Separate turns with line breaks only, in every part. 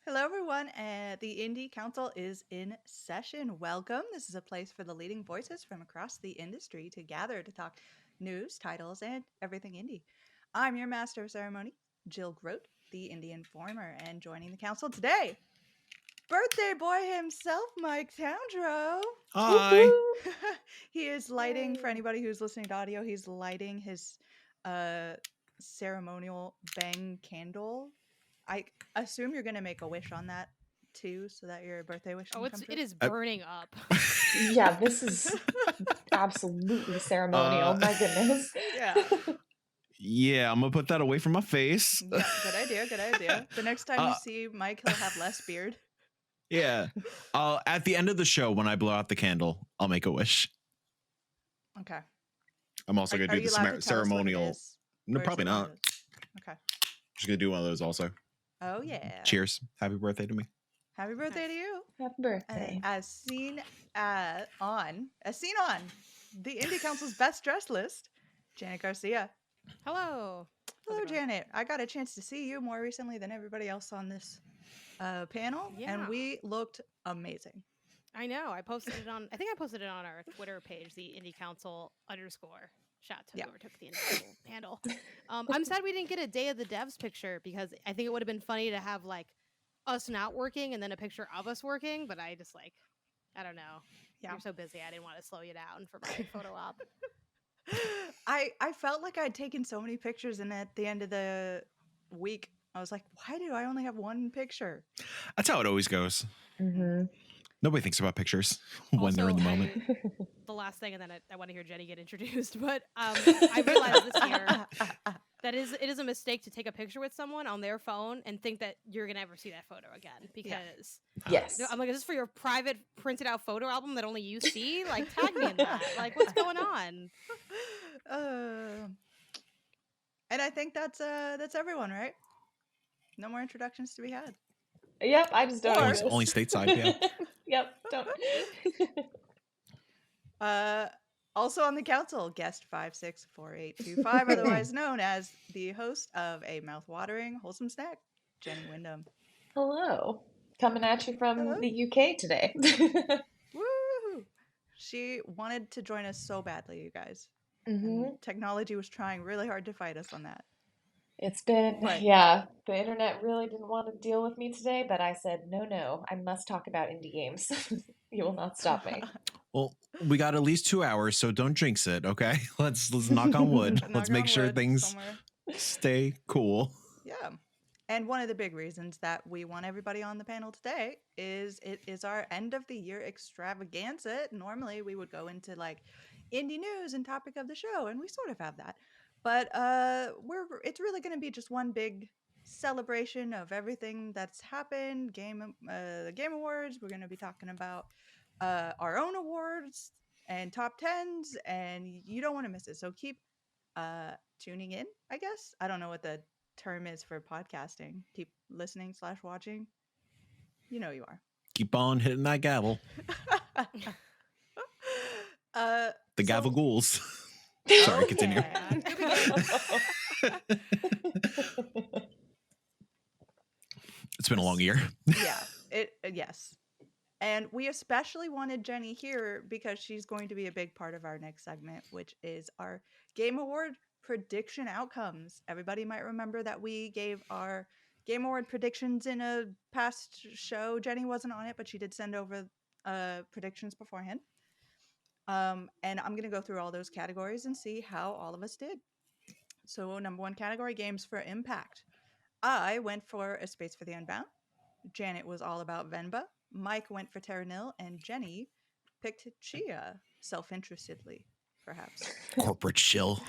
Hello, everyone. The Indie Council is in session. Welcome. This is a place for the leading voices from across the industry to gather to talk news, titles, and everything indie. I'm your master of ceremony, Jill Grote, the Indie Informer, and joining the council today, birthday boy himself, Mike Towndrow.
Hi.
Woohoo!
He is lighting, for
Yay.
anybody who's listening to audio, he's lighting his uh, ceremonial bang candle. I assume you're going to make a wish on that too, so that your birthday wish
Oh,
can come
it
true.
is
Uh,
burning up.
Yeah, this is absolutely ceremonial.
Oh,
Oh my goodness.
Yeah.
Yeah, I'm gonna put that away from my face.
Yeah, good idea, good idea. The next time you
uh,
see Mike, he'll have less beard.
yeah. At the end of the show, when I blow out the candle, I'll make a wish.
Okay.
I'm also gonna
Are
do
you
the
allowed to tell us what it
ceremonial.
is?
No,
Or is
probably
it one of
not.
those? Okay.
Just gonna do one of those also.
Oh, yeah.
Cheers. Happy birthday to me.
Happy birthday to
nice.
you.
Happy
And
birthday.
as seen on the Indie Council's best dressed list, Janet Garcia.
Hello. How's
Hello,
it going?
Janet. I got a chance to see you more recently than everybody else on this panel, and
Yeah,
we looked amazing.
I know. I posted it on. I think I posted it on our Twitter page, the Indie Council _ Shout out to
Yeah.
whoever took the Indie Council handle. I'm sad we didn't get a Day of the Devs picture because I think it would have been funny to have like us not working and then a picture of us working. But I just I don't know.
Yeah.
You're so busy. I didn't want to slow you down for my photo op.
I felt like I'd taken so many pictures, and at the end of the week, I was like, why do I only have one picture?
That's how it always goes. Mm-hmm. Nobody thinks about pictures when they're in the moment.
The last thing, and then I want to hear Jenny get introduced. But I realized this year that it is a mistake to take a picture with someone on their phone and think that you're gonna ever see that photo again because
Yes.
I'm like, is this for your private printed out photo album that only you see? Like, tag me in that. Like, what's going on?
And I think that's everyone, right? No more introductions to be had.
Yep, I just don't
Or-
know. Only stateside, yeah. Yep, don't.
Also on the council, guest 564825, otherwise known as the host of A Mouth-Watering Wholesome Snack, Jenny Wyndham.
Hello. Coming at you from
Hello.
the UK today.
Woo! She wanted to join us so badly, you guys.
Mm-hmm.
And technology was trying really hard to fight us on that.
It's been,
But-
yeah, the internet really didn't want to deal with me today, but I said, no, I must talk about indie games. You will not stop me.
Well, we got at least 2 hours, so don't jinx it, okay? Let's knock on wood.
Knock
Let's
on
make sure
wood
things
somewhere.
stay cool.
Yeah. And one of the big reasons that we want everybody on the panel today is it is our end of the year extravaganza. Normally we would go into like indie news and topic of the show, and we sort of have that. But it's really going to be just one big celebration of everything that's happened. The Game Awards. We're going to be talking about our own awards and top tens, and you don't want to miss it. So keep tuning in, I guess. I don't know what the term is for podcasting. Keep listening / watching. You know you are.
Keep on hitting that gavel. The gavel ghouls. Sorry, continue.
Yeah.
It's been a long year.
Yeah. Yes. And we especially wanted Jenny here because she's going to be a big part of our next segment, which is our Game Award prediction outcomes. Everybody might remember that we gave our Game Award predictions in a past show. Jenny wasn't on it, but she did send over predictions beforehand. And I'm going to go through all those categories and see how all of us did. So, number one category, games for impact. I went for A Space for the Unbound. Janet was all about Venba. Mike went for Terra Nil, and Jenny picked Chia, self-interestedly, perhaps.
Corporate shill.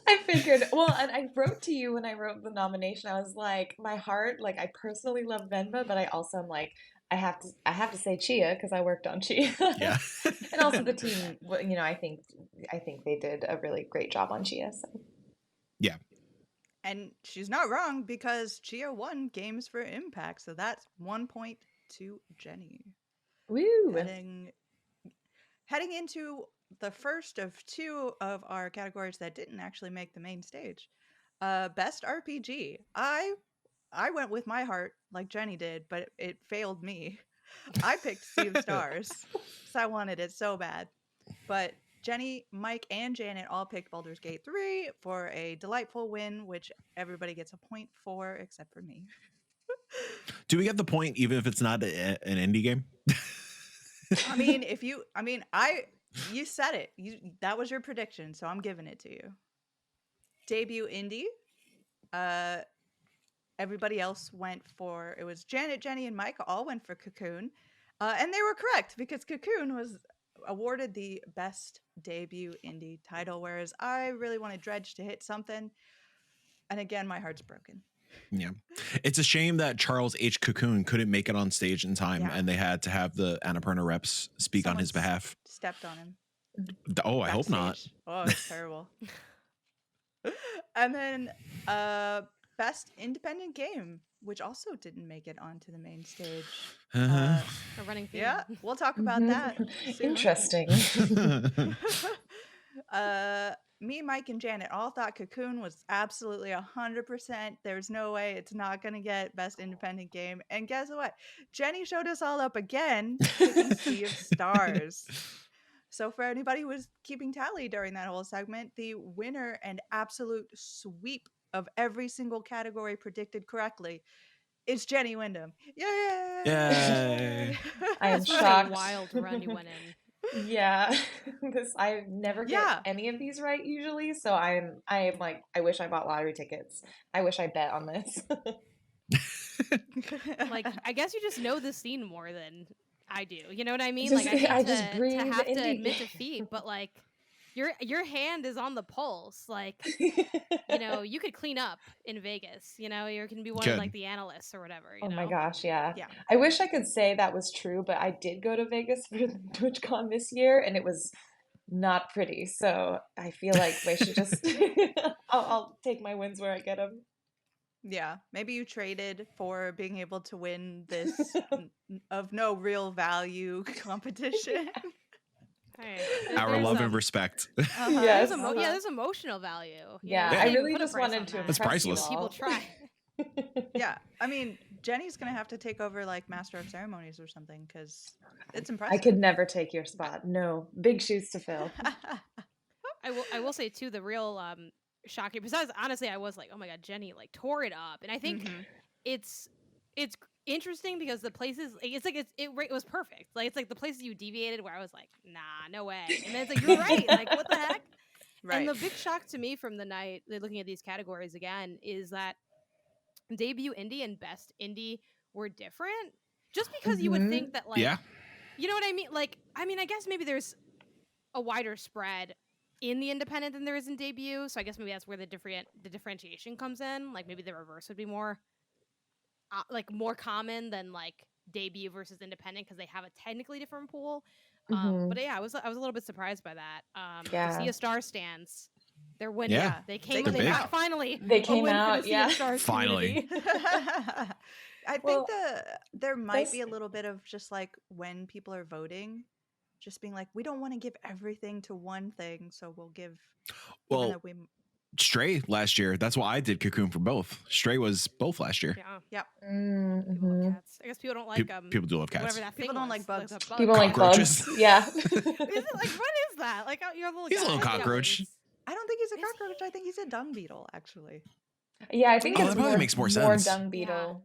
I figured, well, and I wrote to you when I wrote the nomination. I was like, my heart, like I personally love Venba, but I also am like, I have to say Chia because I worked on Chia.
Yeah.
And also the team, you know, I think they did a really great job on Chia. So.
Yeah.
And she's not wrong because Chia won Games for Impact, so that's 1 point to Jenny.
Woo!
Heading into the first of two of our categories that didn't actually make the main stage. Best RPG. I I went with my heart like Jenny did, but it failed me. I picked Sea of Stars because I wanted it so bad. But Jenny, Mike, and Janet all picked Baldur's Gate 3 for a delightful win, which everybody gets a point for except for me.
Do we get the point even if it's not an indie game?
I mean, you said it. That was your prediction, so I'm giving it to you. Debut indie. Everybody else went for, it was Janet, Jenny, and Mike all went for Cocoon. And they were correct because Cocoon was awarded the best debut indie title, whereas I really wanted Dredge to hit something. And again, my heart's broken.
Yeah. It's a shame that Charles H. Cocoon couldn't make it on stage in time, and they had to have the Annapurna reps speak on his behalf.
Stepped on him.
Oh, I hope not.
Backstage. Oh, it's terrible. And then best independent game, which also didn't make it onto the main stage.
A running theme.
Yeah, we'll talk about that soon.
Interesting.
Me, Mike, and Janet all thought Cocoon was absolutely 100%. There's no way it's not going to get best independent game. And guess what? Jenny showed us all up again, picking Sea of Stars. So for anybody who was keeping tally during that whole segment, the winner and absolute sweep of every single category predicted correctly is Jenny Wyndham. Yay!
Yay!
I am
This was a
shocked.
wild run you went in.
Yeah, I never get any of these right usually, so I am like, I wish I bought lottery tickets. I wish I bet on this.
Like, I guess you just know the scene more than I do. You know what I mean?
Just-
Like, I
I
hate
just
to
breathe
have to
indie.
admit defeat, but like, your hand is on the pulse. Like, you know, you could clean up in Vegas. You know, you can be one of
Good.
like the analysts or whatever. You
Oh
know?
my gosh, yeah.
Yeah.
I wish I could say that was true, but I did go to Vegas for the TwitchCon this year, and it was not pretty. So I feel like they should just. I'll take my wins where I get them.
Yeah, maybe you traded for being able to win this of no real value competition.
Hey,
Our
there's,
love and respect.
Uh-huh.
Yes.
there's emotional value. you
Yeah,
know? You
I
can't even
really
put a
just
price
wanted
on
to
that.
It's
impress you
priceless.
People
all.
try.
Yeah, I mean, Jenny's gonna have to take over like Master of Ceremonies or something because it's
I
impressive.
could never take your spot. No, big shoes to fill.
I will say too, the real shocking. Besides, honestly, I was like, oh my god, Jenny like tore it up, and I think
Mhm.
it's interesting because the places it was perfect. Like it's like the places you deviated where I was like, nah, no way, and then it's like you're right. Like what the heck?
Right.
And the big shock to me from the night, looking at these categories again, is that debut indie and best indie were different. Just because you would
Mhm.
think that, like,
Yeah.
you know what I mean? Like, I mean, I guess maybe there's a wider spread in the independent than there is in debut. So I guess maybe that's where the differentiation comes in. Like maybe the reverse would be more, more common than like debut versus independent because they have a technically different pool.
Mhm.
But yeah, I was a little bit surprised by that. The
Yeah.
Sea of Stars stands. They're winning.
Yeah.
They came.
They're
They
big.
got finally.
They
a
came
win for the
out,
Sea
yeah.
of Stars
Finally.
community.
I think
Well,
there might be a
those-
little bit of just like when people are voting, just being like, we don't want to give everything to one thing, so we'll give. even
Well,
though we,
Stray last year. That's why I did Cocoon for both. Stray was both last year.
Yeah.
Mm,
People love
mhm.
cats. I guess people don't like
People do love
whatever
cats.
that
People
thing
don't like
was,
bugs.
the bug.
People like
Cockroaches.
bugs. Yeah.
Is it like what is that? Like you're a little
He's a
guy.
little
Yeah,
cockroach.
it's-
I don't think he's a
Is he?
cockroach. I think he's a dung beetle, actually.
Yeah, I think
Oh,
it's
that probably makes more sense.
dung beetle.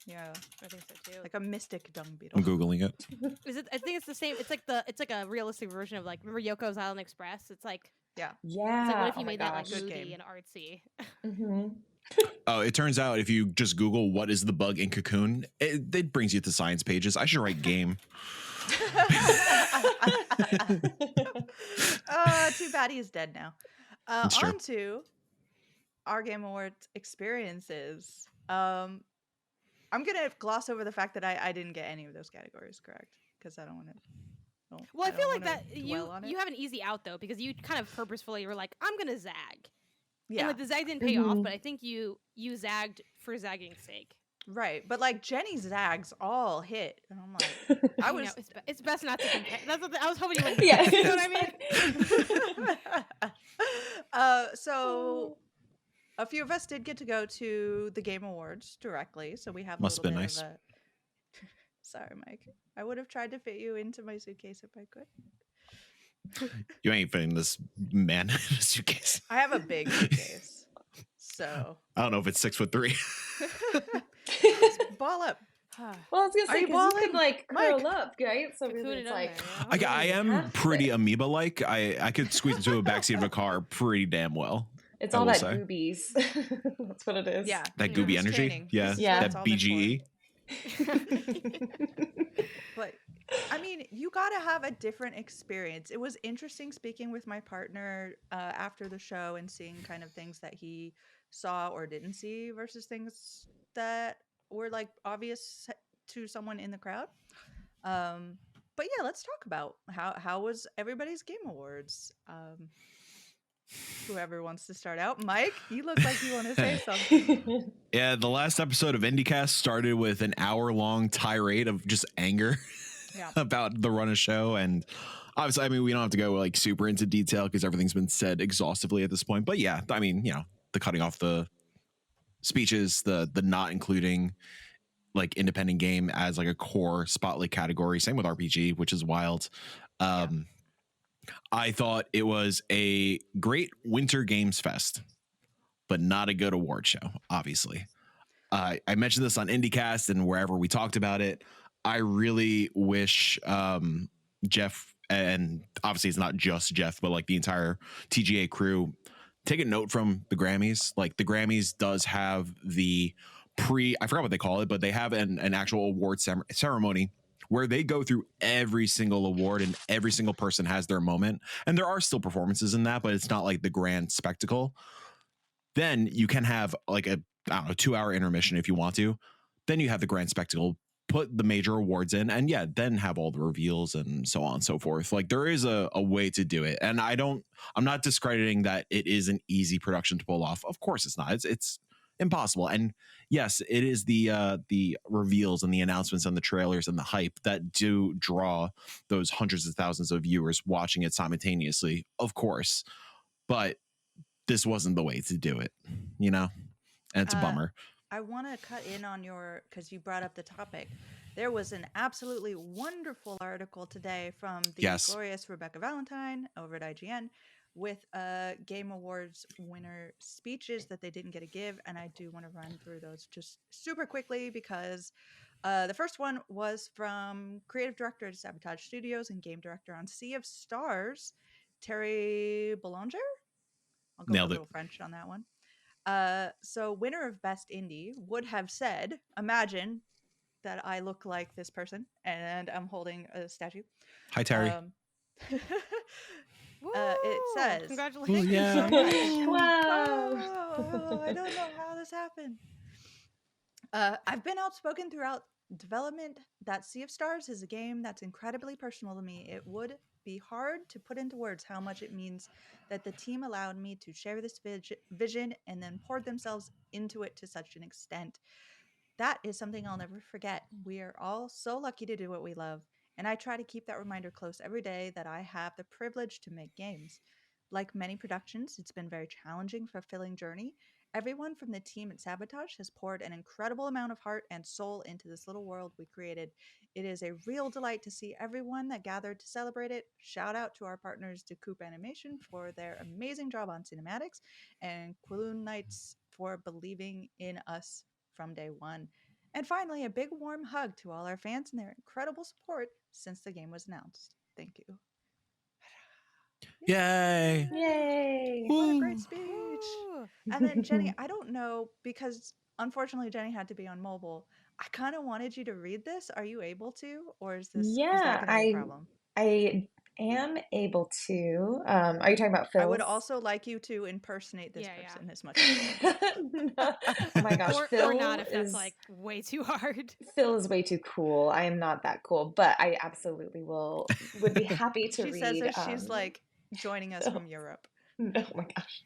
Yeah,
I think so too.
like a mystic dung
I'm
beetle.
googling it.
Is it? I think it's the same. It's like a realistic version of like remember Yoko's Island Express. It's like
Yeah.
what if you
Oh my
made that like
gosh.
Good
movie
game.
and artsy?
hmm
Oh, it turns out if you just Google what is the bug in Cocoon, it brings you to science pages. I should write game.
Too bad he's dead now.
It's true.
On to our Game Awards experiences. I'm gonna gloss over the fact that I didn't get any of those categories correct because I don't want to.
Well, I feel like that you have an easy out though because you kind of purposefully were like, I'm gonna zag.
Yeah,
And like the zag didn't pay off,
Mhm.
but I think you zagged for zagging's sake.
right. But like Jenny's zags all hit, and I'm like, I
You know,
was.
it's best not to compare. That's what I was hoping you wouldn't.
Yeah.
You know what I mean?
So a few of us did get to go to the Game Awards directly, so we have
Must
a
have
little
been
bit
nice.
of a. Sorry, Mike. I would have tried to fit you into my suitcase if I could.
You ain't fitting this man in a suitcase.
I have a big suitcase, so
I don't know if it's 6'3".
ball up.
Well, I was gonna
Are
say
you
because you could
balling?
like curl
Mike?
up, right? So
Cocoon
really,
it
it's
in
like
there, you know?
I am
half
pretty
fit.
amoeba-like. I could squeeze into a backseat of a car pretty damn well.
It's
I
all
will
that
say.
boobies. That's what it is.
Yeah,
That
Yeah.
gooby
Boobies
energy.
training.
Yeah.
This is
Yeah.
what it's
That
all meant for.
BGE.
But I mean, you got to have a different experience. It was interesting speaking with my partner after the show and seeing kind of things that he saw or didn't see versus things that were like obvious to someone in the crowd. But yeah, let's talk about how was everybody's Game Awards. Whoever wants to start out, Mike, you look like you want to say something.
Yeah, the last episode of IndieCast started with an hour-long tirade of just anger
Yeah.
about the run of show, and obviously, I mean, we don't have to go like super into detail because everything's been said exhaustively at this point. But yeah, I mean, you know, the cutting off the speeches, the not including like independent game as like a core spotlight category. Same with RPG, which is wild. I thought it was a great winter games fest, but not a good award show, obviously. I mentioned this on IndieCast and wherever we talked about it. I really wish Jeff, and obviously it's not just Jeff, but like the entire TGA crew, take a note from the Grammys. Like the Grammys does have the I forgot what they call it, but they have an actual award ceremony where they go through every single award and every single person has their moment. And there are still performances in that, but it's not like the grand spectacle. Then you can have like a, I don't know, 2-hour intermission if you want to. Then you have the grand spectacle, put the major awards in, and yeah, then have all the reveals and so on and so forth. Like there is a way to do it. And I'm not discrediting that it is an easy production to pull off. Of course it's not. It's impossible. And yes, it is the reveals and the announcements and the trailers and the hype that do draw those hundreds of thousands of viewers watching it simultaneously, of course. But this wasn't the way to do it, you know? And it's a bummer.
I want to cut in on because you brought up the topic. There was an absolutely wonderful article today from the glorious Rebecca Valentine over at IGN with Game Awards winner speeches that they didn't get to give. And I do want to run through those just super quickly because the first one was from creative director at Sabotage Studios and game director on Sea of Stars, Terry Boulanger. I'll go
Nailed
a
it.
little French on that one. So winner of Best Indie would have said, imagine that I look like this person and I'm holding a statue.
Hi, Terry.
It says,
congratulations.
Ooh, yeah.
Wow.
Oh, I don't know how this happened. I've been outspoken throughout development that Sea of Stars is a game that's incredibly personal to me. It would be hard to put into words how much it means that the team allowed me to share this vision and then poured themselves into it to such an extent. That is something I'll never forget. We are all so lucky to do what we love, and I try to keep that reminder close every day that I have the privilege to make games. Like many productions, it's been a very challenging, fulfilling journey. Everyone from the team at Sabotage has poured an incredible amount of heart and soul into this little world we created. It is a real delight to see everyone that gathered to celebrate it. Shout out to our partners Decoup Animation for their amazing job on cinematics, and Kowloon Knights for believing in us from day one. And finally, a big warm hug to all our fans and their incredible support since the game was announced. Thank you.
Yay.
Yay.
What a
Woo.
great speech.
Ooh.
And then Jenny, I don't know, because unfortunately Jenny had to be on mobile. I kind of wanted you to read this. Are you able to? Or is that
Yeah,
gonna be a problem?
I am able to. Are you talking about Phil?
I would also like you to impersonate this
Yeah,
person as much as
Oh my gosh, Phil
or not if that's
is
like way too hard.
Phil is way too cool. I am not that cool, but I absolutely would be happy to
she
read.
says that she's like joining us from Europe.
Oh my gosh.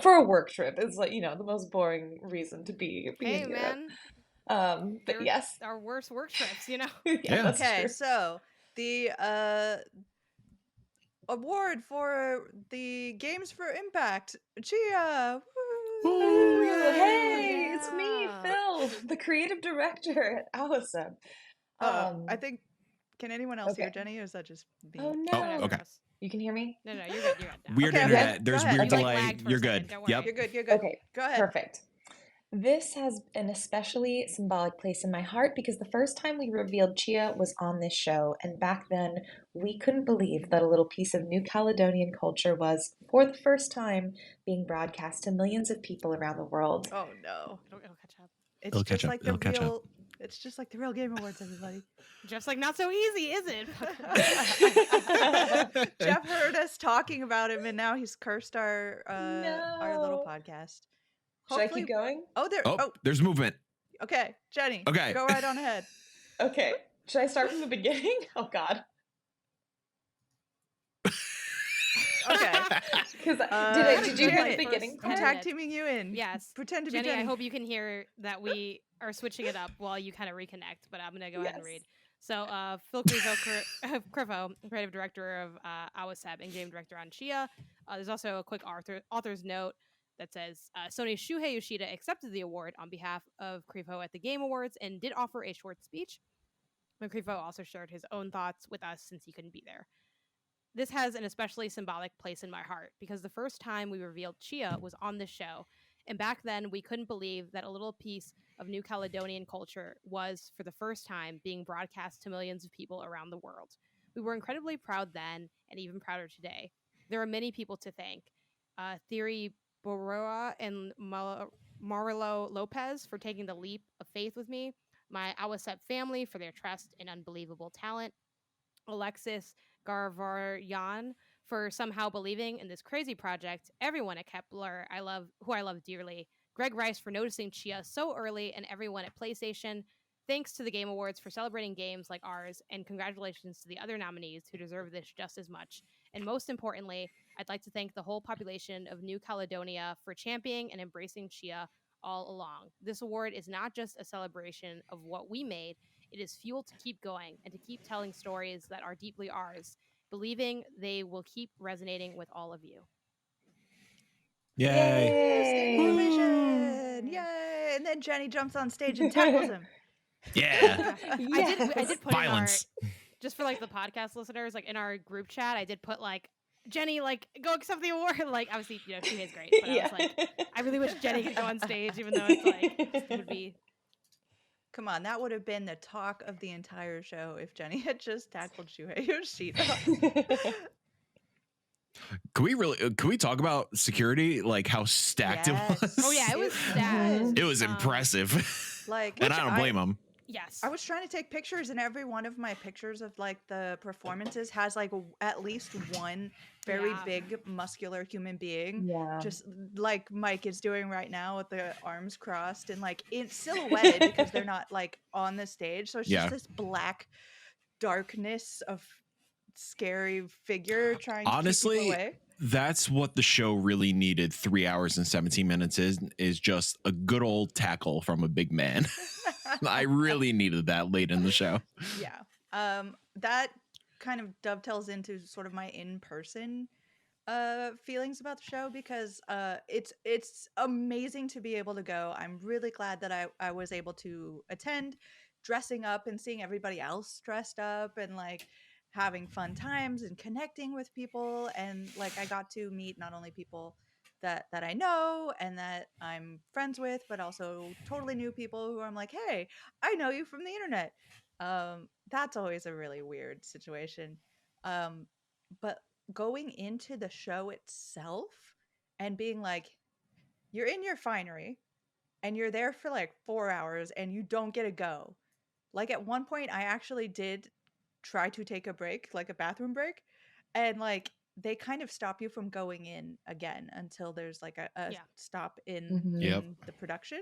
For a work trip. It's like, the most boring reason to be
Hey
in Europe.
man,
But
they're
yes.
our worst work trips, you know.
Yeah.
That's
Okay,
true.
so the award for the Games for Impact, Chia. Woo!
Ooh,
Hey, it's me,
yeah.
Phil, the creative director at Awesome.
I think. Can anyone else hear
Okay.
Jenny, or is that just me?
Oh
Oh,
Whatever.
no.
okay.
Gross.
You can hear me?
No, you're good. You're good now.
Weird
Okay,
internet.
go
There's
ahead.
weird
You, like,
delay.
lagged for a
You're
second,
good.
don't worry.
Yep.
You're good. You're good.
Okay,
Go ahead.
perfect. This has an especially symbolic place in my heart because the first time we revealed Chia was on this show, and back then we couldn't believe that a little piece of New Caledonian culture was, for the first time, being broadcast to millions of people around the world.
Oh no.
It'll catch up.
It's
It'll catch
just
up.
like the
It'll catch up.
real. It's just like the real Game Awards, everybody.
Jeff's like, not so easy, is it?
Jeff heard us talking about him, and now he's cursed our little
No.
podcast.
Should I keep going?
Oh, there.
Oh,
Oh,
there's movement.
okay, Jenny.
Okay.
Go right on ahead.
Okay. Should I start from the beginning? Oh God.
Okay.
Because
Uh,
did you hear
Janet,
the beginning
first
I'm
part?
ten
tag
minutes.
teaming you in.
Yes.
Pretend to be
Jenny,
Jenny.
I hope you can hear that we are switching it up while you kind of reconnect, but I'm going to go ahead and
Yes.
read. So, Phil Crivo, creative director of Awaseb and game director on Chia. There's also a quick author's note that says Sony's Shuhei Yoshida accepted the award on behalf of Crivo at the Game Awards and did offer a short speech. And Crivo also shared his own thoughts with us since he couldn't be there. This has an especially symbolic place in my heart because the first time we revealed Chia was on this show. And back then, we couldn't believe that a little piece of New Caledonian culture was, for the first time, being broadcast to millions of people around the world. We were incredibly proud then, and even prouder today. There are many people to thank. Thierry Boroa and Marilo Lopez for taking the leap of faith with me, my Awasep family for their trust and unbelievable talent, Alexis Garvaryan for somehow believing in this crazy project, everyone at Kepler who I love dearly, Greg Rice for noticing Chia so early, and everyone at PlayStation. Thanks to the Game Awards for celebrating games like ours, and congratulations to the other nominees who deserve this just as much. And most importantly, I'd like to thank the whole population of New Caledonia for championing and embracing Chia all along. This award is not just a celebration of what we made, it is fuel to keep going and to keep telling stories that are deeply ours, believing they will keep resonating with all of you.
Yay.
Standing ovation. Yay! And then Jenny jumps on stage and tackles him.
Yeah.
I did put
Violence.
in our, just for like the podcast listeners, like in our group chat, I did put like, Jenny, like, go accept the award. Like, obviously, you know, she is great, but I was like, I really wish Jenny could go on stage, even though it's like, it would be.
Come on, that would have been the talk of the entire show if Jenny had just tackled Shuhei Yoshida.
Can we talk about security? Like how stacked it was?
Oh yeah, it was sad.
It was impressive.
Like,
And I don't blame them.
Yes.
I was trying to take pictures, and every one of my pictures of like the performances has like at least one very
Yeah.
big muscular human being,
Yeah.
just like Mike is doing right now with the arms crossed and like in silhouetted because they're not like on the stage, so it's
Yeah.
just this black darkness of scary figure trying to keep
Honestly,
people away.
That's what the show really needed. 3 hours and 17 minutes is just a good old tackle from a big man. I really needed that late in the show.
Yeah. That kind of dovetails into sort of my in-person feelings about the show because it's amazing to be able to go. I'm really glad that I was able to attend, dressing up and seeing everybody else dressed up and like having fun times and connecting with people, and like I got to meet not only people that I know and that I'm friends with, but also totally new people who I'm like, hey, I know you from the internet. That's always a really weird situation. But going into the show itself and being like, you're in your finery and you're there for like 4 hours and you don't get to go. Like at one point I actually did try to take a break, like a bathroom break, and like they kind of stop you from going in again until there's like a
Yeah.
stop in,
Mhm.
Yep.
in the production.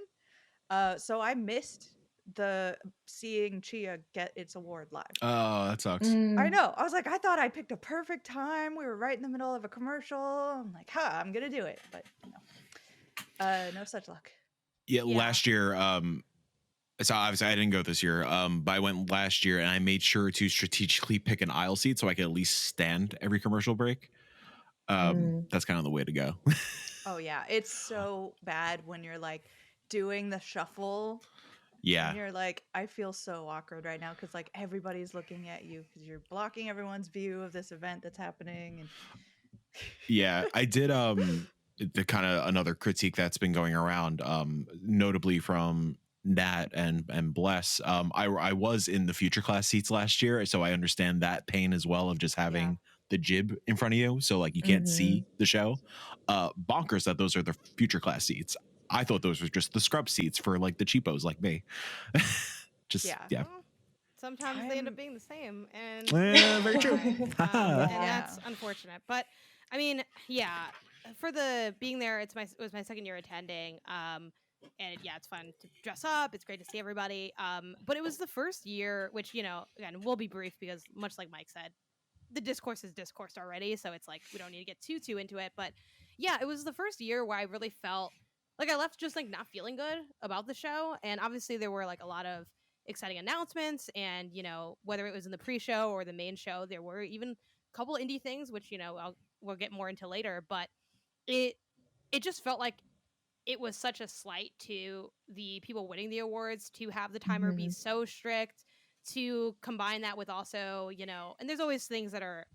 So I missed the seeing Chia get its award live.
Oh, that sucks.
I know. I was like, I thought I picked a perfect time. We were right in the middle of a commercial. I'm like, I'm gonna do it, but no such luck.
Yeah,
Yeah.
last year, so obviously I didn't go this year, but I went last year and I made sure to strategically pick an aisle seat so I could at least stand every commercial break. That's kind of the way to go.
Oh yeah, it's so bad when you're like doing the shuffle
Yeah.
and you're like, I feel so awkward right now because like everybody's looking at you because you're blocking everyone's view of this event that's happening. And
Yeah, I did the kind of another critique that's been going around, notably from Nat and Bless. I was in the future class seats last year, so I understand that pain as well of just having the jib in front of you, so like you can't see the show. Bonkers that those are the future class seats. I thought those were just the scrub seats for like the cheapos like me. Just
Yeah.
yeah.
Well, sometimes they end up
I'm-
being the same, and
Very true.
and
Yeah.
that's unfortunate. But I mean, yeah, for the being there, it was my second year attending. And yeah, it's fun to dress up. It's great to see everybody. But it was the first year, which again, we'll be brief because much like Mike said, the discourse is discoursed already, so it's like we don't need to get too into it. But yeah, it was the first year where I really felt like I left just like not feeling good about the show. And obviously there were like a lot of exciting announcements, and whether it was in the pre-show or the main show, there were even a couple indie things which we'll get more into later. But it just felt like it was such a slight to the people winning the awards to have the timer be so strict, to combine that with also and there's always things that are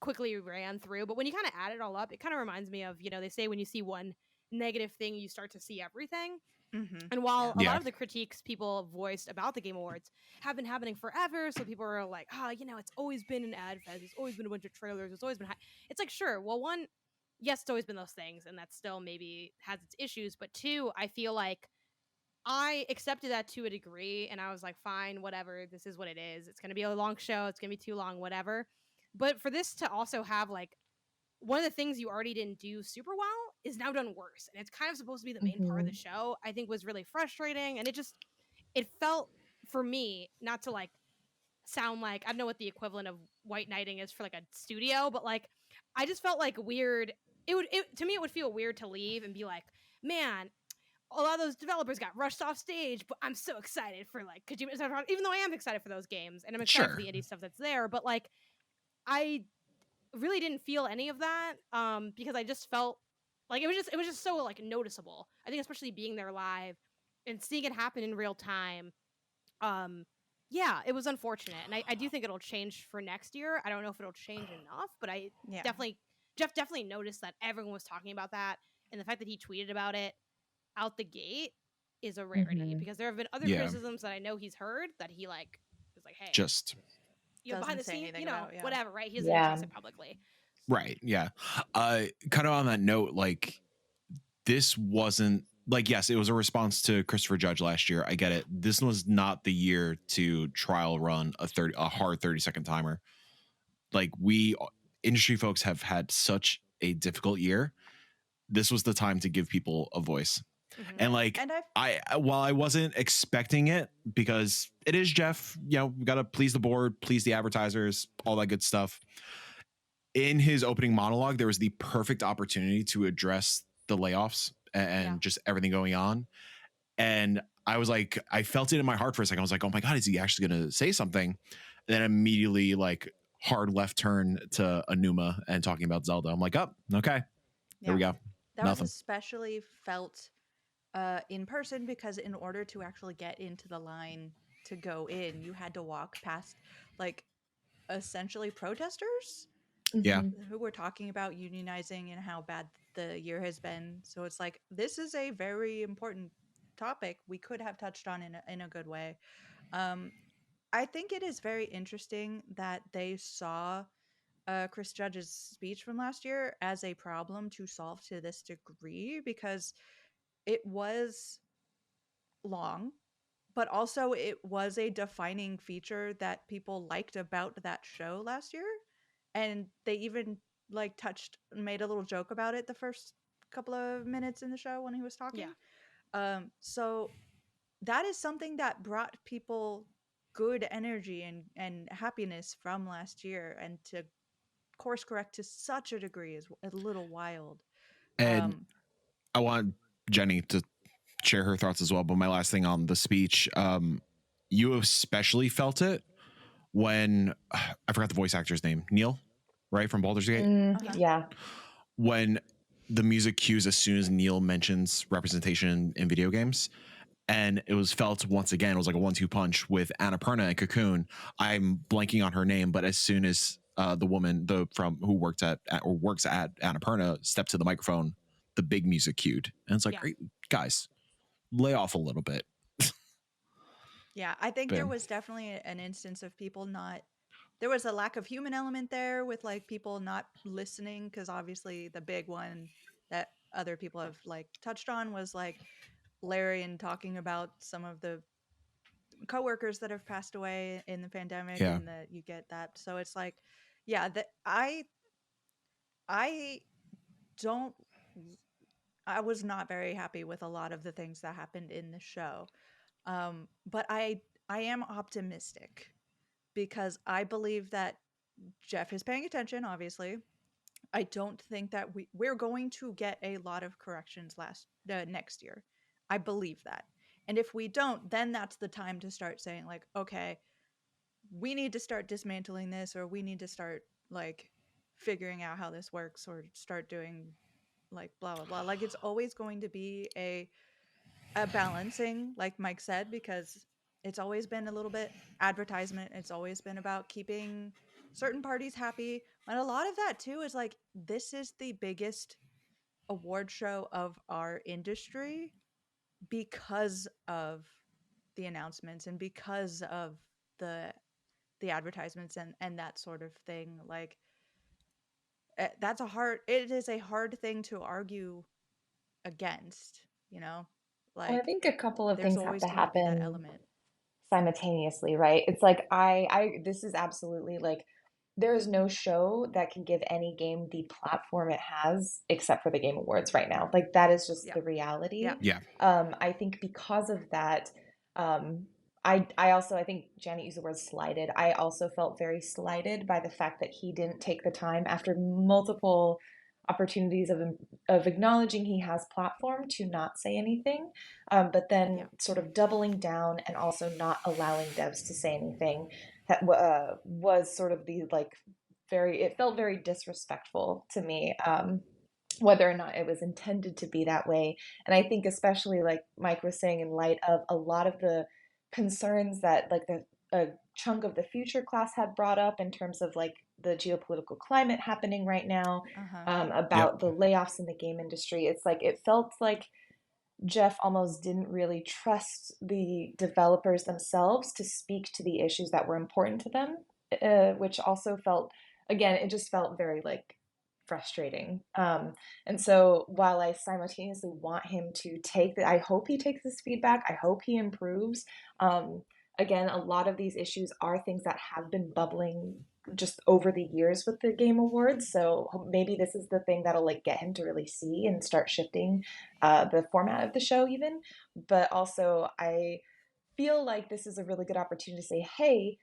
quickly ran through, but when you kind of add it all up, it kind of reminds me of they say when you see one negative thing you start to see everything.
Mhm.
And while a
Yeah.
lot of the critiques people voiced about the Game Awards have been happening forever, so people are like, it's always been an ad fest, it's always been a bunch of trailers, it's always been it's like, sure, well, one, yes, it's always been those things, and that still maybe has its issues, but two, I feel like I accepted that to a degree, and I was like, fine, whatever, this is what it is. It's going to be a long show, it's going to be too long, whatever. But for this to also have like one of the things you already didn't do super well is now done worse, and it's kind of supposed to be the main part of the show, I think was really frustrating. And it felt, for me, not to like sound like, I don't know what the equivalent of white knighting is for like a studio, but like I just felt like weird. To me it would feel weird to leave and be like, man, a lot of those developers got rushed off stage, but I'm so excited for like Kojima, even though I am excited for those games and I'm excited
Sure.
for the indie stuff that's there, but like I really didn't feel any of that, because I just felt like it was just so like noticeable. I think especially being there live and seeing it happen in real time. Yeah, it was unfortunate, and I do think it'll change for next year. I don't know if it'll change enough, but
Yeah.
Jeff definitely noticed that everyone was talking about that, and the fact that he tweeted about it out the gate is a rarity, because there have been other
Yeah.
criticisms that I know he's heard that he like was like, hey,
Just
behind the
Doesn't say
scenes,
anything about, yeah.
whatever, right? He doesn't
Yeah.
address it publicly.
right. Yeah. Kind of on that note, like this wasn't like, yes, it was a response to Christopher Judge last year. I get it. This was not the year to trial run a hard 30-second timer. Like we industry folks have had such a difficult year. This was the time to give people a voice.
Mhm.
And like
And
while I wasn't expecting it, because it is Jeff, we got to please the board, please the advertisers, all that good stuff. In his opening monologue, there was the perfect opportunity to address the layoffs and
Yeah.
just everything going on. And I was like, I felt it in my heart for a second. I was like, oh my God, is he actually going to say something? And then immediately like hard left turn to Anuma and talking about Zelda. I'm like, oh, okay, there we go.
That
Nothing.
was especially felt in person because in order to actually get into the line to go in, you had to walk past like essentially protesters
Yeah.
who were talking about unionizing and how bad the year has been. So it's like this is a very important topic we could have touched on in a good way. I think it is very interesting that they saw Chris Judge's speech from last year as a problem to solve to this degree because it was long, but also it was a defining feature that people liked about that show last year. And they even like made a little joke about it the first couple of minutes in the show when he was talking. So that is something that brought people good energy and happiness from last year, and to course correct to such a degree is a little wild.
And I want Jenny to share her thoughts as well. But my last thing on the speech, you especially felt it when I forgot the voice actor's name, Neil, right, from Baldur's Gate.
Yeah.
When the music cues as soon as Neil mentions representation in video games. And it was felt once again, it was like a 1-2 punch with Annapurna and Cocoon. I'm blanking on her name, but as soon as the woman who works at Annapurna stepped to the microphone, the big music cued. And it's like,
Yeah.
guys, lay off a little bit.
Yeah, I think there
Boom.
was definitely an instance of people not. There was a lack of human element there with like people not listening, because obviously the big one that other people have like touched on was like Larian talking about some of the coworkers that have passed away in the pandemic,
Yeah.
and that you get that. So it's like, yeah, that I don't. I was not very happy with a lot of the things that happened in the show. But I am optimistic because I believe that Jeff is paying attention, obviously. I don't think that we're going to get a lot of corrections next year. I believe that. And if we don't, then that's the time to start saying like, okay, we need to start dismantling this, or we need to start like figuring out how this works, or start doing like blah blah blah. Like it's always going to be a balancing, like Mike said, because it's always been a little bit advertisement. It's always been about keeping certain parties happy. And a lot of that too is like, this is the biggest award show of our industry because of the announcements and because of the advertisements and that sort of thing. Like it is a hard thing to argue against, you know?
Well, I
Like
think a couple of
there's
things have
always
to
going to be that
happen
element.
simultaneously, right? It's like this is absolutely like there is no show that can give any game the platform it has except for the Game Awards right now. Like that is just
Yeah.
the reality.
Yeah.
Yeah.
I think because of that, I think Janet used the word slighted. I also felt very slighted by the fact that he didn't take the time after multiple opportunities of acknowledging he has platform to not say anything, but then
Yeah.
sort of doubling down and also not allowing devs to say anything that was sort of the like it felt very disrespectful to me, whether or not it was intended to be that way. And I think especially like Mike was saying, in light of a lot of the concerns that like a chunk of the future class had brought up in terms of like the geopolitical climate happening right now,
Uh-huh.
about the layoffs in the game industry. It's like it felt like Jeff almost didn't really trust the developers themselves to speak to the issues that were important to them, which also felt, again, it just felt very like frustrating. And so while I simultaneously want him to I hope he takes this feedback, I hope he improves. Again, a lot of these issues are things that have been bubbling just over the years with the Game Awards. So maybe this is the thing that'll like get him to really see and start shifting the format of the show even. But also I feel like this is a really good opportunity to say, hey,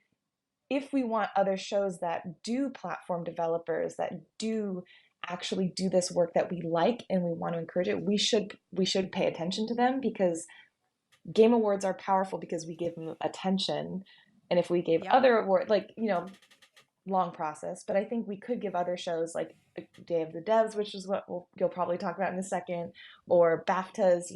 if we want other shows that do platform developers, that do actually do this work that we like and we want to encourage it, we should pay attention to them, because Game Awards are powerful because we give them attention. And if we gave other awards, like, long process, but I think we could give other shows like Day of the Devs, which is what you'll probably talk about in a second, or BAFTAs.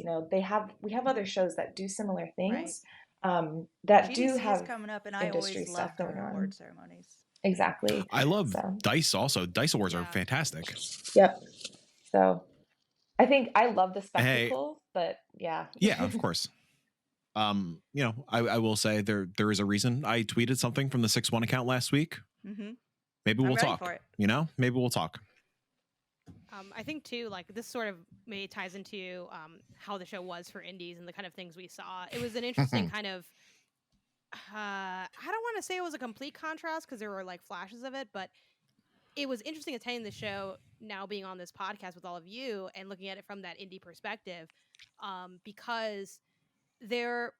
We have other shows that do similar things, that do
GDC
have
is coming up, and I
industry
always love
stuff going
their
on.
award ceremonies.
Exactly.
I love
So.
DICE also. DICE Awards are
Yeah.
fantastic.
Yep. So I think I love the
Hey.
spectacle, but yeah.
Yeah, of course. I will say there is a reason I tweeted something from the 6-1 account last week.
Mm-hmm.
Maybe we'll
ready
talk.
for it.
Maybe we'll talk.
I think too, like this sort of maybe ties into how the show was for indies and the kind of things we saw. It was an interesting kind of. I don't want to say it was a complete contrast because there were like flashes of it, but it was interesting attending the show now, being on this podcast with all of you and looking at it from that indie perspective, because there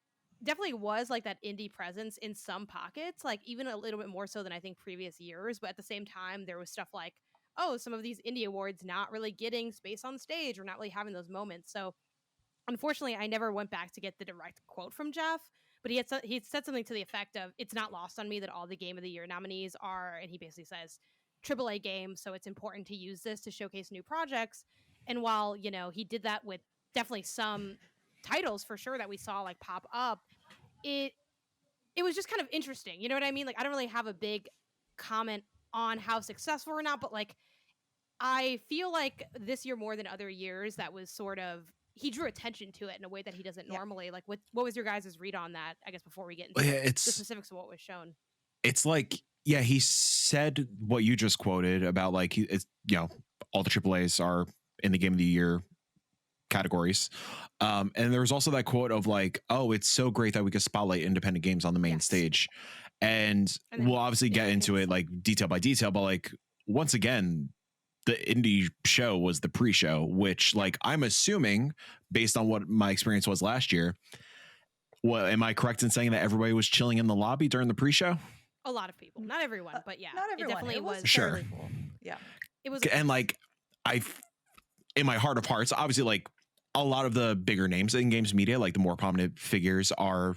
definitely was like that indie presence in some pockets, like even a little bit more so than I think previous years. But at the same time, there was stuff like, oh, some of these indie awards not really getting space on stage or not really having those moments. So unfortunately, I never went back to get the direct quote from Jeff, but he said something to the effect of, it's not lost on me that all the Game of the Year nominees are, and he basically says, AAA games, so it's important to use this to showcase new projects. And while, you know, he did that with definitely some titles for sure that we saw like pop up, it was just kind of interesting. You know what I mean? Like I don't really have a big comment on how successful or not, but like I feel like this year more than other years that was sort of he drew attention to it in a way that he doesn't
Yeah.
normally. Like what was your guys' read on that, I guess, before we get
Yeah,
into the
it's
specifics of what was shown?
it's like, yeah, he said what you just quoted about like it's, you know, all the AAAs are in the game of the year categories. And there was also that quote of like, oh, it's so great that we could spotlight independent games on the main
Yes.
stage. And
And then
we'll obviously get into it like detail by detail, but like once again, the indie show was the pre-show, which like I'm assuming based on what my experience was last year. Well, am I correct in saying that everybody was chilling in the lobby during the pre-show?
A lot of people, not everyone, but yeah,
Not everyone.
it definitely was.
Sure.
fairly full. Yeah.
It was,
And like in my heart of hearts, obviously like a lot of the bigger names in games media, like the more prominent figures are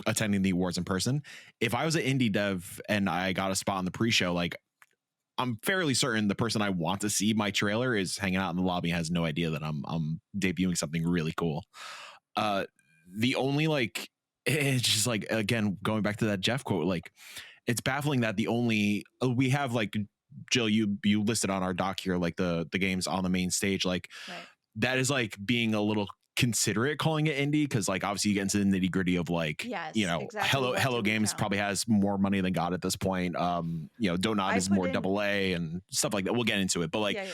attending the awards in person. If I was an indie dev and I got a spot on the pre-show, like I'm fairly certain the person I want to see my trailer is hanging out in the lobby and has no idea that I'm debuting something really cool. The only like, it's just like, again, going back to that Jeff quote, like it's baffling that the only we have like Jill, you listed on our doc here, like the games on the main stage, like
Right.
that is like being a little considerate calling it indie, because like obviously you get into the nitty gritty of like,
Yes,
you know,
exactly. What
Hello
do we
Games
count?
probably has more money than God at this point. You know, Donut
I
is
put
more
in-
double A and stuff like that. We'll get into it, but like
yeah.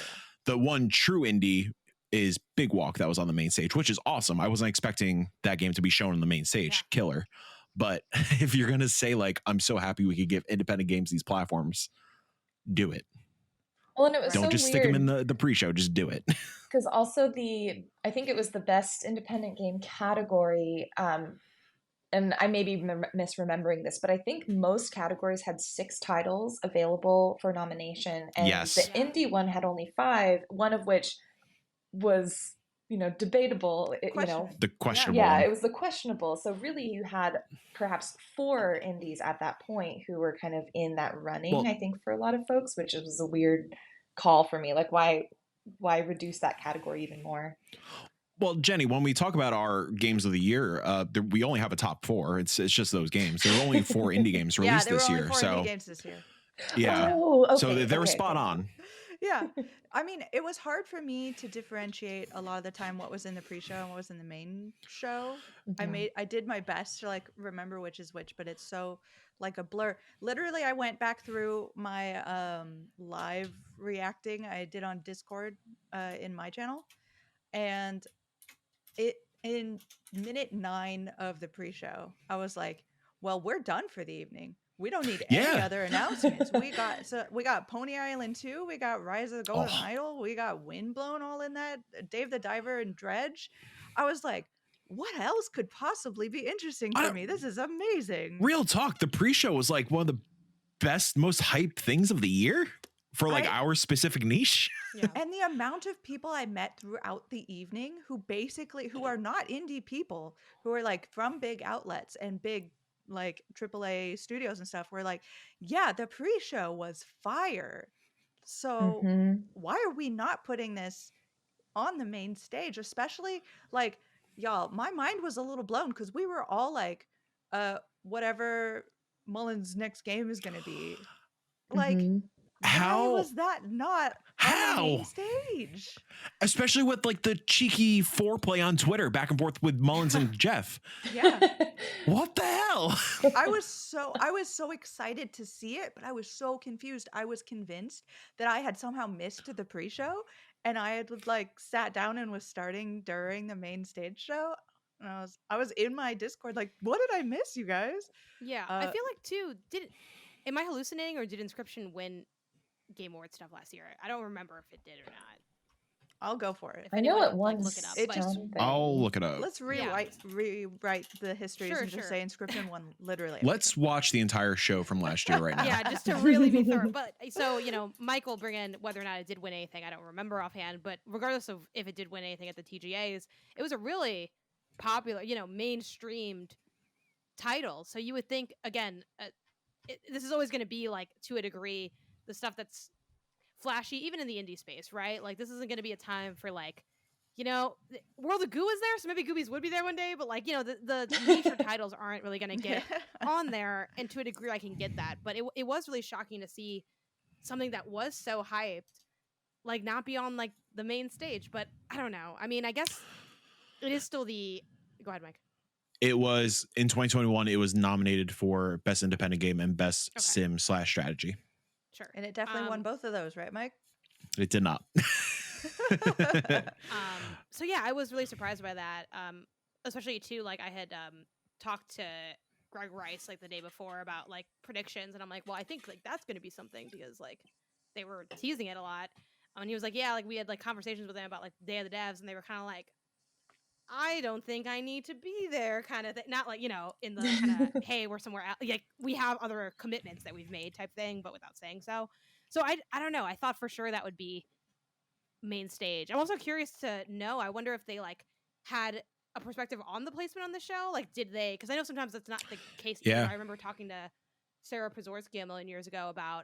the one true indie is Big Walk that was on the main stage, which is awesome. I wasn't expecting that game to be shown on the main stage.
Yeah.
Killer. But if you're gonna say like, I'm so happy we could give independent games these platforms, do it.
Well, and it was
Don't
so
just
weird.
stick them in the pre-show. Just do it.
Because also I think it was the best independent game category, and I may be misremembering this, but I think most categories had 6 titles available for nomination, and
Yes.
the
Yeah.
indie one had only 5, one of which was, you know, debatable,
Questionable.
The questionable
yeah,
one.
it was the questionable. So really you had perhaps 4 indies at that point who were kind of in that running,
Well-
I think, for a lot of folks, which was a weird call for me. Like, why reduce that category even more?
Well, Jenny, when we talk about our games of the year, we only have a top 4. It's just those games. There are only 4 indie games
Yeah,
released
there were
this
only
year.
4
So
indie games this year.
yeah,
Oh, okay,
so they were
okay,
spot
okay.
on.
Yeah. I mean, it was hard for me to differentiate a lot of the time what was in the pre-show and what was in the main show.
Mhm.
I did my best to like remember which is which, but it's so like a blur. Literally, I went back through my live reacting I did on Discord in my channel, and it in minute 9 of the pre-show, I was like, well, we're done for the evening. We don't need any
Yeah.
other announcements. We got Pony Island 2, we got Rise of the Golden
Oh.
Idol, we got Windblown all in that, Dave the Diver and Dredge. I was like, what else could possibly be interesting
I
for
don't-
me? This is amazing.
Real talk, the pre-show was like one of the best, most hyped things of the year for like
I-
our specific niche.
yeah.
And the amount of people I met throughout the evening who are not indie people, who are like from big outlets and big like AAA studios and stuff, were like, yeah, the pre-show was fire. So
Mhm.
why are we not putting this on the main stage? Especially like, y'all, my mind was a little blown because we were all like, whatever Mullen's next game is going to be. Like,
Mhm.
why
How-
was that not on the main stage?
Especially with like the cheeky foreplay on Twitter back and forth with Mullins and Jeff.
Yeah.
What the hell?
I was so excited to see it, but I was so confused. I was convinced that I had somehow missed the pre-show, and I had like sat down and was starting during the main stage show. And I was in my Discord like, what did I miss, you guys?
Yeah, I
Uh,
feel like too. Am I hallucinating, or did Inscription win Game Award stuff last year? I don't remember if it did or not.
I'll go for it.
If
I know
anyone
it
could,
won
look it up.
It
but
just-
something.
I'll look it up.
Let's rewrite the histories
Sure,
and just
sure.
say Inscription won literally.
Let's watch the entire show from last year right now.
yeah, just to really be thorough. But so Mike will bring in whether or not it did win anything. I don't remember offhand, but regardless of if it did win anything at the TGAs, it was a really popular, mainstreamed title. So you would think again, this is always going to be like to a degree the stuff that's flashy, even in the indie space, right? Like this isn't going to be a time for like, World of Goo is there, so maybe Goobies would be there one day, but like, the niche titles aren't really going to get on there, and to a degree I can get that, but it was really shocking to see something that was so hyped like not be on like the main stage. But I don't know. I mean, I guess it is still the go ahead, Mike.
It was in 2021. It was nominated for Best Independent Game and Best
Okay.
Sim/Strategy.
Sure.
And it definitely won both of those, right, Mike?
It did not.
So yeah, I was really surprised by that. Especially too, like I had talked to Greg Rice like the day before about like predictions, and I'm like, well, I think like that's going to be something because like they were teasing it a lot. And he was like, yeah, like we had like conversations with them about like Day of the Devs, and they were kind of like, I don't think I need to be there kind of thing. Not like, in the kind of, hey, we're somewhere else. Like we have other commitments that we've made type thing, but without saying so. So I don't know. I thought for sure that would be main stage. I'm also curious to know, I wonder if they like had a perspective on the placement on the show. Like did they, because I know sometimes that's not the case either.
Yeah.
I remember talking to Sarah Prozorski a million years ago about,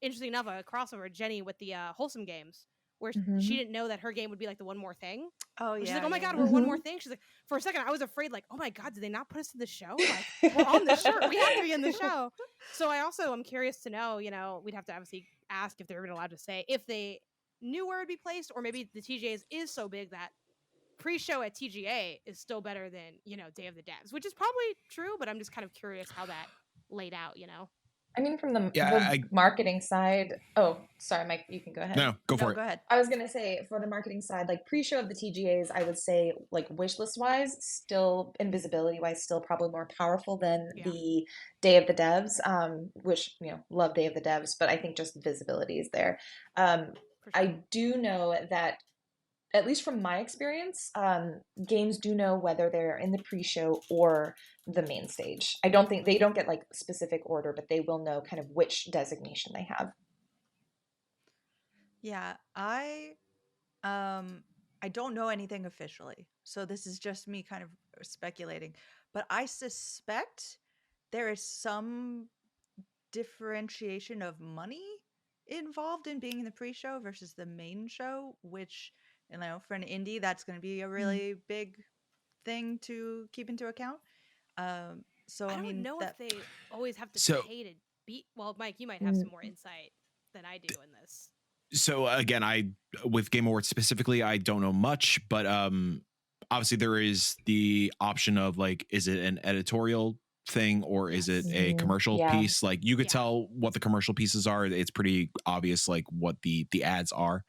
interesting enough, a crossover, Jenny with the Wholesome Games, where she didn't know that her game would be like the One More Thing.
Oh, yeah.
She's like, oh my
yeah,
God,
yeah.
we're One More Thing. She's like, for a second, I was afraid, like, oh my God, did they not put us in the show? Like, we're on the shirt. We have to be in the show. So I'm curious to know, we'd have to obviously ask if they were allowed to say if they knew where it'd be placed, or maybe the TGAs is so big that pre-show at TGA is still better than, Day of the Devs, which is probably true, but I'm just kind of curious how that laid out,
I mean, from the
Yeah,
marketing side. Oh, sorry, Mike, you can go ahead.
No, go for it.
Go ahead.
I was going to say, for the marketing side, like pre-show of the TGAs, I would say, like wishlist-wise, still, and visibility-wise, still probably more powerful than the Day of the Devs, which, love Day of the Devs, but I think just visibility is there.
For sure.
I do know that, at least from my experience, games do know whether they're in the pre-show or the main stage. I don't think they don't get like specific order, but they will know kind of which designation they have.
Yeah, I don't know anything officially, so this is just me kind of speculating. But I suspect there is some differentiation of money involved in being in the pre-show versus the main show, which, for an indie, that's going to be a really big thing to keep into account. So
I don't know if they always have to pay to beat. Well, Mike, you might have some more insight than I do in this.
So again, with Game Awards specifically, I don't know much, but obviously there is the option of like, is it an editorial thing or is it a commercial piece? Like you could tell what the commercial pieces are. It's pretty obvious, like what the ads are.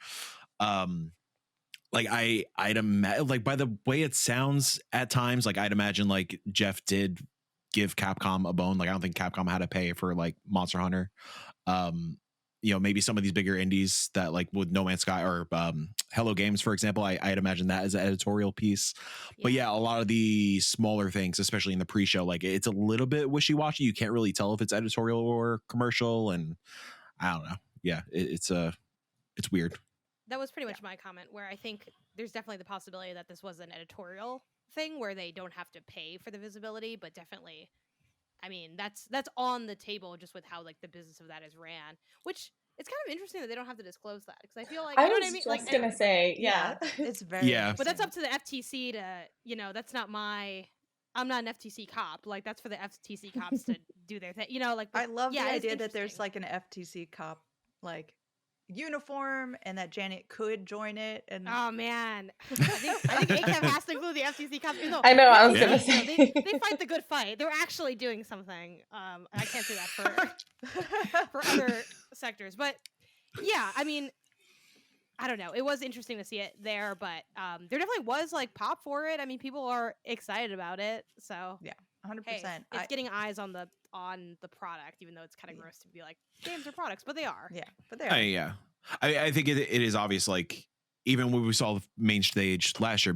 Like I'd imagine, like by the way it sounds at times, like I'd imagine like Jeff did give Capcom a bone. Like I don't think Capcom had to pay for like Monster Hunter. Maybe some of these bigger indies that like with No Man's Sky or Hello Games, for example, I'd imagine that as an editorial piece. But yeah, a lot of the smaller things, especially in the pre-show, like it's a little bit wishy-washy. You can't really tell if it's editorial or commercial, and I don't know. Yeah, it's weird.
That was pretty much my comment, where I think there's definitely the possibility that this was an editorial thing where they don't have to pay for the visibility, but definitely, I mean, that's on the table just with how like the business of that is ran, which it's kind of interesting that they don't have to disclose that, because I feel like,
I
know
was
what I mean?
just
Like,
gonna say,
it's very
but that's up to the FTC to, that's not I'm not an FTC cop. Like that's for the FTC cops to do their thing. Like
I love the
it's
idea that there's
interesting.
like an FTC cop like uniform and that Janet could join it. And
Oh man, I think ACAB has to include the FTC cops. Even though
I know, I was
the
gonna
FTC,
say.
they fight the good fight. They're actually doing something. I can't say that for other sectors, but yeah, I mean, I don't know. It was interesting to see it there, but there definitely was like pop for it. I mean, people are excited about it, so
yeah, 100%.
hey, it's getting eyes on the product, even though it's kind of gross to be like games are products, but they are.
Yeah, but they are.
I think it is obvious. Like even when we saw the main stage last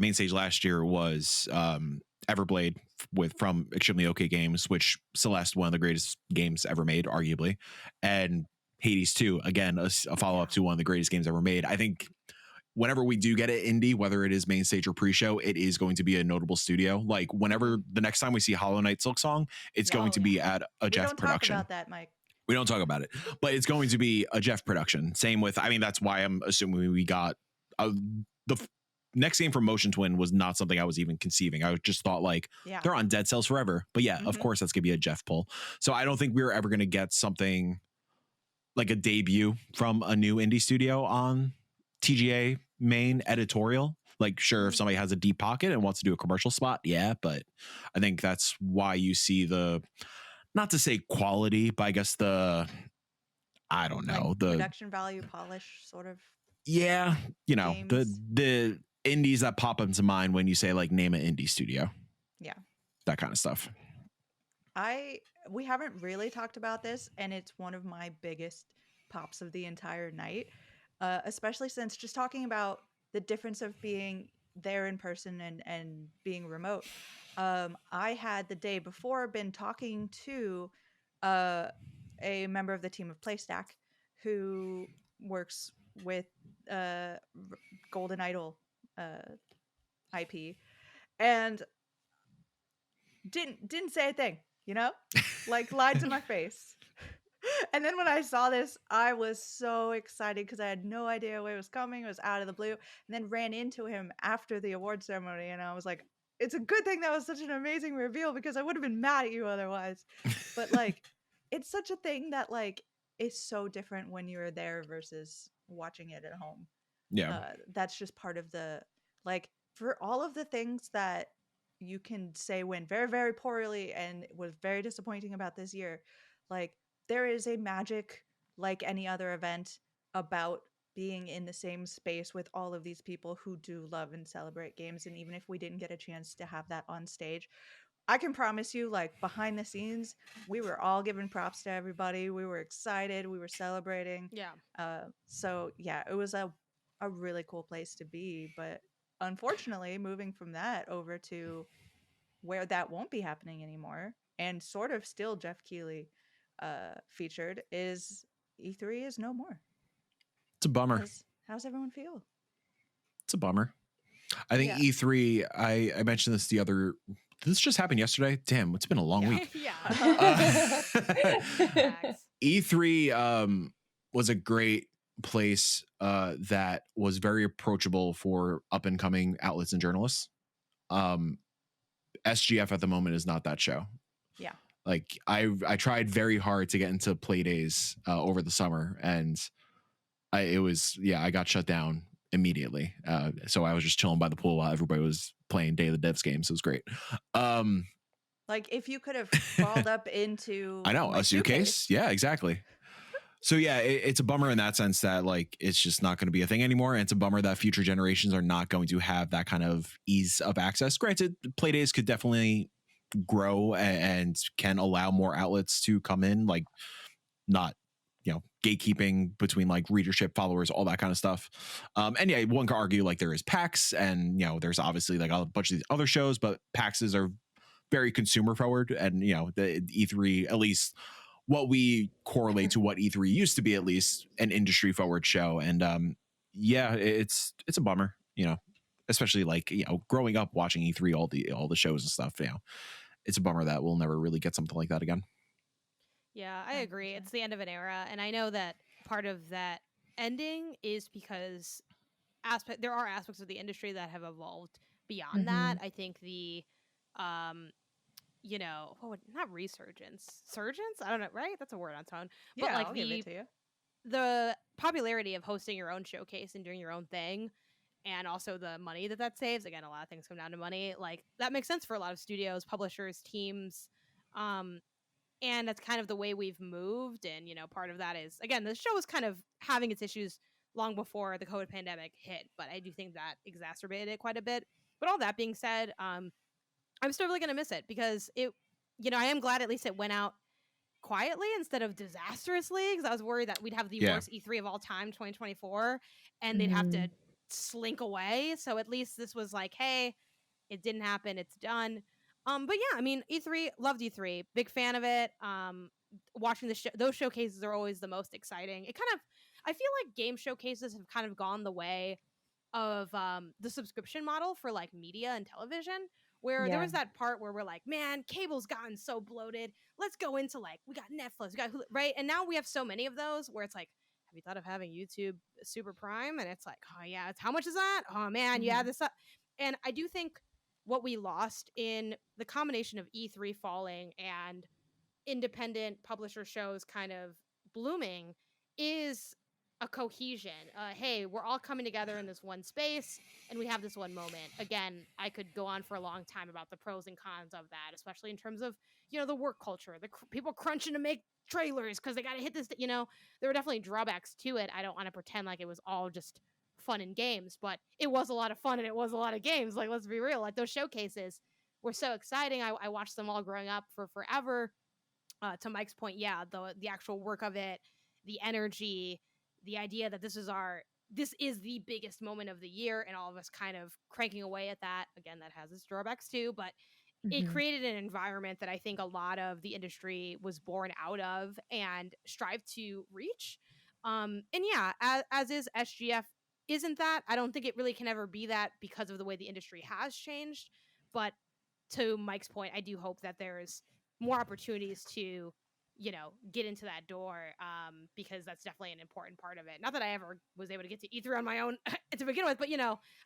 year was Everblade from Extremely OK Games, which Celeste, one of the greatest games ever made, arguably, and Hades 2, again, a follow-up to one of the greatest games ever made. I think whenever we do get it indie, whether it is main stage or pre-show, it is going to be a notable studio. Like whenever the next time we see Hollow Knight Silksong, it's going to be at a Jeff production.
Talk about that, Mike.
We don't talk about it, but it's going to be a Jeff production. Same with, I mean, that's why I'm assuming we got next game from Motion Twin was not something I was even conceiving. I just thought like
Yeah.
they're on Dead Cells forever. But yeah, of course that's gonna be a Jeff pull. So I don't think we were ever gonna get something like a debut from a new indie studio on TGA main editorial. Like, sure, if somebody has a deep pocket and wants to do a commercial spot, yeah, but I think that's why you see the, not to say quality, but I guess I don't know,
Like
the
production value, polish, sort of.
yeah, you know,
games.
the indies that pop into mind when you say like name an indie studio.
Yeah.
That kind of stuff.
We haven't really talked about this, and it's one of my biggest pops of the entire night, especially since just talking about the difference of being there in person and being remote. I had the day before been talking to a member of the team of PlayStack who works with Golden Idol IP, and didn't say a thing, you know, like lied to my face. And then when I saw this, I was so excited because I had no idea where it was coming. It was out of the blue, and then ran into him after the award ceremony, and I was like, "It's a good thing that was such an amazing reveal because I would have been mad at you otherwise." But like, it's such a thing that like is so different when you're there versus watching it at home.
Yeah.
That's just part of the, like, for all of the things that you can say went very, very poorly and was very disappointing about this year, like, there is a magic, like any other event, about being in the same space with all of these people who do love and celebrate games. And even if we didn't get a chance to have that on stage, I can promise you, like, behind the scenes, we were all giving props to everybody. We were excited. We were celebrating.
Yeah.
So yeah, it was a really cool place to be. But unfortunately, moving from that over to where that won't be happening anymore, and sort of still Jeff Keighley featured, is E3 is no more.
It's a bummer.
How's everyone feel?
It's a bummer. I think
Yeah.
E3, I mentioned this this just happened yesterday. Damn, it's been a long week.
Yeah.
Facts.
E3 was a great place that was very approachable for up and coming outlets and journalists. SGF at the moment is not that show.
Yeah.
Like I tried very hard to get into play days over the summer, and I got shut down immediately. So I was just chilling by the pool while everybody was playing Day of the Devs games. It was great.
Like, if you could have crawled up into
I know,
my
a suitcase. Yeah, exactly. So yeah, it's a bummer in that sense that like it's just not going to be a thing anymore. And it's a bummer that future generations are not going to have that kind of ease of access. Granted, Playdays could definitely grow and can allow more outlets to come in, like not, you know, gatekeeping between like readership, followers, all that kind of stuff. And yeah, one could argue like there is PAX, and you know, there's obviously like a bunch of these other shows, but PAXs are very consumer forward, and you know, the E3, at least what we correlate to what E3 used to be, at least an industry forward show. And yeah, it's a bummer, you know, especially like, you know, growing up watching E3, all the shows and stuff, you know, it's a bummer that we'll never really get something like that again.
Yeah, I agree.
100%.
It's the end of an era, and I know that part of that ending is because there are aspects of the industry that have evolved beyond that. I think the you know, not resurgence, surgence? I don't know, right? That's a word on its own. But
Yeah,
like
I'll give it to you.
the popularity of hosting your own showcase and doing your own thing, and also the money that saves. Again, a lot of things come down to money. Like, that makes sense for a lot of studios, publishers, teams. And that's kind of the way we've moved. And, you know, part of that is, again, the show was kind of having its issues long before the COVID pandemic hit, but I do think that exacerbated it quite a bit. But all that being said, I'm still really going to miss it because it, you know, I am glad at least it went out quietly instead of disastrously, because I was worried that we'd have the worst E3 of all time, 2024, and they'd have to slink away. So at least this was like, hey, it didn't happen, it's done. But yeah, I mean, E3, loved E3, big fan of it. Watching those showcases are always the most exciting. I feel like game showcases have kind of gone the way of the subscription model for like media and television, where there
Yeah.
was that part where we're like, man, cable's gotten so bloated. Let's go into like, we got Netflix, we got Hulu, right? And now we have so many of those where it's like, have you thought of having YouTube Super Prime? And it's like, oh yeah, it's how much is that? Oh man, you add this up. And I do think what we lost in the combination of E3 falling and independent publisher shows kind of blooming is a cohesion. Hey, we're all coming together in this one space and we have this one moment. Again, I could go on for a long time about the pros and cons of that, especially in terms of, the work culture, the people crunching to make trailers because they got to hit this, there were definitely drawbacks to it. I don't want to pretend like it was all just fun and games, but it was a lot of fun and it was a lot of games. Like, let's be real, like those showcases were so exciting. I watched them all growing up for forever. To Mike's point, yeah, the actual work of it, the energy, the idea that this is the biggest moment of the year, and all of us kind of cranking away at that. Again, that has its drawbacks too, but it created an environment that I think a lot of the industry was born out of and strive to reach. And yeah, as is SGF, isn't that? I don't think it really can ever be that because of the way the industry has changed. But to Mike's point, I do hope that there's more opportunities to get into that door, because that's definitely an important part of it. Not that I ever was able to get to E3 on my own to begin with, but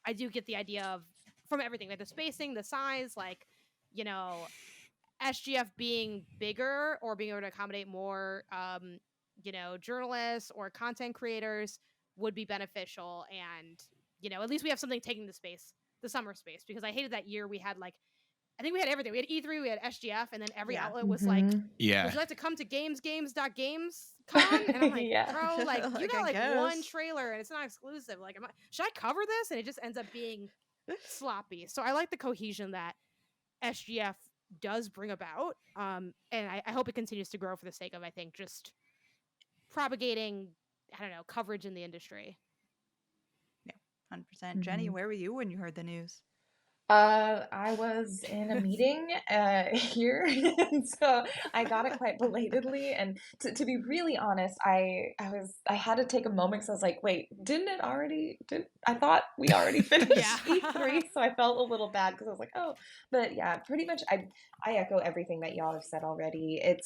I do get the idea of, from everything, like the spacing, the size, like SGF being bigger or being able to accommodate more journalists or content creators would be beneficial. And at least we have something taking the summer space, because I hated that year we had like, I think we had everything. We had E3, we had SGF, and then every outlet was like, would you like to come to games.gamescon? And I'm like,
Yeah.
bro, like, you
Like,
got
I
like one
guess.
trailer and it's not exclusive. Like, should I cover this? And it just ends up being sloppy. So I like the cohesion that SGF does bring about. And I hope it continues to grow for the sake of, I think, just propagating, I don't know, coverage in the industry.
100%. Jenny, where were you when you heard the news?
I was in a meeting here, and so I got it quite belatedly. And to be really honest, I had to take a moment because I was like, wait, didn't it already? I thought we already finished
Yeah.
E3, so I felt a little bad because I was like, oh, but yeah, pretty much I echo everything that y'all have said already. It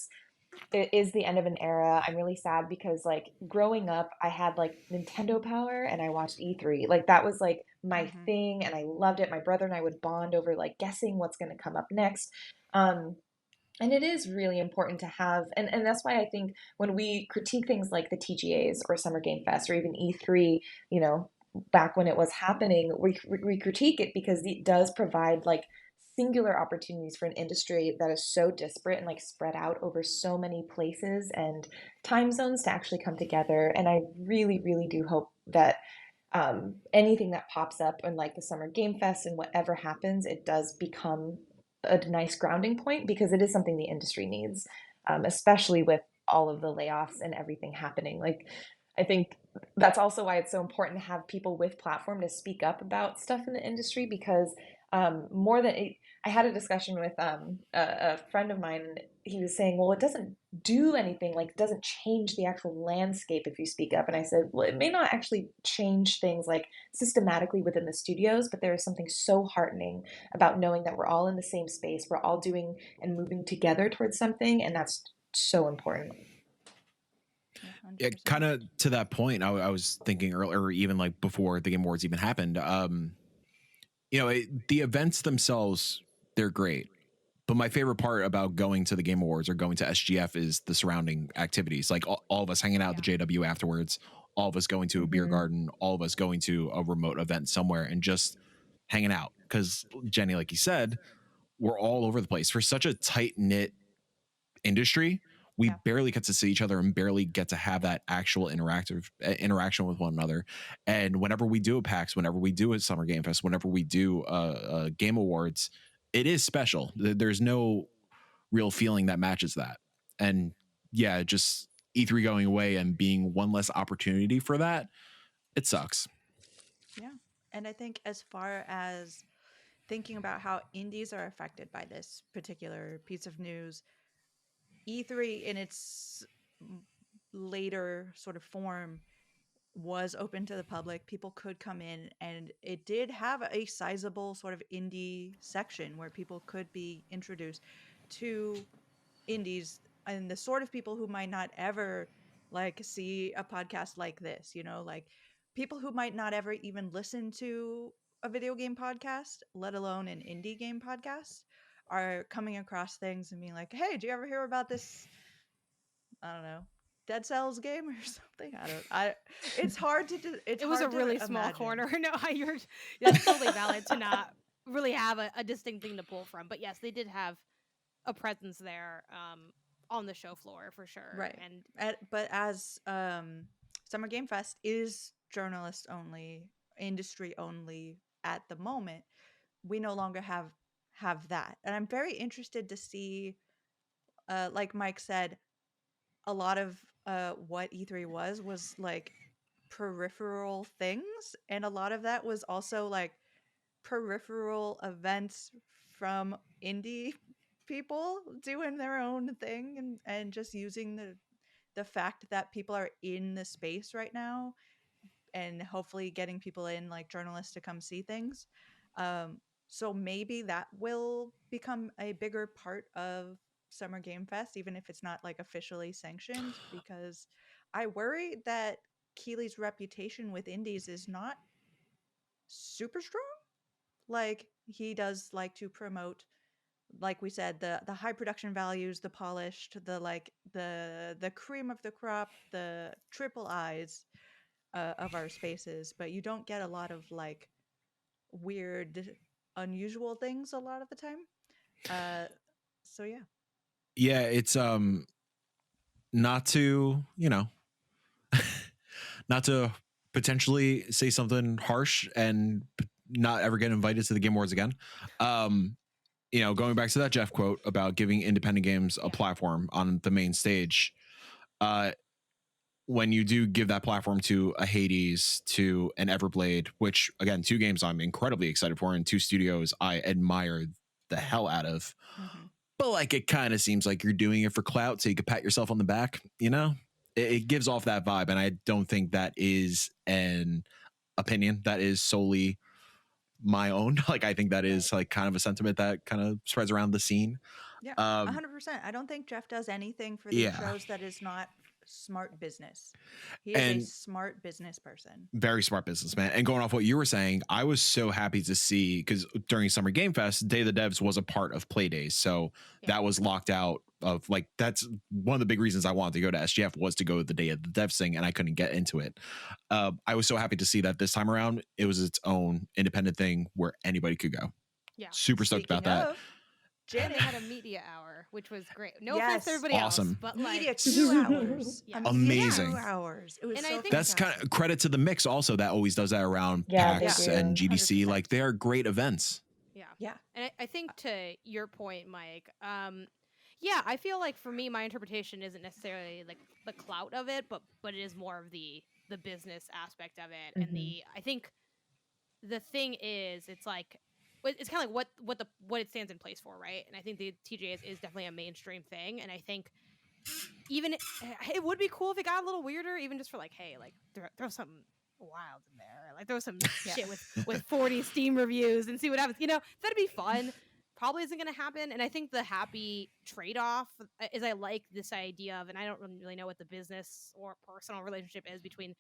is the end of an era. I'm really sad because like growing up, I had like Nintendo Power and I watched E3. Like that was like my thing and I loved it. My brother and I would bond over like guessing what's going to come up next. And it is really important to have, and that's why I think when we critique things like the TGAs or Summer Game Fest or even E3, back when it was happening, we critique it because it does provide like singular opportunities for an industry that is so disparate and like spread out over so many places and time zones to actually come together. And I really, really do hope that anything that pops up in like the Summer Game Fest and whatever happens, it does become a nice grounding point because it is something the industry needs, especially with all of the layoffs and everything happening. Like, I think that's also why it's so important to have people with platform to speak up about stuff in the industry because more than I had a discussion with a friend of mine and he was saying, well, it doesn't do anything, like it doesn't change the actual landscape if you speak up. And I said, well, it may not actually change things like systematically within the studios, but there is something so heartening about knowing that we're all in the same space, we're all doing and moving together towards something, and that's so important.
Yeah, kind of to that point, I was thinking earlier, even like before the Game Awards even happened, the events themselves, they're great. But my favorite part about going to the Game Awards or going to SGF is the surrounding activities. Like all of us hanging out at the JW afterwards, all of us going to a beer garden, all of us going to a remote event somewhere and just hanging out. Because Jenny, like you said, we're all over the place. For such a tight-knit industry, we barely get to see each other and barely get to have that actual interaction with one another. And whenever we do a PAX, whenever we do a Summer Game Fest, whenever we do a Game Awards, it is special. There's no real feeling that matches that. And yeah, just E3 going away and being one less opportunity for that, it sucks.
Yeah. And I think as far as thinking about how indies are affected by this particular piece of news, E3 in its later sort of form was open to the public. People could come in, and it did have a sizable sort of indie section where people could be introduced to indies and the sort of people who might not ever like see a podcast like this, like people who might not ever even listen to a video game podcast, let alone an indie game podcast, are coming across things and being like, "Hey, do you ever hear about this, I don't know, Dead Cells game or something?" It's hard to do. It's
It was a
hard to
really small
imagine.
corner. No, that's totally valid to not really have a distinct thing to pull from. But yes, they did have a presence there on the show floor for sure.
Right.
And
But as Summer Game Fest is journalist only, industry only at the moment, we no longer have that. And I'm very interested to see, like Mike said, a lot of what E3 was like peripheral things, and a lot of that was also like peripheral events from indie people doing their own thing, and just using the fact that people are in the space right now, and hopefully getting people in, like journalists, to come see things. So maybe that will become a bigger part of Summer Game Fest, even if it's not like officially sanctioned, because I worry that Keeley's reputation with indies is not super strong. Like, he does like to promote, like we said, the high production values, the polished, the like the cream of the crop, the triple I's of our spaces, but you don't get a lot of like weird, unusual things a lot of the time. So yeah.
Yeah, it's not to, not to potentially say something harsh and not ever get invited to the Game Awards again. Going back to that Jeff quote about giving independent games a platform on the main stage, when you do give that platform to a Hades, to an Everblade, which again, 2 games I'm incredibly excited for, and 2 studios I admire the hell out of.
Mm-hmm.
But like, it kind of seems like you're doing it for clout so you could pat yourself on the back, it gives off that vibe. And I don't think that is an opinion that is solely my own. Like, I think that is like kind of a sentiment that kind of spreads around the scene.
Yeah, 100%. I don't think Jeff does anything for these shows that is not smart business. He is a smart business person.
Very smart businessman. And going off what you were saying, I was so happy to see, because during Summer Game Fest, Day of the Devs was a part of Play Days. So that was locked out of, like, that's one of the big reasons I wanted to go to SGF, was to go to the Day of the Devs thing, and I couldn't get into it. I was so happy to see that this time around it was its own independent thing where anybody could go.
Yeah.
Super stoked about that.
And they had a media hour, which was great. No offense to everybody
awesome.
else, but like
Media 2 hours.
Yeah.
Amazing.
2 hours. It was
And
so
I think
That's kind of credit to the Mix also, that always does that around PAX
do.
and GDC.
100%.
Like, they are great events.
Yeah.
And I think, to your point, Mike, I feel like for me, my interpretation isn't necessarily like the clout of it, but it is more of the business aspect of it. And I think the thing is, it's like, it's kind of like what it stands in place for, right? And I think the TGA is definitely a mainstream thing, and I think even it would be cool if it got a little weirder, even just for like, hey, like throw something wild in there, like throw some shit with 40 Steam reviews and see what happens. That'd be fun. Probably isn't going to happen. And I think the happy trade-off is, I like this idea of, and I don't really know what the business or personal relationship is between,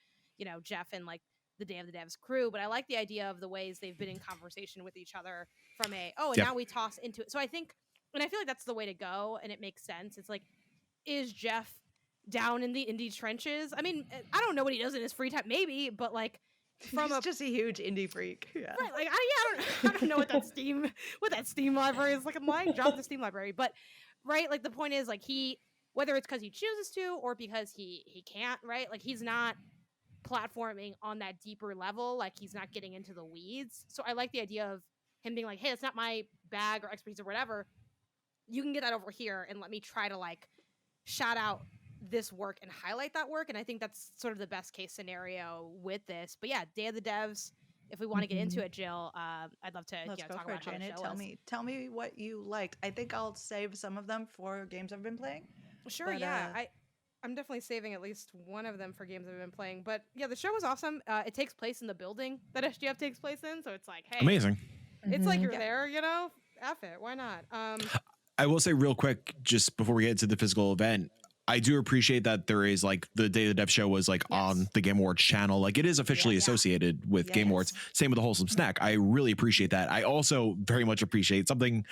Jeff and like the Day of the Devs crew, but I like the idea of the ways they've been in conversation with each other from now we toss into it. So I think, and I feel like that's the way to go, and it makes sense. It's like, is Jeff down in the indie trenches? I mean, I don't know what he does in his free time, maybe, but like,
He's just a huge indie freak. Yeah.
Right, like I don't know what that Steam library is. Like, I'm lying, drop the Steam library. But right, like the point is, like, he, whether it's because he chooses to or because he can't, right? Like, he's not platforming on that deeper level. Like, he's not getting into the weeds. So I like the idea of him being like, hey, it's not my bag or expertise or whatever. You can get that over here and let me try to like shout out this work and highlight that work. And I think that's sort of the best case scenario with this. But yeah, Day of the Devs, if we want to get into it, Jill, I'd love to talk about how
Janet.
the show was.
Tell me what you liked. I think I'll save some of them for games I've been playing.
Sure,
but,
yeah. I'm definitely saving at least one of them for games I've been playing. But yeah, the show was awesome. It takes place in the building that SGF takes place in, so it's like, hey,
Amazing.
it's like you're
Yeah.
there, you know? F it, why not?
I will say real quick, just before we get into the physical event, I do appreciate that there is like the Day of the Dev show was like
Yes.
on the Game Awards channel. Like it is officially
Yeah.
associated with Game Awards. Same with the Wholesome Snack. I really appreciate that. I also very much appreciate something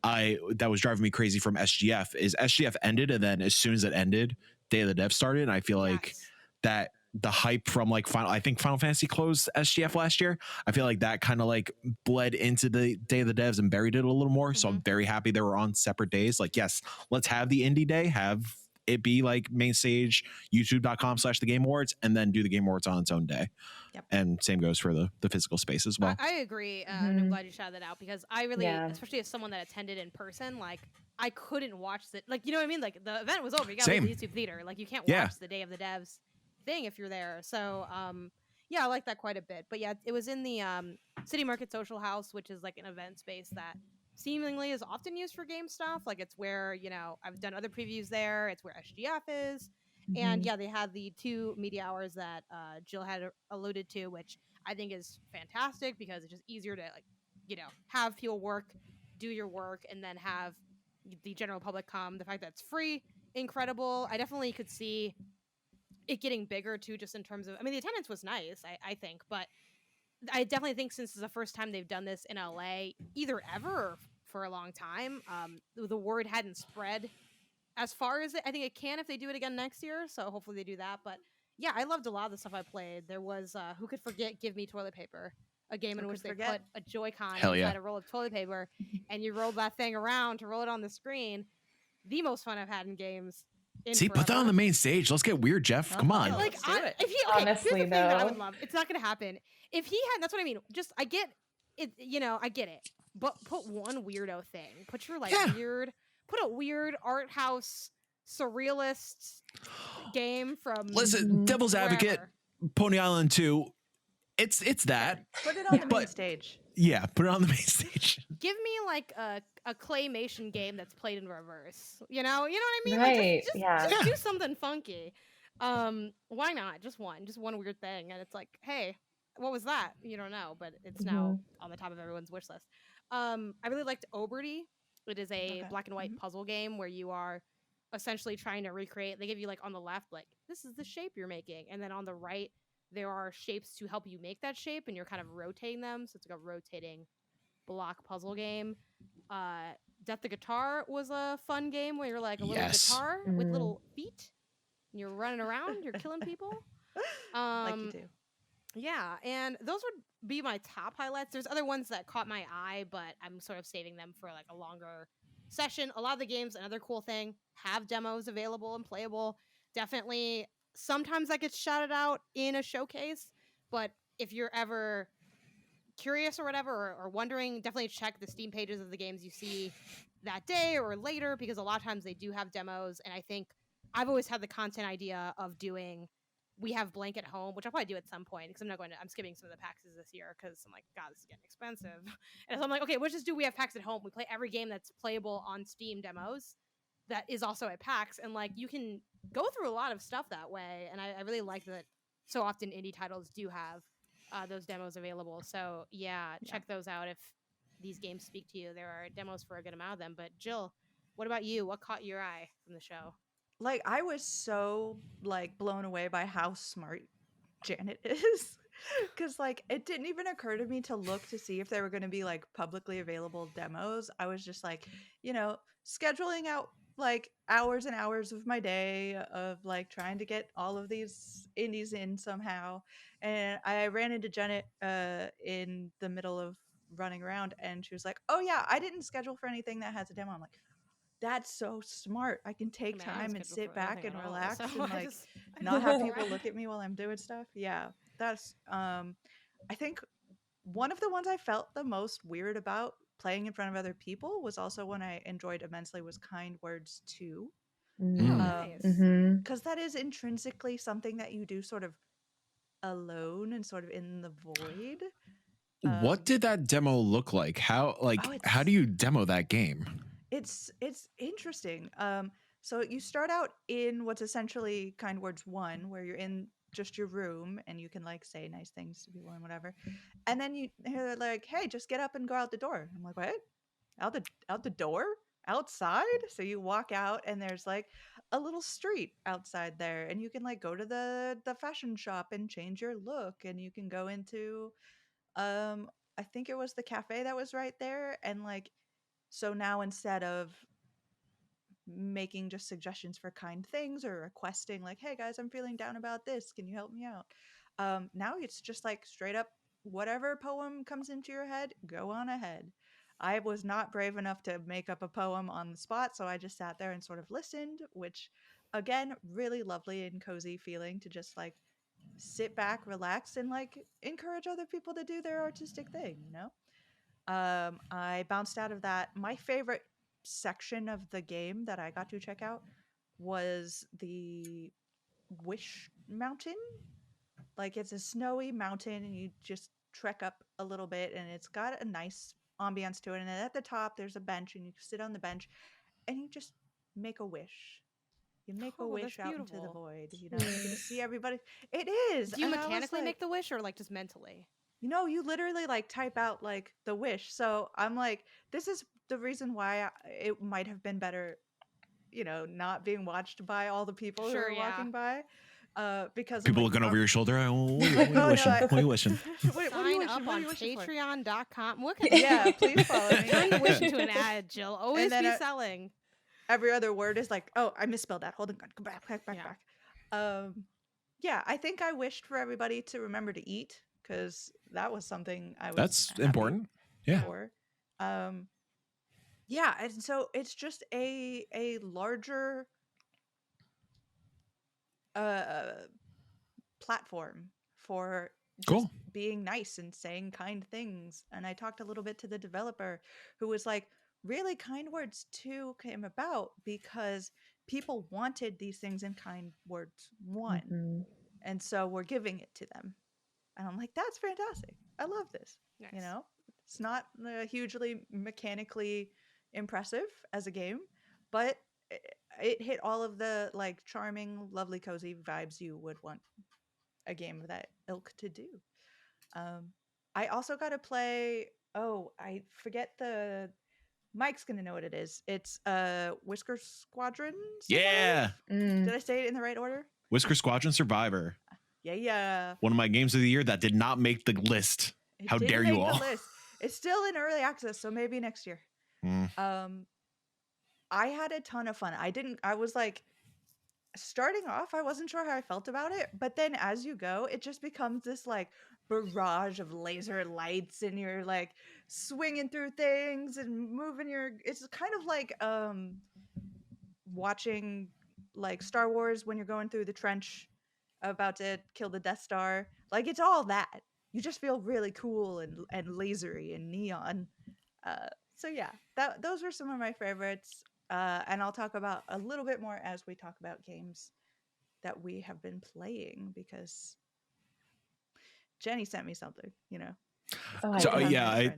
that was driving me crazy from SGF is SGF ended, and then as soon as it ended, Day of the Dev started. And I feel like
Yes.
that the hype from like I think Final Fantasy closed SGF last year. I feel like that kind of like bled into the Day of the Devs and buried it a little more. So I'm very happy they were on separate days. Like, yes, let's have the indie day, have it be like main stage, youtube.com/the Game Awards, and then do the Game Awards on its own day.
Yep.
And same goes for the physical space as well.
I agree. And I'm glad you shouted that out because I really,
Yeah.
especially as someone that attended in person, like I couldn't watch it. Like, you know what I mean? Like the event was over. You got to
Same.
leave the YouTube theater. Like you can't
Yeah.
watch the Day of the Devs thing if you're there. So, yeah, I like that quite a bit. But yeah, it was in the City Market Social House, which is like an event space that seemingly is often used for game stuff. Like it's where, you know, I've done other previews there. It's where SGF is. And yeah, they had the 2 media hours that Jill had alluded to, which I think is fantastic because it's just easier to, like, you know, have people do your work, and then have the general public come. The fact that it's free, incredible. I definitely could see it getting bigger too, just in terms of, I mean, the attendance was nice, I think, but I definitely think since it's the first time they've done this in LA, either ever or for a long time, the word hadn't spread as far as I think it can if they do it again next year. So hopefully they do that. But yeah, I loved a lot of the stuff I played. There was who could forget Give Me Toilet Paper, a game in
Who
which
could
they
forget?
put a Joy-Con
Hell yeah.
inside a roll of toilet paper, and you rolled that thing around to roll it on the screen. The most fun I've had in games.
See, put that on the main stage. Let's get weird, Jeff. Come on.
Oh,
Like,
let's do it.
if he, okay, here's
Honestly,
the thing that I would
though.
love. It's not going to happen. If he had, that's what I mean. Just, I get it, you know, I get it. But put one weirdo thing. Put your, like,
Yeah.
put a weird art house, surrealist game from
Listen, Devil's Advocate,
wherever.
Pony Island 2. It's that.
Put it on the main
But-
stage.
Yeah, put it on the main stage.
Give me, like, a claymation game that's played in reverse. You know what I mean?
Right,
Like, just
yeah.
do something funky. Why not? Just one weird thing. And it's like, hey, what was that? You don't know, but it's now on the top of everyone's wish list. I really liked Oberty. It is a
Okay.
black and white puzzle game where you are essentially trying to recreate. They give you, like, on the left, like, this is the shape you're making, and then on the right there are shapes to help you make that shape, and you're kind of rotating them, so it's like a rotating block puzzle game. Death the Guitar was a fun game where you're like a little
Yes.
guitar with little feet, and you're running around, you're killing people.
Like you do.
Yeah, and those would be my top highlights. There's other ones that caught my eye, but I'm sort of saving them for like a longer session. A lot of the games, another cool thing, have demos available and playable. Definitely, sometimes that gets shouted out in a showcase, but if you're ever curious or whatever, or wondering, definitely check the Steam pages of the games you see that day or later, because a lot of times they do have demos. And I think I've always had the content idea of doing, we have Blank at home, which I'll probably do at some point, because I'm skipping some of the PAXs this year because I'm like, God, this is getting expensive. And so I'm like, okay, let's just do We Have PAX at Home. We play every game that's playable on Steam demos that is also at PAX, and like you can go through a lot of stuff that way. And I really like that so often indie titles do have those demos available. So yeah, check those out if these games speak to you. There are demos for a good amount of them. But Jill, what about you? What caught your eye from the show?
Like, I was so like blown away by how smart Janet is. Because like it didn't even occur to me to look to see if there were going to be like publicly available demos. I was just like, you know, scheduling out like hours and hours of my day of like trying to get all of these indies in somehow. And I ran into Janet in the middle of running around, and she was like, oh yeah, I didn't schedule for anything that has a demo. I'm like, that's so smart. I can take
I mean, I don't
time and
schedule
sit
for
back
anything
and
at all,
relax
so
and
I
like
just- I
not have
don't-
people look at me while I'm doing stuff. Yeah, that's I think one of the ones I felt the most weird about playing in front of other people was also one I enjoyed immensely was Kind Words 2.
Oh,
Mm.
nice.
Mm-hmm.
Because that is intrinsically something that you do sort of alone and sort of in the void.
What did that demo look like? How
oh,
how do you demo that game?
It's interesting. So you start out in what's essentially Kind Words 1, where you're in just your room and you can like say nice things to people and whatever. And then you hear like, "Hey, just get up and go out the door." I'm like, "What? Out the door? Outside?" So you walk out and there's like a little street outside there, and you can like go to the fashion shop and change your look, and you can go into I think it was the cafe that was right there, and like so now instead of making just suggestions for kind things or requesting like, "Hey guys, I'm feeling down about this, can you help me out?" Now it's just like straight up whatever poem comes into your head, go on ahead. I was not brave enough to make up a poem on the spot, so I just sat there and sort of listened, which again, really lovely and cozy feeling to just like sit back, relax, and like encourage other people to do their artistic thing, you know? I bounced out of that. My favorite section of the game that I got to check out was the Wish Mountain. Like it's a snowy mountain and you just trek up a little bit and it's got a nice ambiance to it. And then at the top there's a bench and you sit on the bench and you just make a wish. You make a
Oh,
wish
that's
out into the
beautiful.
void. You know, you get to see everybody. It is.
Do you
And I was
mechanically
like,
make the wish or like just mentally?
you literally like type out like the wish. So I'm like, this is the reason why it might have been better, not being watched by all the people who
Sure,
are
yeah.
walking by. Because I'm
People
like,
looking over your shoulder. Oh, what are
like,
you
oh no,
wishing? What are you wishing?
what are
Sign
you wishing?
up
What are
on
you wishing for?
patreon.com. Look at
Yeah, please follow me.
Turn the wish into an ad, Jill. Always
then,
be selling.
Every other word is like, oh, I misspelled that. Hold on, go back.
Yeah.
Yeah, I think I wished for everybody to remember to eat because that was something I was
That's
happy
important. Yeah.
for. Yeah, and so it's just a larger platform for just
Cool.
being nice and saying kind things. And I talked a little bit to the developer who was like, really, Kind Words 2 came about because people wanted these things in Kind Words 1.
Mhm.
And so we're giving it to them. And I'm like, that's fantastic. I love this.
Nice.
It's not hugely mechanically impressive as a game, but it hit all of the like charming, lovely, cozy vibes you would want a game of that ilk to do. I also got to play. Oh, I forget the. Mike's gonna know what it is. It's Whisker Squadron.
Yeah.
Mm.
Did I say it in the right order?
Whisker Squadron Survivor.
Yeah.
One of my games of the year that did not make the list.
It
How
didn't
dare you
make the
all?
list. It's still in early access, so maybe next year. I had a ton of fun. I was like, starting off, I wasn't sure how I felt about it, but then as you go, it just becomes this like barrage of laser lights and you're like swinging through things and moving it's kind of like watching like Star Wars when you're going through the trench about to kill the Death Star. Like it's all that. You just feel really cool and lasery and neon. So yeah, those were some of my favorites. And I'll talk about a little bit more as we talk about games that we have been playing because Jenny sent me something,
Oh,
So,
I did.
yeah,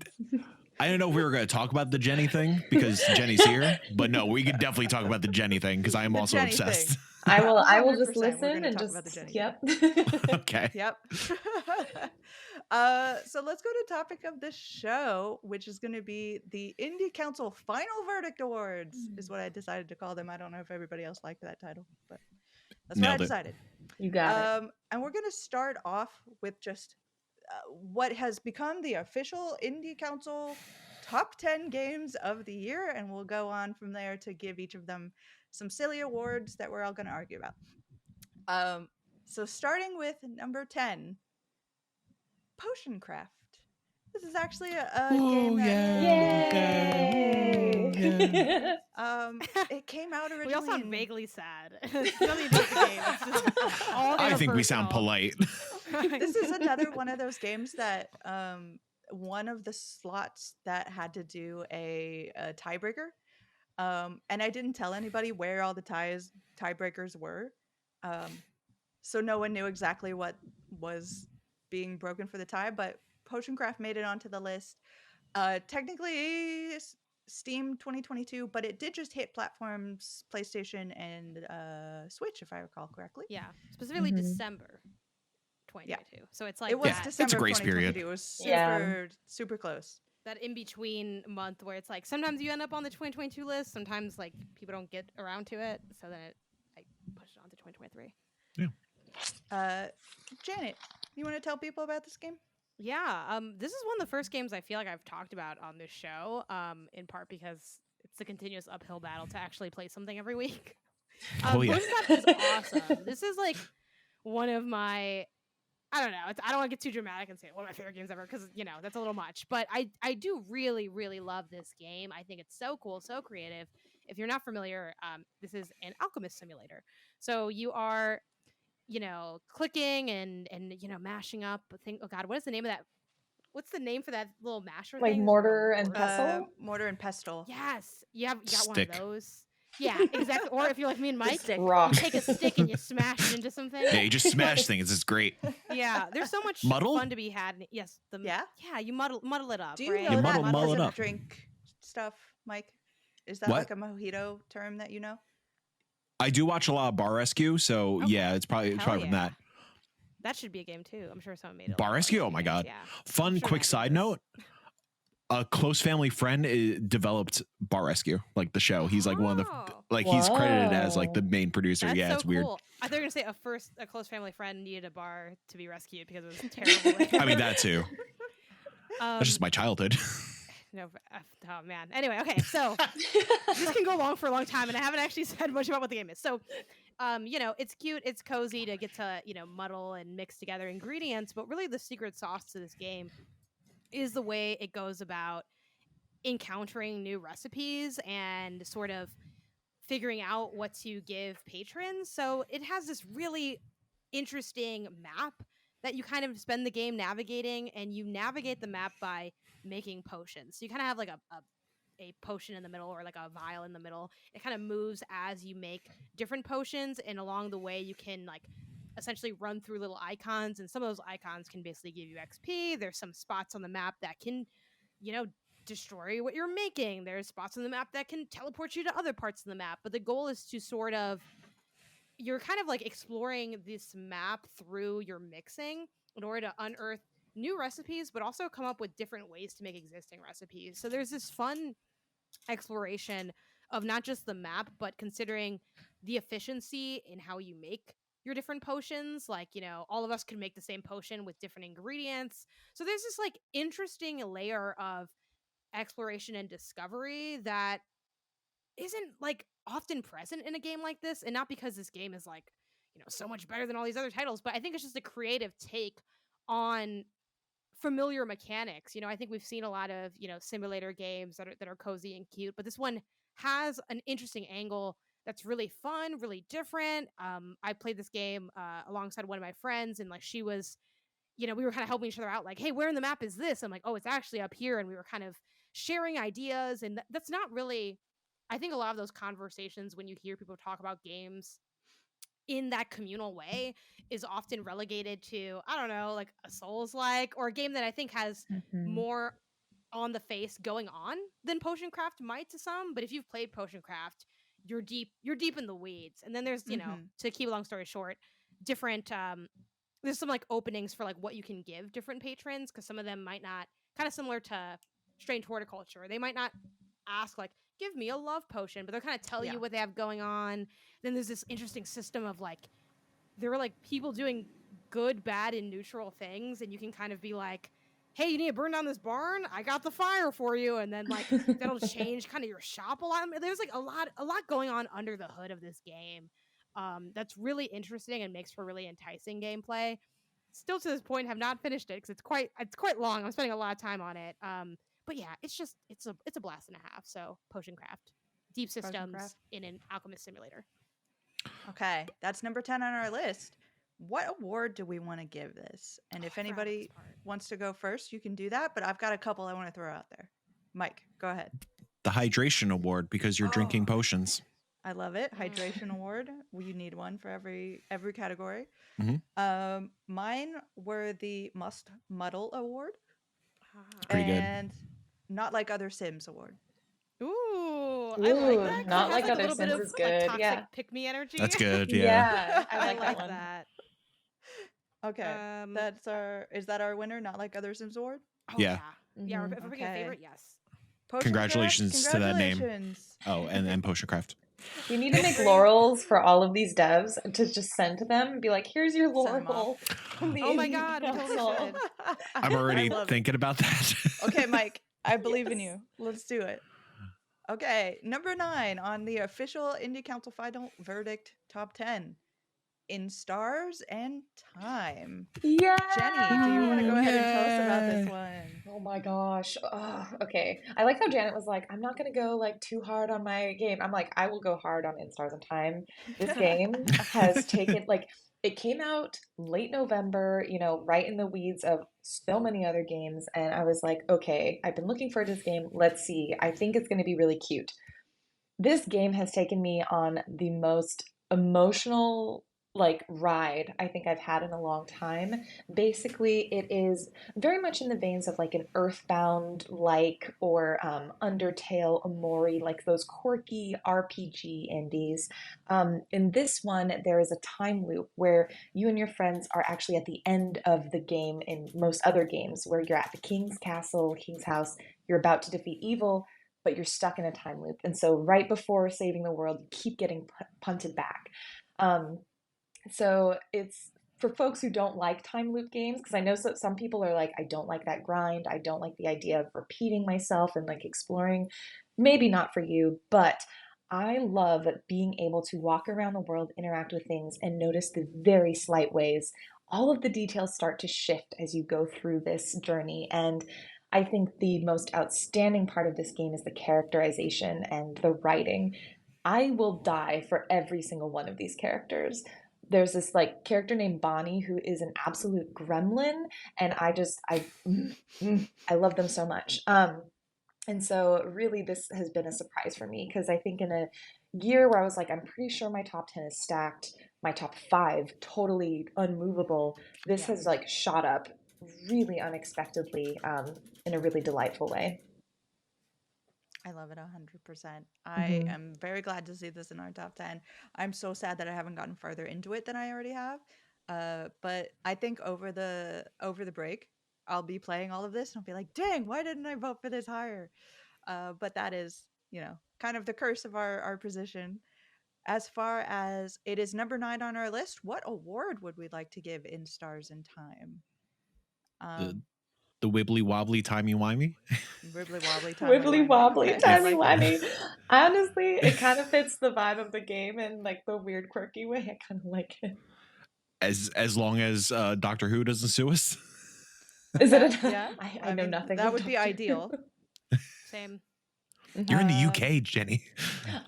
I don't know if we were going to talk about the Jenny thing because Jenny's here, but no, we could definitely talk about the Jenny thing because I am
The
also
Jenny
obsessed.
thing.
I will
100%
just
we're
listen
gonna
and
talk
just
about the Jenny
yep.
Okay.
Yep. So let's go to topic of the show, which is going to be the Indie Council Final Verdict Awards, is what I decided to call them. I don't know if everybody else liked that title, but that's what I
Nailed it.
decided.
You got it.
And we're going to start off with just what has become the official Indie Council top 10 games of the year, and we'll go on from there to give each of them some silly awards that we're all going to argue about. So starting with number 10, Potion Craft. This is actually a game that
Yay!
it came out originally.
We all sound
in...
vaguely sad. It's nothing to do with the game. It's just all
I think we sound
interpersonal.
polite.
This is another one of those games that one of the slots that had to do a tiebreaker. And I didn't tell anybody where all the tiebreakers were. So no one knew exactly what was being broken for the tie, but Potion Craft made it onto the list. Technically, Steam 2022, but it did just hit platforms PlayStation and Switch, if I recall correctly.
Yeah, specifically
Mhm.
December 2022. So it's like
It was
that,
It's a
December of
grace period.
2022. It was
Yeah.
super close.
that in between month where it's like sometimes you end up on the 2022 list, sometimes like people don't get around to it. So then I pushed it on to 2023.
Janet, you want to tell people about this game?
Yeah, this is one of the first games I feel like I've talked about on this show, in part because it's a continuous uphill battle to actually play something every week.
Oh, yeah.
Bushcraft is awesome. This is like one of my, I don't know, I don't want to get too dramatic and say one of my favorite games ever because, you know, that's a little much. But I do really, really love this game. I think it's so cool, so creative. If you're not familiar, this is an alchemist simulator. So you are, you know, clicking and you know, mashing up a thing. Oh God, what is the name of that? What's the name for that little masher
Like
thing?
mortar and
Or-
pestle?
Mortar and pestle.
Yes, you got one
Stick.
of those. Yeah, exactly. Or if you're like me and Mike,
stick.
you
Rock.
take a stick and you smash it into something.
Yeah, you just smash things. It's great.
Yeah, there's so much
Muddle?
fun to be had. Yes,
Yeah?
yeah, you muddle it up.
Do you
right?
know
You
that
muddle
as
it
a
up.
drink stuff, Mike? Is that
What?
like a mojito term that you know?
I do watch a lot of Bar Rescue, so
Okay.
yeah, it's probably
Hell
from
yeah.
that.
That should be a game too. I'm sure someone made it.
Bar Rescue? Oh my God.
Yeah.
Fun,
Sure
quick
that
side
is.
note. A close family friend developed Bar Rescue, like the show. He's like one of the,
Oh,
like he's credited as like the
Whoa.
main producer.
that's
Yeah,
so
it's weird.
cool. I thought you were gonna say a close family friend needed a bar to be rescued because it was terrible.
I mean, that too.
Um,
That's just my childhood.
no, oh man. Anyway, okay, so this can go on for a long time, and I haven't actually said much about what the game is. So, you know, it's cute, it's cozy to get to, you know, muddle and mix together ingredients, but really the secret sauce to this game is the way it goes about encountering new recipes and sort of figuring out what to give patrons. So it has this really interesting map that you kind of spend the game navigating, and you navigate the map by making potions. So you kind of have like a potion in the middle or like a vial in the middle. It kind of moves as you make different potions, and along the way you can like essentially run through little icons, and some of those icons can basically give you XP. There's some spots on the map that can, you know, destroy what you're making. There's spots on the map that can teleport you to other parts of the map, but the goal is to sort of, you're kind of like exploring this map through your mixing in order to unearth new recipes, but also come up with different ways to make existing recipes. So there's this fun exploration of not just the map, but considering the efficiency in how you make your different potions. Like, you know, all of us can make the same potion with different ingredients. So there's this like interesting layer of exploration and discovery that isn't like often present in a game like this, and not because this game is like, you know, so much better than all these other titles, but I think it's just a creative take on familiar mechanics. You know, I think we've seen a lot of, you know, simulator games that are cozy and cute, but this one has an interesting angle that's really fun, really different. I played this game alongside one of my friends, and like she was, you know, we were kind of helping each other out, like, hey, where in the map is this? I'm like, oh, it's actually up here, and we were kind of sharing ideas, and that's not really, I think a lot of those conversations when you hear people talk about games in that communal way is often relegated to, I don't know, like a Souls like, or a game that I think has
Mhm.
more on the face going on than Potion Craft might to some. But if you've played Potion Craft, you're deep in the weeds. And then there's, you know,
Mhm.
to keep a long story short, different there's some like openings for like what you can give different patrons, because some of them might not, kind of similar to Strange Horticulture, they might not ask like, give me a love potion, but they'll kind of tell
Yeah.
you what they have going on. Then there's this interesting system of like, there are like people doing good, bad, and neutral things, and you can kind of be like, hey, you need to burn down this barn? I got the fire for you. And then like that'll change kind of your shop a lot. I mean, there's like a lot going on under the hood of this game. That's really interesting and makes for really enticing gameplay. Still to this point have not finished it because it's quite long. I'm spending a lot of time on it. But yeah, it's a blast and a half. So Potion Craft, deep
Potion
systems
Craft.
in an alchemist simulator.
Okay, that's number 10 on our list. What award do we want to give this? And if
I forgot about
anybody
this part.
wants to go first, you can do that, but I've got a couple I want to throw out there. Mike, go ahead.
The hydration award because you're drinking
Oh.
potions.
I love it.
Mm.
Hydration award. You need one for every category.
Mhm.
Mine were the Must Muddle award
Ah.
Pretty good.
and Not Like Other Sims award.
Ooh, I like
Ooh,
that. 'Cause
Not
it has
Like
like a
Other
little bit
Sims
of
is
like
good.
toxic
Yeah.
pick me energy.
That's good. Yeah.
Yeah, I
I
like that
like
one.
that.
Okay,
Um.
is that our winner? Not Like Other Sims award.
Oh
Yeah.
yeah.
Mhm.
If we're picking a
Okay.
favorite, yes.
Congratulations to that name.
Congratulations.
Oh, and Potioncraft.
We need to make
Great.
laurels for all of these devs to just send to them and be like, here's your
Send 'em off.
laurel from the
Oh my
indie
god, we totally
council.
should.
I'm already
I love it.
thinking about that.
Okay, Mike, I believe in
Yes.
you. Let's do it. Okay, number 9 on the official Indie Council Final Verdict Top 10. In Stars and Time.
Yeah.
Jenny, do you want to go ahead and tell us about this
Yay.
one?
Oh my gosh. Ugh, okay. I like how Janet was like, I'm not gonna go like too hard on my game. I'm like, I will go hard on In Stars and Time. This game has taken like it came out late November, right in the weeds of so many other games, and I was like, okay, I've been looking for this game. Let's see. I think it's gonna be really cute. This game has taken me on the most emotional ride I think I've had in a long time. Basically, it is very much in the veins of like an Earthbound or Undertale, Omori, like those quirky RPG indies. In this one, there is a time loop where you and your friends are actually at the end of the game in most other games where you're at the king's castle, king's house, you're about to defeat evil, but you're stuck in a time loop. And so right before saving the world, you keep getting punted back. Um, so it's for folks who don't like time loop games, because I know some people are like, I don't like that grind. I don't like the idea of repeating myself and like exploring. Maybe not for you, but I love being able to walk around the world, interact with things, and notice the very slight ways all of the details start to shift as you go through this journey. And I think the most outstanding part of this game is the characterization and the writing. I will die for every single one of these characters. There's this like character named Bonnie who is an absolute gremlin, and I love them so much. And so really this has been a surprise for me because I think in a year where I was like, I'm pretty sure my top 10 is stacked, my top 5 totally unmovable, this
Yeah.
has like shot up really unexpectedly in a really delightful way.
I love it 100%. I
Mhm.
am very glad to see this in our top 10. I'm so sad that I haven't gotten further into it than I already have. But I think over the break, I'll be playing all of this and I'll be like, dang, why didn't I vote for this higher? But that is, kind of the curse of our position. As far as it is number 9 on our list, what award would we like to give In Stars and Time?
The wibbly wobbly timey wimey.
Wibbly wobbly,
Wibbly wobbly,
Okay, I
timey
like it.
wimey. Honestly, it kind of fits the vibe of the game in like the weird, quirky way. I kind of like it.
As long as Doctor Who doesn't sue us.
Is it?
Yeah,
I know
mean,
nothing.
that
of
would be
Doctor
ideal.
Who.
Same.
You're in the
Uh,
UK, Jenny.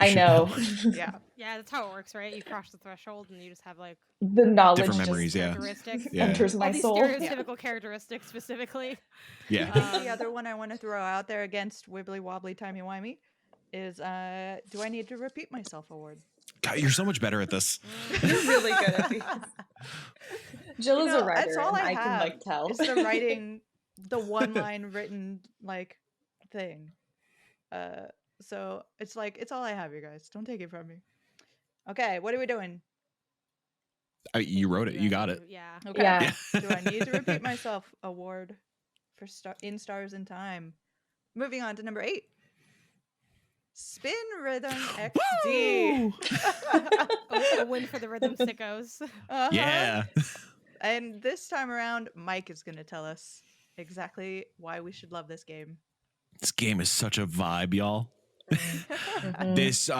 I
You should
know.
Yeah.
Yeah, that's how it works, right? You cross the threshold and you just have like
The knowledge
Different
just
memories, yeah.
characteristics.
Yeah.
enters my
All these
soul.
stereotypical characteristics specifically.
Yeah.
I think the
Um,
other one I want to throw out there against Wibbly Wobbly Timey Wimey is do I need to repeat myself award?
God, you're so much better at this.
You're really good at these. Jill is a
That's
writer,
all
and
I
I can
have.
like tell.
It's the writing, the one line written like thing. So it's like it's all I have, you guys. Don't take it from me. Okay, what are we doing?
You wrote it. You got it.
Yeah.
Okay.
Yeah.
Do I need to repeat myself award for In Stars in Time? Moving on to number 8. Spin Rhythm XD.
A win for the rhythm sickos.
Uh-huh.
Yeah.
And this time around, Mike is going to tell us exactly why we should love this game.
This game is such a vibe, y'all.
Mhm.
This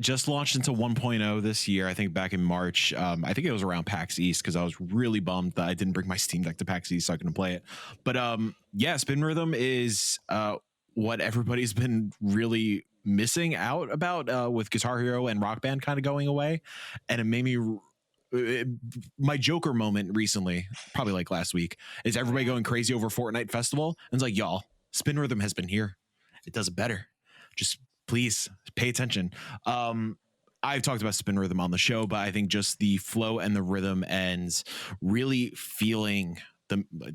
just launched into 1.0 this year, I think back in March. I think it was around PAX East because I was really bummed that I didn't bring my Steam Deck to PAX East so I couldn't play it. But yeah, Spin Rhythm is what everybody's been really missing out about with Guitar Hero and Rock Band kind of going away. And it made me... my Joker moment recently, probably like last week, is everybody going crazy over Fortnite Festival. And it's like, y'all, Spin Rhythm has been here. It does it better. Just please pay attention. I've talked about Spin Rhythm on the show, but I think just the flow and the rhythm and really feeling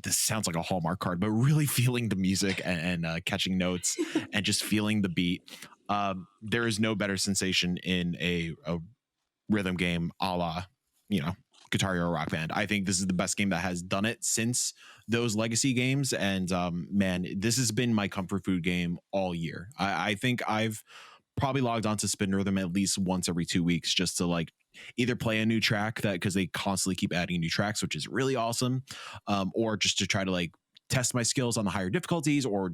this sounds like a Hallmark card, but really feeling the music and catching notes and just feeling the beat. there is no better sensation in a rhythm game a la, Guitar Hero Rock Band. I think this is the best game that has done it since those legacy games. And man, this has been my comfort food game all year. I think I've probably logged on to Spin Rhythm at least once every 2 weeks just to like either play a new track because they constantly keep adding new tracks, which is really awesome, or just to try to like test my skills on the higher difficulties or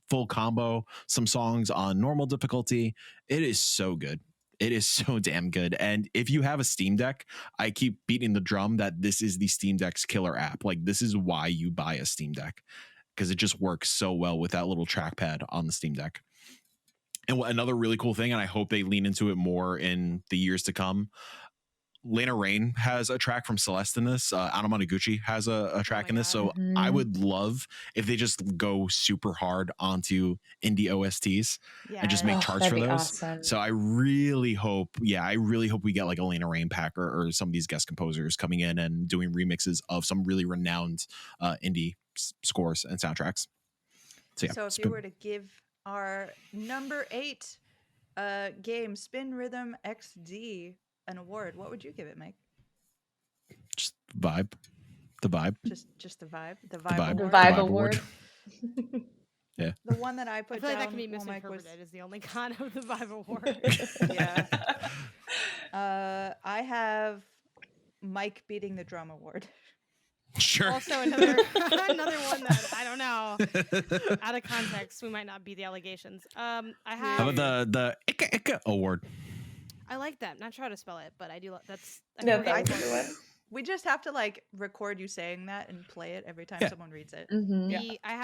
full combo some songs on normal difficulty. It is so good. It is so damn good. And if you have a Steam Deck, I keep beating the drum that this is the Steam Deck's killer app. Like, this is why you buy a Steam Deck, because it just works so well with that little trackpad on the Steam Deck. And another really cool thing, and I hope they lean into it more in the years to come, Lena Rain has a track from Celeste in this. Anna Monoguchi has a track in this. So I would love if they just go super hard onto indie OSTs and just make charts for those.
Awesome.
So I really hope we get like a Lena Rain pack or some of these guest composers coming in and doing remixes of some really renowned indie scores and soundtracks.
So if you were to give our number 8 game, Spin Rhythm XD, an award, what would you give it, Mike?
Just vibe. The vibe.
Just the vibe. The vibe.
The
Award.
vibe award.
Yeah. The one that I put
I feel
down.
like that can be
while Mike
misinterpreted
was-
is the only con of the Vibe Award.
Yeah. I have Mike beating the drum award.
Sure.
Also another one that I don't know. Out of context, we might not be the allegations. I have.
How about the Ika Ika award?
I like that. Not sure how to spell it, but I do. That's.
No,
forget
that's
what
a
it
good
is.
one.
We just have to like record you saying that and play it every time someone reads it.
Mhm.
I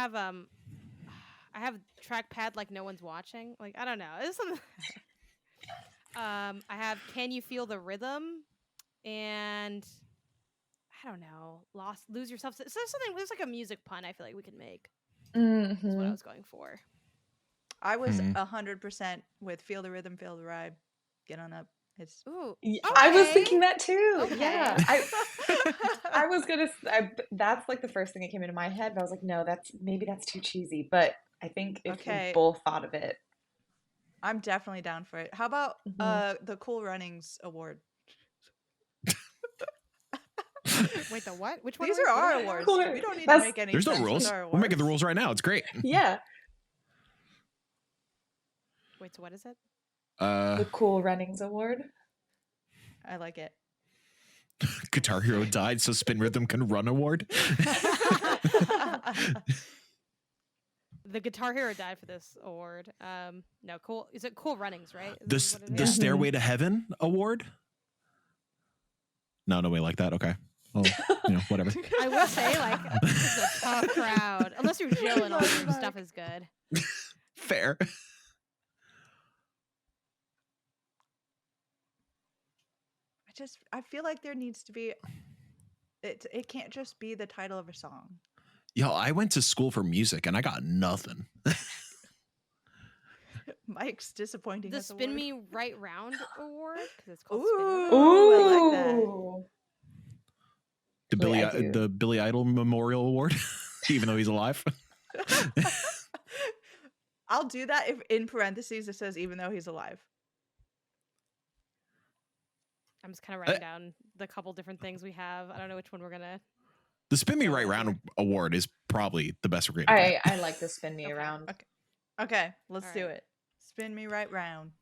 have trackpad like no one's watching. Like I don't know. It's something. I have Can You Feel the Rhythm, and I don't know. Lose Yourself. So something. There's like a music pun. I feel like we can make. Is what I was going for.
I was 100% with Feel the Rhythm, Feel the Ride. Get on up. It's
Ooh.
I was
Okay.
thinking that too.
Okay.
Yeah, I was gonna. That's like the first thing that came into my head, but I was like, no, that's too cheesy. But I think if
Okay.
we both thought of it,
I'm definitely down for it. How about the Cool Runnings award?
Wait, the what? Which one?
These are our awards.
Cool.
We don't need to
That's-
make any.
There's no
sense with
rules.
our
We're making the
awards.
rules right now. It's great.
yeah,
Wait, so what is it?
the Cool Runnings Award.
I like it.
Guitar Hero died, so Spin Rhythm can run award.
The Guitar Hero died for this award. No, cool. Is it Cool Runnings, right? Is
This
that what it
the
is?
Stairway to Heaven award. No way like that. Okay. Well, whatever.
I will say, like, this is a tough crowd. Unless you're Jill and all your stuff is good.
Fair.
I feel like there needs to be. It can't just be the title of a song.
Yo, I went to school for music and I got nothing.
Mike's disappointing.
The
us
Spin
award.
Me Right Round Award, because it's called
Ooh.
Spin
I like that.
Ooh.
The
Wait, I do.
the Billy Idol Memorial Award, even though he's alive.
I'll do that if in parentheses it says even though he's alive.
I'm just kind of writing down the couple different things we have. I don't know which one we're gonna.
The Spin Me Right Round Award is probably the best we're going to get.
I like the Spin Me
Okay.
Around.
Okay, let's
All
do
right.
it. Spin me right round.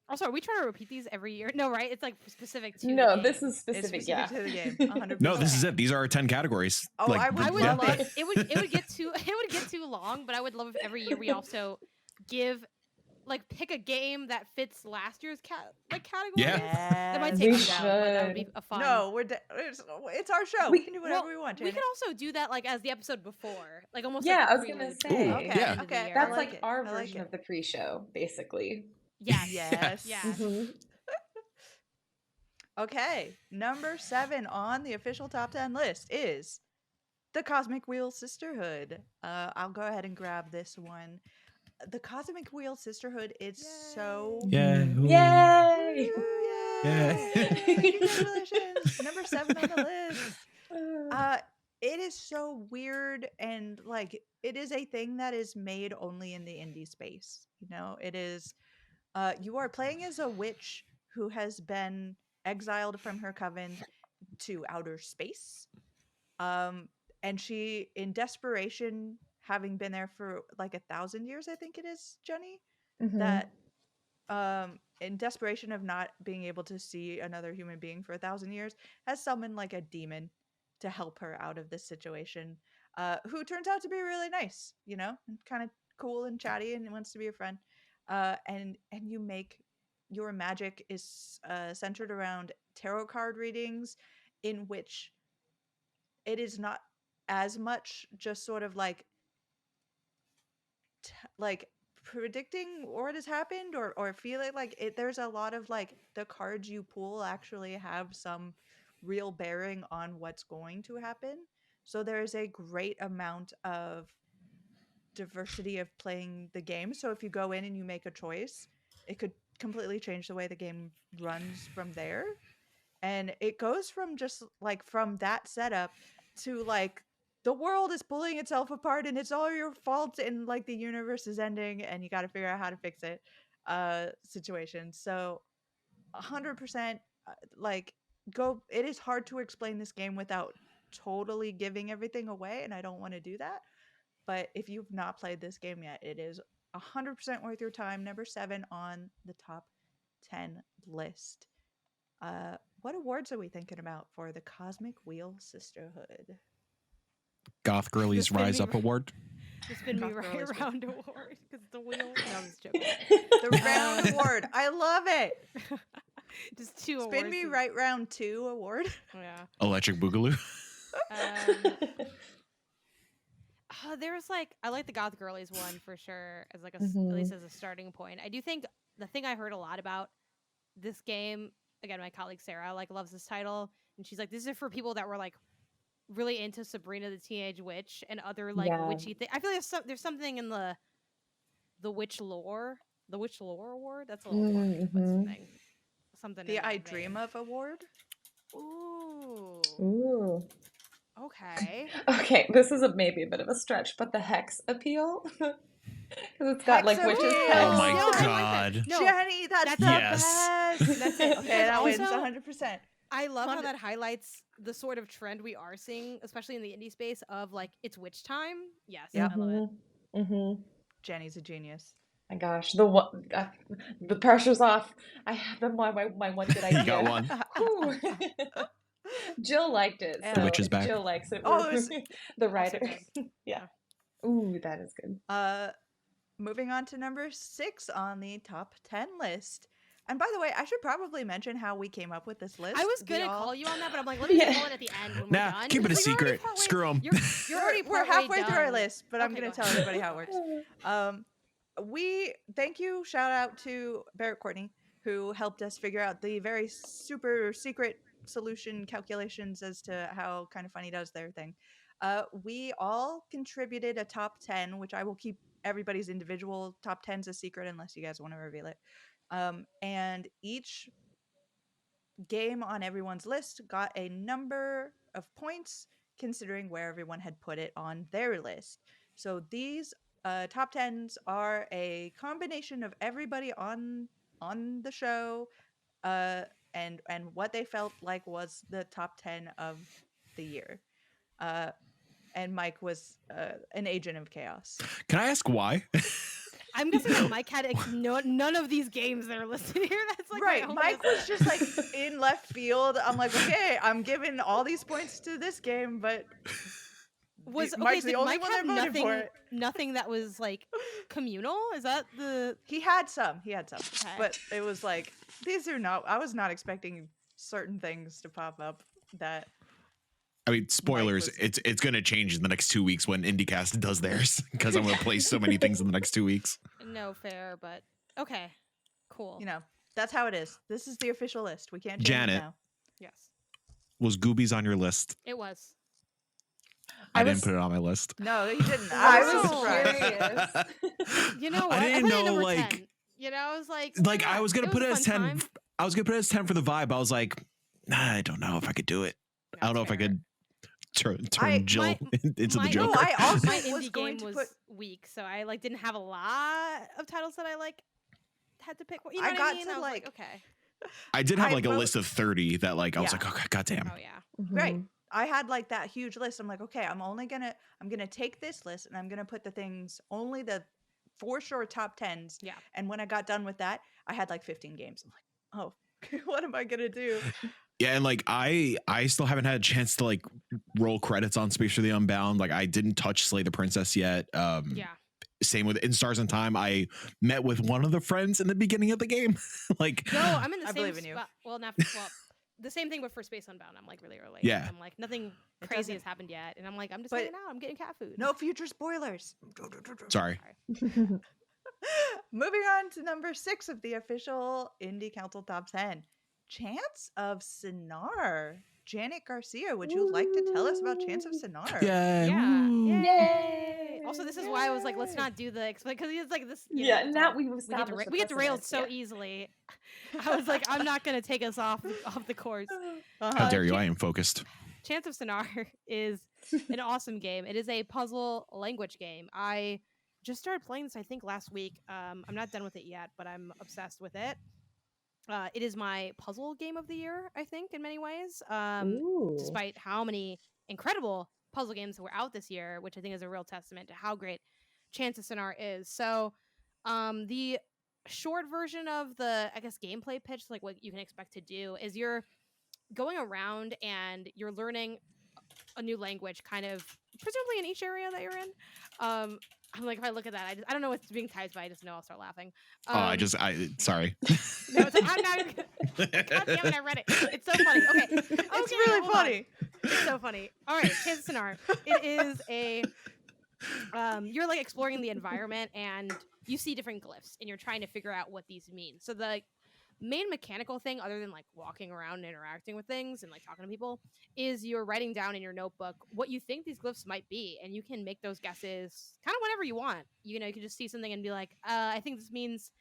Also, are we trying to repeat these every year? No, right? It's like specific to.
No,
the
this
game.
is specific.
It's
Yeah.
specific to the game. 100%.
No, this is it. These are our 10 categories.
Oh, I would
I would
love
love
it.
it would get too long, but I would love if every year we also pick a game that fits last year's category.
Yeah.
That might
Yes.
take
We
me down, but that would be
should.
a fun.
No, it's our show.
We-
We can do whatever
well,
we want.
we
Janet.
can also do that like as the episode before, like almost.
Yeah,
like
I
a
was gonna
prelude
say.
to the
Ooh,
end
yeah.
of the
Okay,
year.
That's
I
like
like it.
our
I like
version
it.
of the pre-show, basically.
Yes.
Yes.
Yes.
Mhm.
Okay, number 7 on the official top 10 list is the Cosmic Wheel Sisterhood. I'll go ahead and grab this one. The Cosmic Wheel Sisterhood is so.
Yeah.
Yay!
Ooh,
Yeah.
yay! Congratulations! Number 7 on the list. it is so weird, and like it is a thing that is made only in the indie space. You know, it is you are playing as a witch who has been exiled from her coven to outer space. Um and she, in desperation, having been there for like 1,000 years, I think it is, Jenny,
Mm-hmm.
that in desperation of not being able to see another human being for 1,000 years, has summoned like a demon to help her out of this situation, who turns out to be really nice, you know, and kind of cool and chatty and wants to be a friend. And you make your magic is centered around tarot card readings, in which it is not as much just sort of like like predicting what has happened, or feeling like it. There's a lot of like the cards you pull actually have some real bearing on what's going to happen. So there's a great amount of diversity of playing the game. So if you go in and you make a choice, it could completely change the way the game runs from there. And it goes from just like from that setup to like the world is pulling itself apart and it's all your fault, and like the universe is ending and you got to figure out how to fix it situation. So 100% like go. It is hard to explain this game without totally giving everything away, and I don't want to do that. But if you've not played this game yet, it is 100% worth your time. Number 7 on the top 10 list. What awards are we thinking about for the Cosmic Wheel Sisterhood?
Goth Girlies
Spin
Rise
me
Up
ri-
Award.
The Spin Me
Goth
Right
Girl is
Around award because the wheel. No, I'm just joking.
The Round Award. I love it.
Just 2 awards.
Spin Me Right Round 2 award.
Yeah.
Electric Boogaloo.
There's like I like the Goth Girlies one for sure as like at
Mhm.
least as a starting point. I do think the thing I heard a lot about this game, again, my colleague Sarah like loves this title, and she's like, this is for people that were like really into Sabrina the Teenage Witch and other like
Yeah.
witchy thing. I feel like there's something in the witch lore, the witch lore award. That's a little boring, but
Mhm.
something.
The
in
I
that
Dream
vein.
of award.
Ooh.
Ooh.
Okay.
Okay, this is maybe a bit of a stretch, but the hex appeal, because it's got like
Hex
witches'
appeal!
heads.
Oh my
No, I like that.
god.
No,
Jenny, that's
that's
the
Yes.
best.
That's it.
Okay,
Because
that wins
also,
100%.
I love how
100
that highlights the sort of trend we are seeing, especially in the indie space, of like it's witch time. Yes,
Yep.
I love it.
Mm-hmm.
Jenny's a genius.
My gosh, the pressure's off. I have my one good idea.
You got one.
Whew. Jill liked it.
The
So
witch is
if
back.
Jill likes it.
Oh, it was
the
Also
writer.
good.
Yeah. Ooh, that is good.
Moving on to number 6 on the top 10 list. And by the way, I should probably mention how we came up with this list.
I was
We
gonna
all-
call you on that, but I'm like, let me
Yeah.
call it at the end when we're
Nah,
done.
keep it a
because you're already
secret.
partway-
Screw 'em.
You're already
We're
partway
halfway through our
done.
list, but I'm
Okay,
going to
go
tell
ahead.
everybody how it works. We thank you. Shout out to Barrett Courtney, who helped us figure out the very super secret solution calculations as to how Kind of Funny does their thing. We all contributed a top 10, which I will keep everybody's individual top 10s a secret unless you guys want to reveal it. And each game on everyone's list got a number of points considering where everyone had put it on their list. So these top 10s are a combination of everybody on the show and what they felt like was the top 10 of the year. And Mike was an agent of chaos.
Can I ask why?
I'm guessing that Mike had none of these games that are listed here. That's like
Right,
my only
Mike was just like in left field. I'm like, okay, I'm giving all these points to this game, but Mike's the
did
only
Mike
one
have
that voted for it.
nothing that was like communal? Is that the
He had some,
Okay.
but it was like these are not. I was not expecting certain things to pop up. That
I mean, spoilers.
was-
It's going to change in the next 2 weeks when IndieCast does theirs because I'm going to play so many things in the next 2 weeks.
no fair? But okay, cool.
you know, that's how it is. This is the official list. We can't change
Janet.
it now.
Yes,
Was Goobies on your list?
it was.
I,
I
didn't
was-
put it on my list.
No, he didn't.
I
I was
was
surprised.
curious.
You know
I
what?
didn't
put it
know,
at number
like-
10. You know, I was like,
Like I was going to put it
was
as
a fun
10.
time.
I was going to put it as 10 for the vibe. I was like, nah, I don't know if I could do it. I don't know if I could turn
I-
Jill
my-
into the
my-
Joker.
No, I also
My
was
indie
going
game
to
was
put.
weak, so I like didn't have a lot of titles that I like had to pick. You know
I
what
got
I mean?
to,
I was
like-
okay.
I did have
I
like a
wrote-
list of 30 that like I was
Yeah.
like, okay, goddamn.
Oh yeah.
Right.
Mhm.
I had like that huge list. I'm like, okay, I'm gonna take this list and I'm gonna put the things only the for sure top 10s.
Yeah.
And when I got done with that, I had like 15 games. I'm like, oh, what am I gonna do?
Yeah, and like I still haven't had a chance to like roll credits on Space for the Unbound. Like I didn't touch Slay the Princess yet.
Yeah.
Same with In Stars in Time. I met with one of the friends in the beginning of the game. Like
No, I'm in the
I
same
believe in you.
spot. Well, the same thing, but for Space Unbound, I'm like really early.
Yeah.
I'm like nothing
It
crazy
doesn't-
has happened yet, and I'm like I'm just
But-
hanging out. I'm getting cat food.
No future spoilers.
sorry.
Moving on to number 6 of the official Indie Council Top 10. Chance of Sinar. Janet Garcia, would you like to tell us about Chance of Sinar?
Yeah.
Yeah.
woo.
Yay! Also, this is why I was like, let's not do the explain because it's like this. You know,
Yeah,
it's
now
all-
we've
we get,
established the
we get derailed
precedent,
so
yeah.
easily. I was like, I'm not gonna take us off the course.
How
Uh-huh.
dare you?
Jan-
I am focused.
Chance of Sinar is an awesome game. It is a puzzle language game. I just started playing this, I think, last week. I'm not done with it yet, but I'm obsessed with it. It is my puzzle game of the year, I think, in many ways.
Ooh.
Despite how many incredible puzzle games that were out this year, which I think is a real testament to how great Chance of Sinar is. So, the short version of the, I guess, gameplay pitch, like what you can expect to do, is you're going around and you're learning a new language, kind of presumably in each area that you're in. I'm like, if I look at that, I don't know what's being typed, but I just know I'll start laughing.
Sorry.
No, it's like, I'm not even God damn it, I read it. It's so funny. Okay.
It's
Okay,
really
hold on.
funny.
It's so funny. All right, Chance of Sinar. It is a you're like exploring the environment and you see different glyphs and you're trying to figure out what these mean. So the main mechanical thing, other than like walking around and interacting with things and like talking to people, is you're writing down in your notebook what you think these glyphs might be, and you can make those guesses kind of whenever you want. You know, you can just see something and be like, I think this means,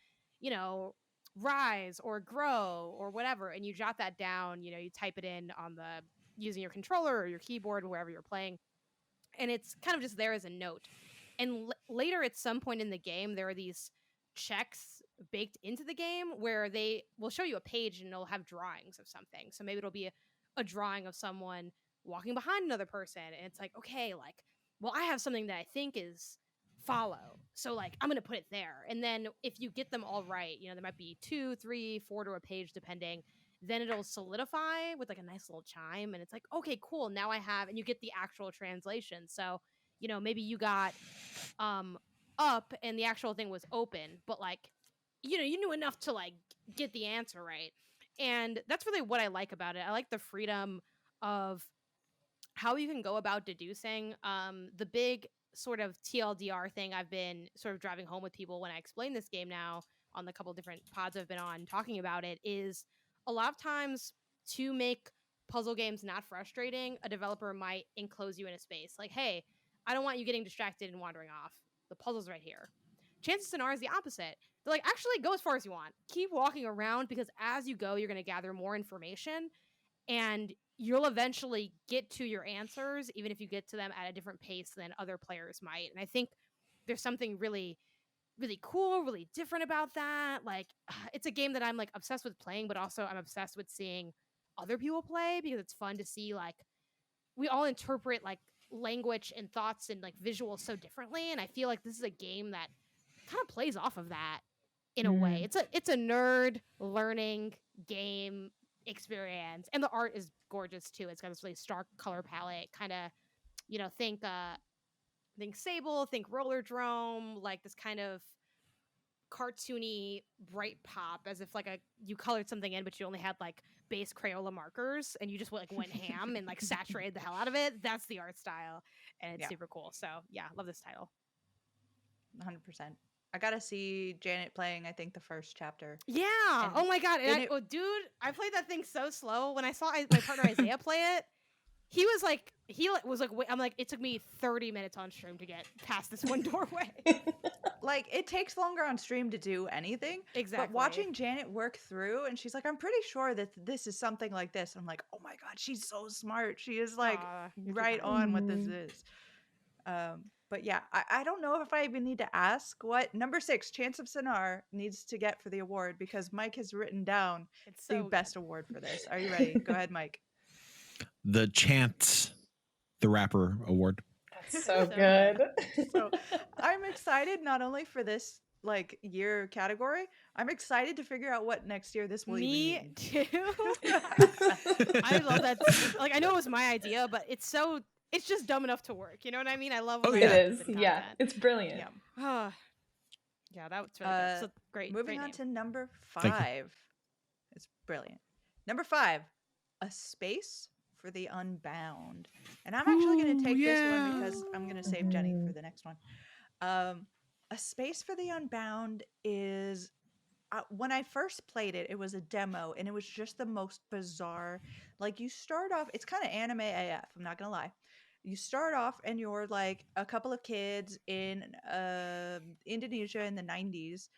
you know, rise or grow or whatever, and you jot that down. You know, you type it in on the using your controller or your keyboard wherever you're playing, and it's kind of just there as a note. And later at some point in the game, there are these checks baked into the game where they will show you a page and it'll have drawings of something. So maybe it'll be a drawing of someone walking behind another person, and it's like, okay, like, well, I have something that I think is follow, so like I'm gonna put it there. And then if you get them all right, you know, there might be 2, 3, 4 to a page depending, then it'll solidify with like a nice little chime, and it's like, okay, cool, now I have, and you get the actual translation. So, you know, maybe you got up and the actual thing was open, but like, you know, you knew enough to like get the answer right. And that's really what I like about it. I like the freedom of how you can go about deducing. The big sort of TLDR thing I've been sort of driving home with people when I explain this game now on the couple different pods I've been on talking about it is a lot of times to make puzzle games not frustrating, a developer might enclose you in a space. Like, hey, I don't want you getting distracted and wandering off. The puzzle's right here. Chance of Sinar is the opposite. They're like, actually, go as far as you want. Keep walking around, because as you go, you're going to gather more information, and you'll eventually get to your answers, even if you get to them at a different pace than other players might. And I think there's something really, really cool, really different about that. Like, it's a game that I'm like obsessed with playing, but also I'm obsessed with seeing other people play, because it's fun to see, like, we all interpret like language and thoughts and like visuals so differently. And I feel like this is a game that kind of plays off of that in a way. It's a nerd learning game experience, and the art is gorgeous too. It's got this really stark color palette, kind of, you know, think Sable, think Rollerdrome, like this kind of cartoony bright pop, as if like you colored something in but you only had like base Crayola markers and you just like went ham and like saturated the hell out of it. That's the art style, and it's
Yeah.
super cool. So yeah, love this title.
100%. I gotta see Janet playing, I think, the first chapter.
Yeah.
And
Oh my god. And
then
oh, dude, I played that thing so slow. When I saw my partner Isaiah play it, he was like, wait, I'm like, it took me 30 minutes on stream to get past this one doorway.
like it takes longer on stream to do anything.
Exactly.
But watching Janet work through, and she's like, I'm pretty sure that this is something like this. I'm like, oh my god, she's so smart. She is like
Aw, you're too
right
kind.
on what this
Mhm.
is. But yeah, I don't know if I even need to ask what number 6, Chance of Sonar, needs to get for the award because Mike has written down
It's
the
so
best award for this. Are you ready? Go ahead, Mike.
The Chance the Rapper Award.
That's so
So
good.
So I'm excited not only for this like year category, I'm excited to figure out what next year this will even
Me
mean.
too. I love that. Like I know it was my idea, but it's just dumb enough to work. You know what I mean? I love
Oh,
when
It
that
yeah.
happens
is.
in
Yeah.
content.
It's brilliant.
Yeah.
Yeah, that was really good. So great.
Moving
great
on
name.
to number
Thank you.
5. It's brilliant. Number 5, A Space for the Unbound. And I'm actually going to
Ooh,
take this
yeah.
one because I'm going to save Jenny for
Mhm.
the next one. A Space for the Unbound is when I first played it, it was a demo and it was just the most bizarre. Like you start off, it's kind of anime AF, I'm not going to lie. You start off and you're like a couple of kids in Indonesia in the 90s,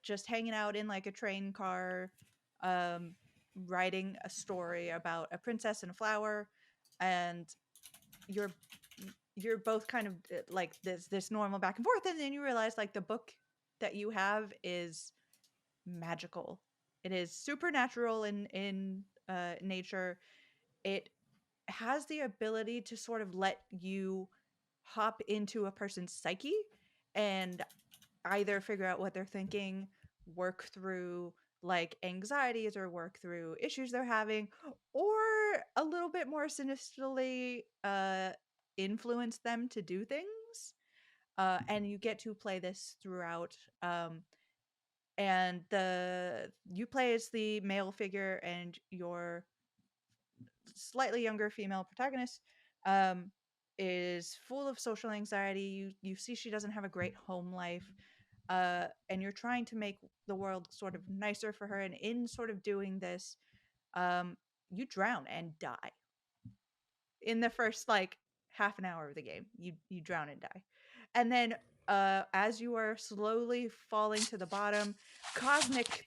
just hanging out in like a train car, um, writing a story about a princess and a flower, and you're you're both kind of like this normal back and forth, and then you realize like the book that you have is magical. It is supernatural in nature. It has the ability to sort of let you hop into a person's psyche and either figure out what they're thinking, work through like anxieties or work through issues they're having, or a little bit more sinisterly influence them to do things. And you get to play this throughout. And you play as the male figure, and your slightly younger female protagonist is full of social anxiety. You see she doesn't have a great home life, and you're trying to make the world sort of nicer for her. And in sort of doing this, you drown and die in the first like half an hour of the game. You drown and die, and then as you are slowly falling to the bottom, cosmic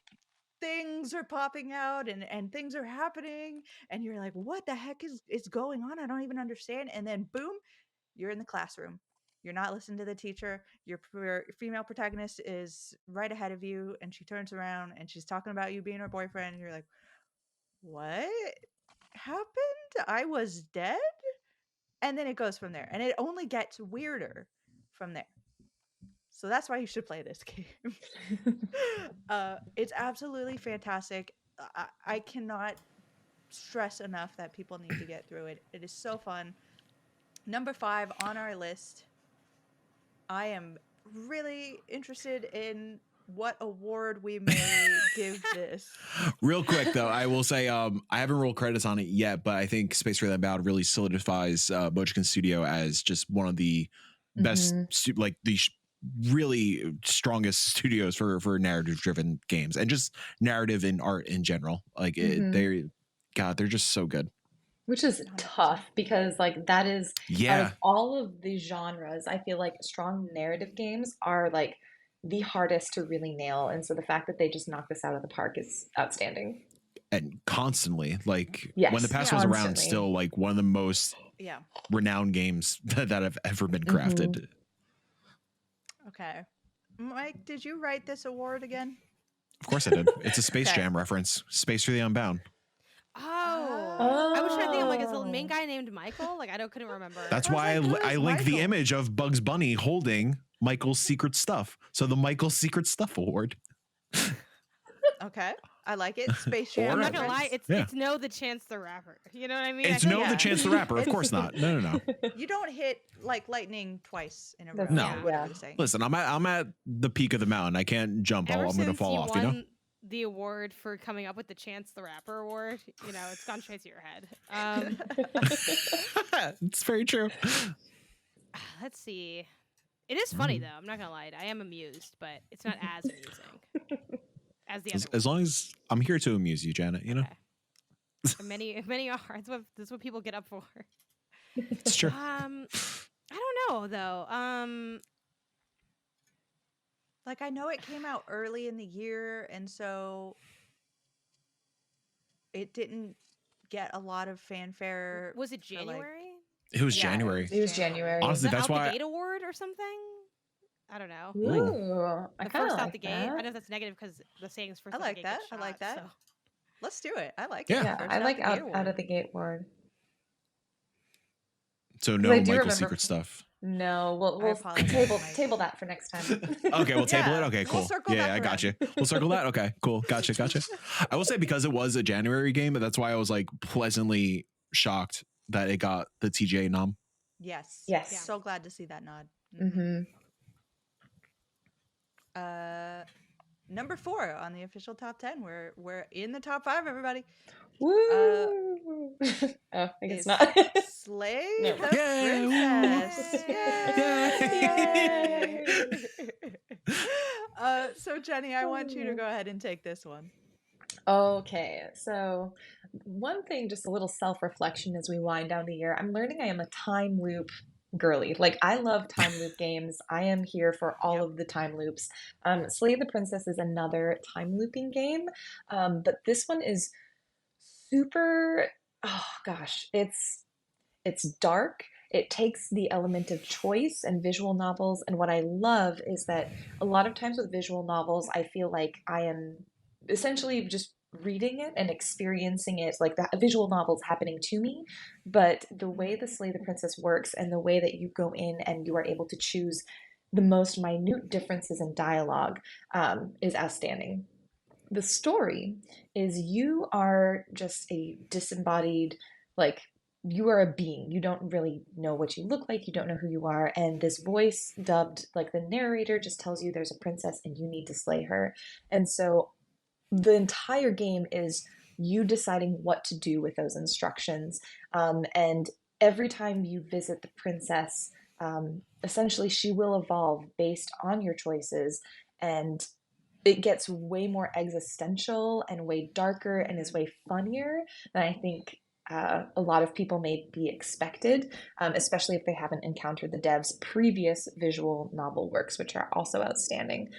things are popping out and things are happening, and you're like, what the heck is going on? I don't even understand. And then boom, you're in the classroom. You're not listening to the teacher. Your female protagonist is right ahead of you, and she turns around and she's talking about you being her boyfriend, and you're like, what happened? I was dead. And then it goes from there, and it only gets weirder from there. So that's why you should play this game. It's absolutely fantastic. I cannot stress enough that people need to get through it. It is so fun. Number 5 on our list. I am really interested in what award we may give this.
Real quick though, I will say I haven't rolled credits on it yet, but I think Space for the Unbound really solidifies Bojikin Studio as just one of the best, like the really strongest studios for narrative driven games and just narrative in art in general. Like they're just so good.
Which is
100%.
tough because like that is out
Yeah,
of all of the genres, I feel like strong narrative games are like the hardest to really nail. And so the fact that they just knock this out of the park is outstanding.
and constantly, like
Yes,
when the past
Yeah.
was around,
constantly.
still like one of the most
Yeah.
renowned games that have ever been crafted.
Okay. Mike, did you write this award again?
Of course I did. It's a Space
Okay.
Jam reference. Space for the Unbound.
Oh. I was trying to think. I'm like, is the main
Oh.
guy named Michael? Like, couldn't remember.
That's
I was
why
like, who
I
is
linked the
Michael?
image of Bugs Bunny holding Michael's secret stuff. So the Michael's Secret Stuff Award.
Okay. I like it. Space
Or
Jam.
I'm not gonna lie.
reference.
It's no the Chance the Rapper. You know what I mean?
It's
I
no
think-
the
Yeah.
Chance the Rapper. Of
It's-
course not. No.
You don't hit like lightning twice in a row.
That's
No.
or whatever
Yeah.
you're saying.
Listen, I'm at the peak of the mountain. I can't jump.
Ever
I'm going to
since
fall
you
off.
won
You know.
the award for coming up with the Chance the Rapper award, it's gone straight to your head.
It's very true.
Let's see. It is funny though. I'm not gonna lie. I am amused, but it's not as amusing as the other.
As long as I'm here to amuse you, Janet. You know,
Okay. Many are. That's what people get up for.
it's true.
I don't know though.
like I know it came out early in the year, and so it didn't get a lot of fanfare.
Was it
for, like-
January?
It was
Yeah,
January.
It was January.
Honestly,
The
that's
Out the
why.
Gate Award or something? I don't know.
Ooh, I
The
kind of
first
like
out the gate. I
that.
don't know if that's negative because the saying's first
I
out the
like
gate
that.
gets
I like
shot,
that.
so.
Let's do it. I like
Yeah.
it.
Yeah,
First
I like
the gate
out
award.
of the gate ward.
So
'Cause
no
I do
Michael
remember-
Secret stuff.
No, we'll
apologize,
table
Mike.
table that for next time.
Okay, we'll table
Yeah,
it. Okay,
we'll
cool.
circle
Yeah,
back
I got you.
around.
We'll circle that. Okay, cool. Gotcha. I will say because it was a January game, that's why I was like pleasantly shocked that it got the TGA nom.
Yes.
Yes.
Yeah.
So glad to see that nod. Mhm.
Mm-hmm.
Number 4 on the official top 10. We're in the top 5, everybody.
Woo! Oh, I guess
Is
not.
Slay
Never
the
mind.
Princess.
Yay!
So Jenny, I want you to go ahead and take this one.
Okay, so one thing, just a little self-reflection as we wind down the year. I'm learning I am a time loop girly. Like, I love time loop games. I am here for all
Yep.
of the time loops. Slay the Princess is another time looping game, but this one is super. Oh gosh, it's dark. It takes the element of choice and visual novels, and what I love is that a lot of times with visual novels, I feel like I am essentially just reading it and experiencing it, like the visual novels happening to me. But the way the Slay the Princess works and the way that you go in and you are able to choose the most minute differences in dialogue is outstanding. The story is you are just a disembodied, like, you are a being. You don't really know what you look like. You don't know who you are. And this voice dubbed, like the narrator, just tells you there's a princess and you need to slay her. And so the entire game is you deciding what to do with those instructions. And every time you visit the princess, essentially she will evolve based on your choices. And it gets way more existential and way darker and is way funnier than I think a lot of people may be expected, especially if they haven't encountered the devs' previous visual novel works, which are also outstanding.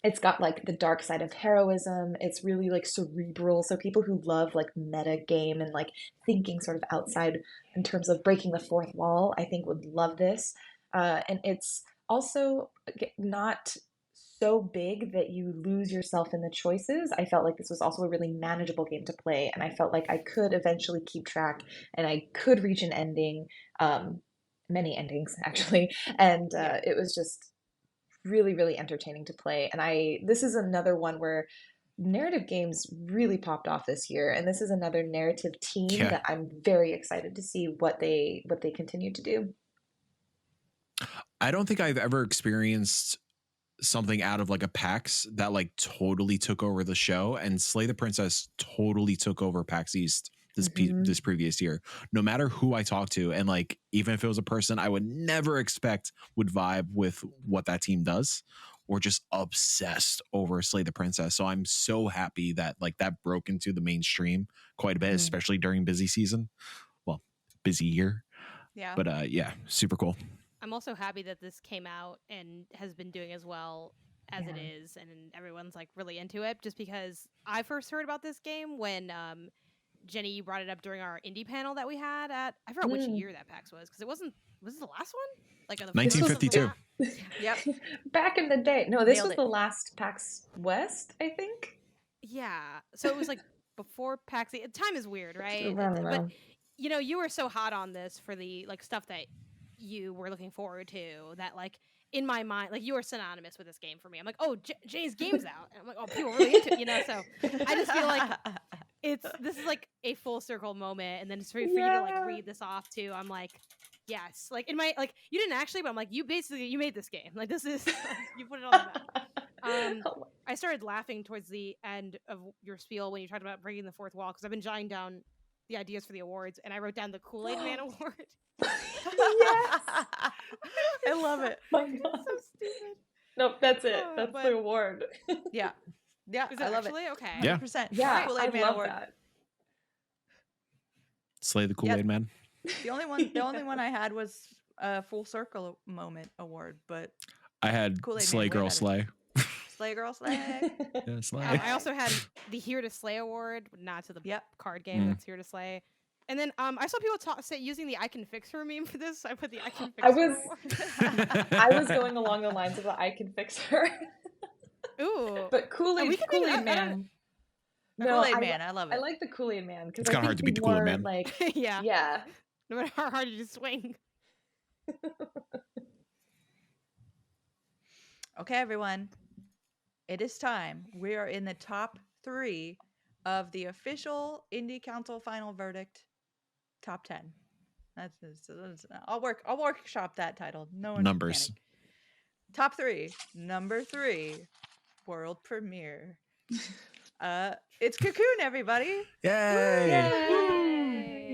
It's got like the dark side of heroism. It's really like cerebral. So people who love like meta game and like thinking sort of outside in terms of breaking the fourth wall, I think would love this. And it's also not so big that you lose yourself in the choices. I felt like this was also a really manageable game to play, and I felt like I could eventually keep track and I could reach an ending, many endings actually, and it was just really, really entertaining to play. And this is another one where narrative games really popped off this year, and this is another narrative team that I'm very excited to see what they continue to do.
I don't think I've ever experienced something out of like a PAX that like totally took over the show, and Slay the Princess totally took over PAX East this previous year. No matter who I talked to, and like even if it was a person I would never expect would vibe with what that team does, or just obsessed over Slay the Princess. So I'm so happy that like that broke into the mainstream quite a bit, especially during busy season. Well, busy year.
Yeah.
But yeah, super cool.
I'm also happy that this came out and has been doing as well as it is, and everyone's like really into it. Just because I first heard about this game when Jenny, you brought it up during our indie panel that we had at, I forgot which year that PAX was, because it was this the last one? Like
1952.
Yep.
Back in the day. No, this
Nailed
was
it.
the last PAX West, I think.
Yeah. So it was like before PAX. Time is weird, right?
I don't know.
But you know, you were so hot on this for the like stuff that you were looking forward to, that like in my mind, like you were synonymous with this game for me. I'm like, oh, Jay's game's out. And I'm like, oh, people are really into it, you know? So I just feel like this is like a full circle moment. And then for you to like read this off too, I'm like, yes. Like in my, like, you didn't actually, but I'm like, you made this game. Like this is, you put it on the map. I started laughing towards the end of your spiel when you talked about breaking the fourth wall, because I've been jotting down the ideas for the awards, and I wrote down the Kool-Aid Man Award.
Yes.
I love it.
My God.
So stupid.
Nope, that's it.
Oh,
That's
but-
the award.
Yeah. Yeah.
Is
I
it
love
actually?
it.
Okay.
Yeah.
100%.
Yeah,
Kool-Aid
I
Man
love
Award.
that.
Slay the Kool-Aid Man.
The only one I had was a Full Circle Moment award, but
I had
Kool-Aid Man,
Slay
way
Girl
better.
Slay.
Slay girl slay.
Yeah, Slay.
I also had the Here to Slay award, not to the
Yep.
card game
Mm.
that's Here to Slay. And then I saw people say using the I Can Fix Her meme for this. I put the I Can Fix
I
Her
was-
award.
I was going along the lines of the I Can Fix Her.
Ooh.
But Kool-Aid,
we can make
Kool-Aid
that- I don't-
Man.
Kool-Aid
I,
Man, I love it.
I like the Kool-Aid Man because
It's kinda hard to beat the Kool-Aid Man.
Like,
yeah.
yeah.
No matter how hard you swing.
Okay, everyone. It is time. We are in the top 3 of the official Indie Council final verdict. Top 10. That's I'll workshop that title. No one
Numbers.
panic. Top 3. Number 3. World premiere. It's Cocoon, everybody.
Yay!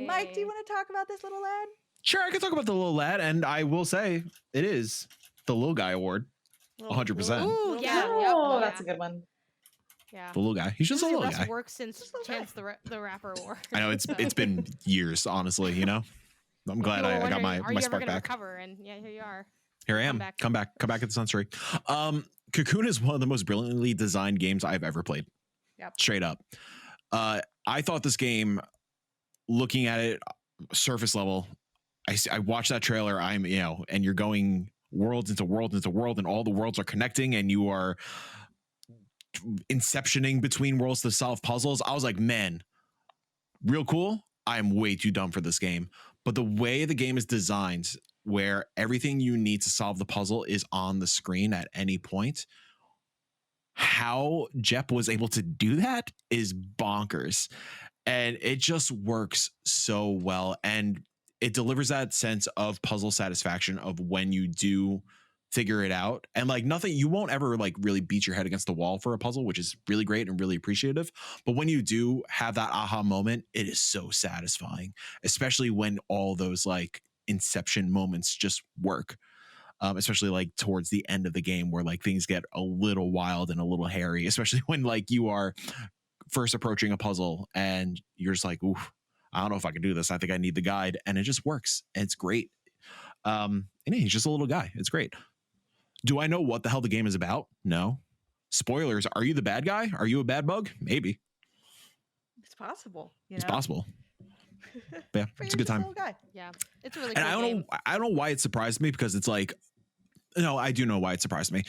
Mike, do you want to talk about this little lad?
Sure, I can talk about the little lad, and I will say it is the little guy award.
Little-
100%.
Ooh,
little
yeah.
guy.
Oh,
Yep.
that's a good one.
Yeah.
The little guy. He's just a
This is your
little
best
guy.
work since
Just a little
Chance the Rapper Award.
I know it's
So,
it's been years, honestly. You know, I'm glad
people were
I got
wondering,
my
Are
my
you ever
spark
gonna
back.
recover? And yeah, here you are.
Here I am.
back.
Come back at the Sunstreak. Cocoon is one of the most brilliantly designed games I've ever played.
Yep.
Straight up. I thought this game, looking at it surface level, I watched that trailer. And you're going worlds into world into world, and all the worlds are connecting, and you are inceptioning between worlds to solve puzzles. I was like, man, real cool. I am way too dumb for this game. But the way the game is designed, where everything you need to solve the puzzle is on the screen at any point, how Jep was able to do that is bonkers. And it just works so well. And it delivers that sense of puzzle satisfaction of when you do figure it out. And like nothing, you won't ever like really beat your head against the wall for a puzzle, which is really great and really appreciative. But when you do have that aha moment, it is so satisfying, especially when all those like inception moments just work. Especially like towards the end of the game where like things get a little wild and a little hairy, especially when like you are first approaching a puzzle and you're just like, oof, I don't know if I can do this. I think I need the guide, and it just works. And it's great. And he's just a little guy. It's great. Do I know what the hell the game is about? No. Spoilers. Are you the bad guy? Are you a bad bug? Maybe.
It's possible.
It's possible. But yeah, it's a good time.
Yeah, it's a really
And
cool game.
I don't know why it surprised me, because it's like, no, I do know why it surprised me.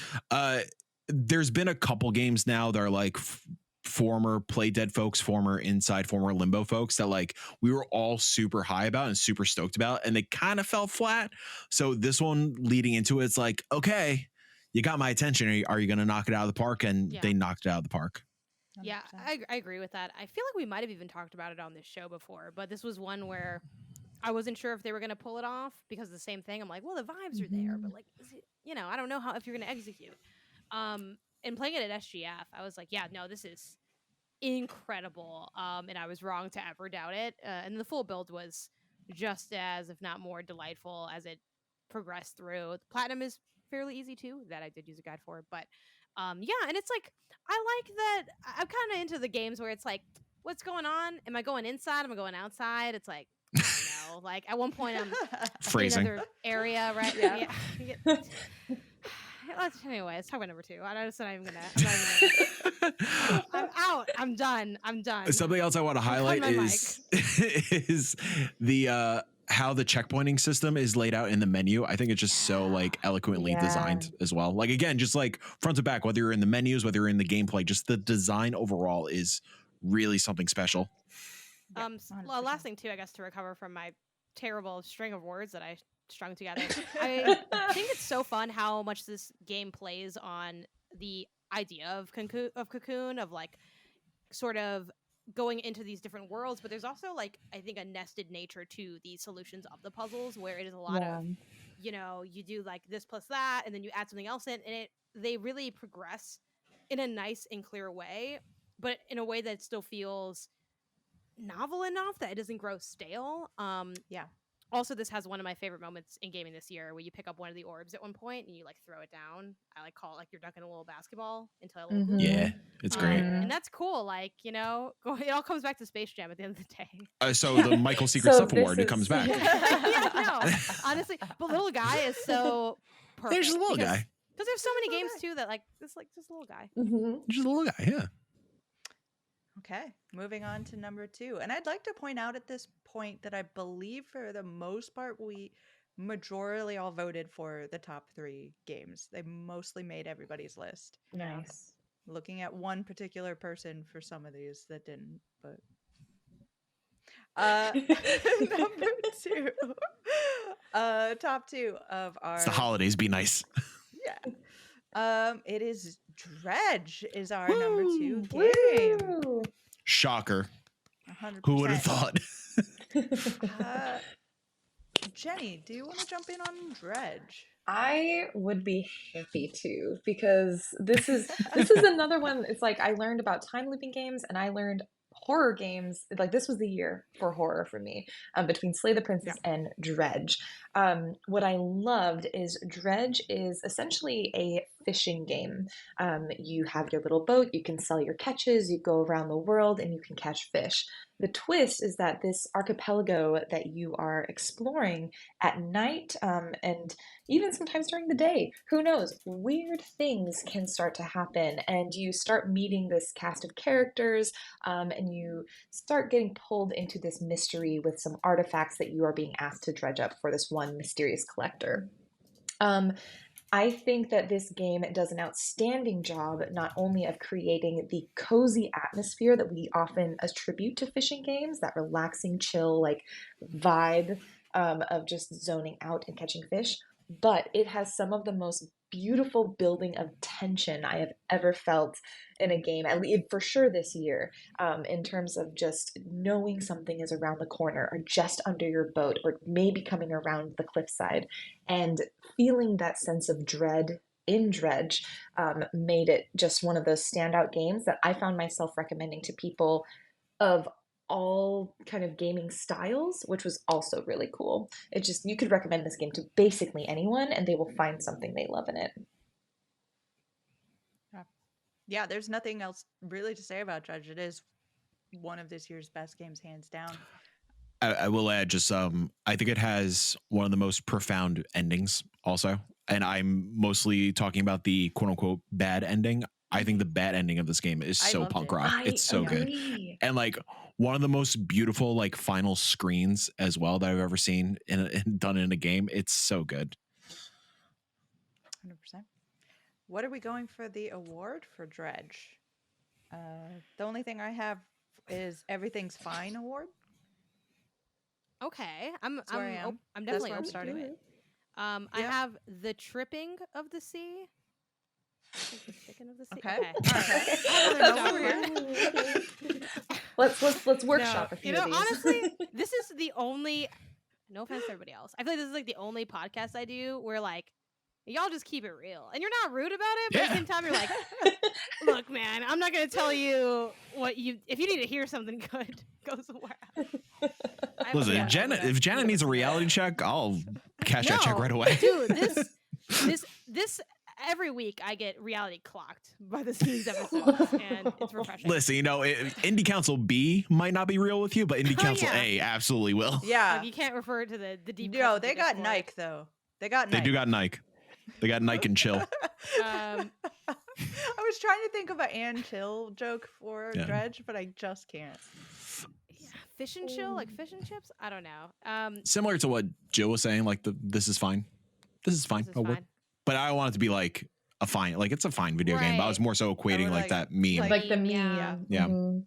There's been a couple games now that are like former Play Dead folks, former Inside, former Limbo folks that like we were all super high about and super stoked about, and they kind of fell flat. So this one leading into it's like, okay, you got my attention. Are you going to knock it out of the park? And
Yeah.
they knocked it out of the park.
Yeah,
100%.
I agree with that. I feel like we might have even talked about it on this show before, but this was one where I wasn't sure if they were going to pull it off because of the same thing. I'm like, well, the vibes are there, but like, is it, I don't know if you're going to execute. And playing it at SGF, I was like, yeah, no, this is incredible. And I was wrong to ever doubt it. And the full build was just as, if not more, delightful as it progressed through. Platinum is fairly easy too, that I did use a guide for, but yeah, and it's like, I like that. I'm kind of into the games where it's like, what's going on? Am I going inside? Am I going outside? It's like, I don't know. Like at one point I'm
Phrasing.
in another area, right?
Yeah.
Anyway, let's talk about number 2. I just I'm not even gonna, I'm out. I'm done.
Something else I want to highlight
my
is the how the checkpointing system is laid out in the menu. I think it's just so like eloquently
Yeah.
designed as well. Like again, just like front to back, whether you're in the menus, whether you're in the gameplay, just the design overall is really something special.
Yeah,
Last
100%.
thing too, I guess, to recover from my terrible string of words that I strung together. I think it's so fun how much this game plays on the idea of Cocoon, of like sort of going into these different worlds, but there's also like I think a nested nature to the solutions of the puzzles, where it is a lot of you do like this plus that, and then you add something else in, and they really progress in a nice and clear way, but in a way that still feels novel enough that it doesn't grow stale.
Yeah.
Also, this has one of my favorite moments in gaming this year, where you pick up one of the orbs at one point and you like throw it down. I like call it like you're ducking a little basketball into a little hoop.
Yeah, it's great.
And that's cool. Like, it all comes back to Space Jam at the end of the day.
So the Michael Secret
So
Stuff
this
Award, it
is-
comes back.
Yeah, no, honestly, but little guy is so perfect.
There's a little
because
guy.
Because there's so
Just a
many
little
games
guy.
too that like just a little guy.
Mhm.
Just a little guy, yeah.
Okay, moving on to number 2. And I'd like to point out at this point that I believe for the most part, we majorly all voted for the top 3 games. They mostly made everybody's list.
Nice.
Looking at one particular person for some of these that didn't, but number 2. Top 2 of our
It's the holidays. Be nice.
yeah. It is Dredge is our number 2
Woo!
game.
Woo!
Shocker.
100%.
Who would have thought?
Uh, Jenny, do you want to jump in on Dredge?
I would be happy to, because this is another one. It's like I learned about time looping games and I learned horror games. Like this was the year for horror for me, between Slay the Princess and Dredge. What I loved is Dredge is essentially a fishing game. You have your little boat, you can sell your catches, you go around the world and you can catch fish. The twist is that this archipelago that you are exploring at night, and even sometimes during the day, who knows, weird things can start to happen, and you start meeting this cast of characters, and you start getting pulled into this mystery with some artifacts that you are being asked to dredge up for this one mysterious collector. I think that this game does an outstanding job not only of creating the cozy atmosphere that we often attribute to fishing games, that relaxing, chill, like vibe of just zoning out and catching fish, but it has some of the most beautiful building of tension I have ever felt in a game, at least for sure this year, in terms of just knowing something is around the corner or just under your boat or maybe coming around the cliffside, and feeling that sense of dread in Dredge made it just one of those standout games that I found myself recommending to people of all kind of gaming styles, which was also really cool. It just, you could recommend this game to basically anyone and they will find something they love in it.
Yeah, there's nothing else really to say about Dredge. It is one of this year's best games, hands down.
I will add just I think it has one of the most profound endings also. And I'm mostly talking about the quote unquote bad ending. I think the bad ending of this game is
I
so
loved
punk
it.
rock.
I
It's so good.
agree.
And like one of the most beautiful like final screens as well that I've ever seen done in a game. It's so good.
100%. What are we going for the award for Dredge? The only thing I have is Everything's Fine award.
Okay,
That's where I am.
I'm
That's
definitely
where I'm
open
starting
to
it.
I
Yeah.
have the tripping of the sea. I think the sticking of the sea.
Okay.
Another
That's
genre.
weird.
Let's workshop
No,
a few
you know,
of these.
honestly, this is the only. No offense to everybody else. I feel like this is like the only podcast I do where like y'all just keep it real, and you're not rude about it, but at the same time you're like, look, man, I'm not gonna tell you what you. If you need to hear something good, go somewhere else. I
Listen,
yeah,
Janet, if Janet needs a reality check, I'll cash that check
No,
right away.
dude. This every week I get reality clocked by the series episodes, and it's refreshing.
Listen, you know, Indie Council B might not be real with you, but Indie
Oh,
Council
yeah.
A absolutely will.
Yeah.
Like, you can't refer to the deep.
No,
cuts of
they
the
got
Discord.
Nike though. They got
They
Nike.
do got Nike. They got Nike and chill.
I was trying to think of an Ann Chill joke for
Yeah.
Dredge, but I just can't.
Yeah, fish and chill, like fish and chips. I don't know.
Similar to what Jill was saying, like this is fine. This is fine.
This is
I'll work.
fine.
But I want it to be like a fine, like it's a fine video game. But I was
Right.
more so equating
we're
like
like-
that meme.
Like the meme.
Yeah.
Yeah.
Mhm.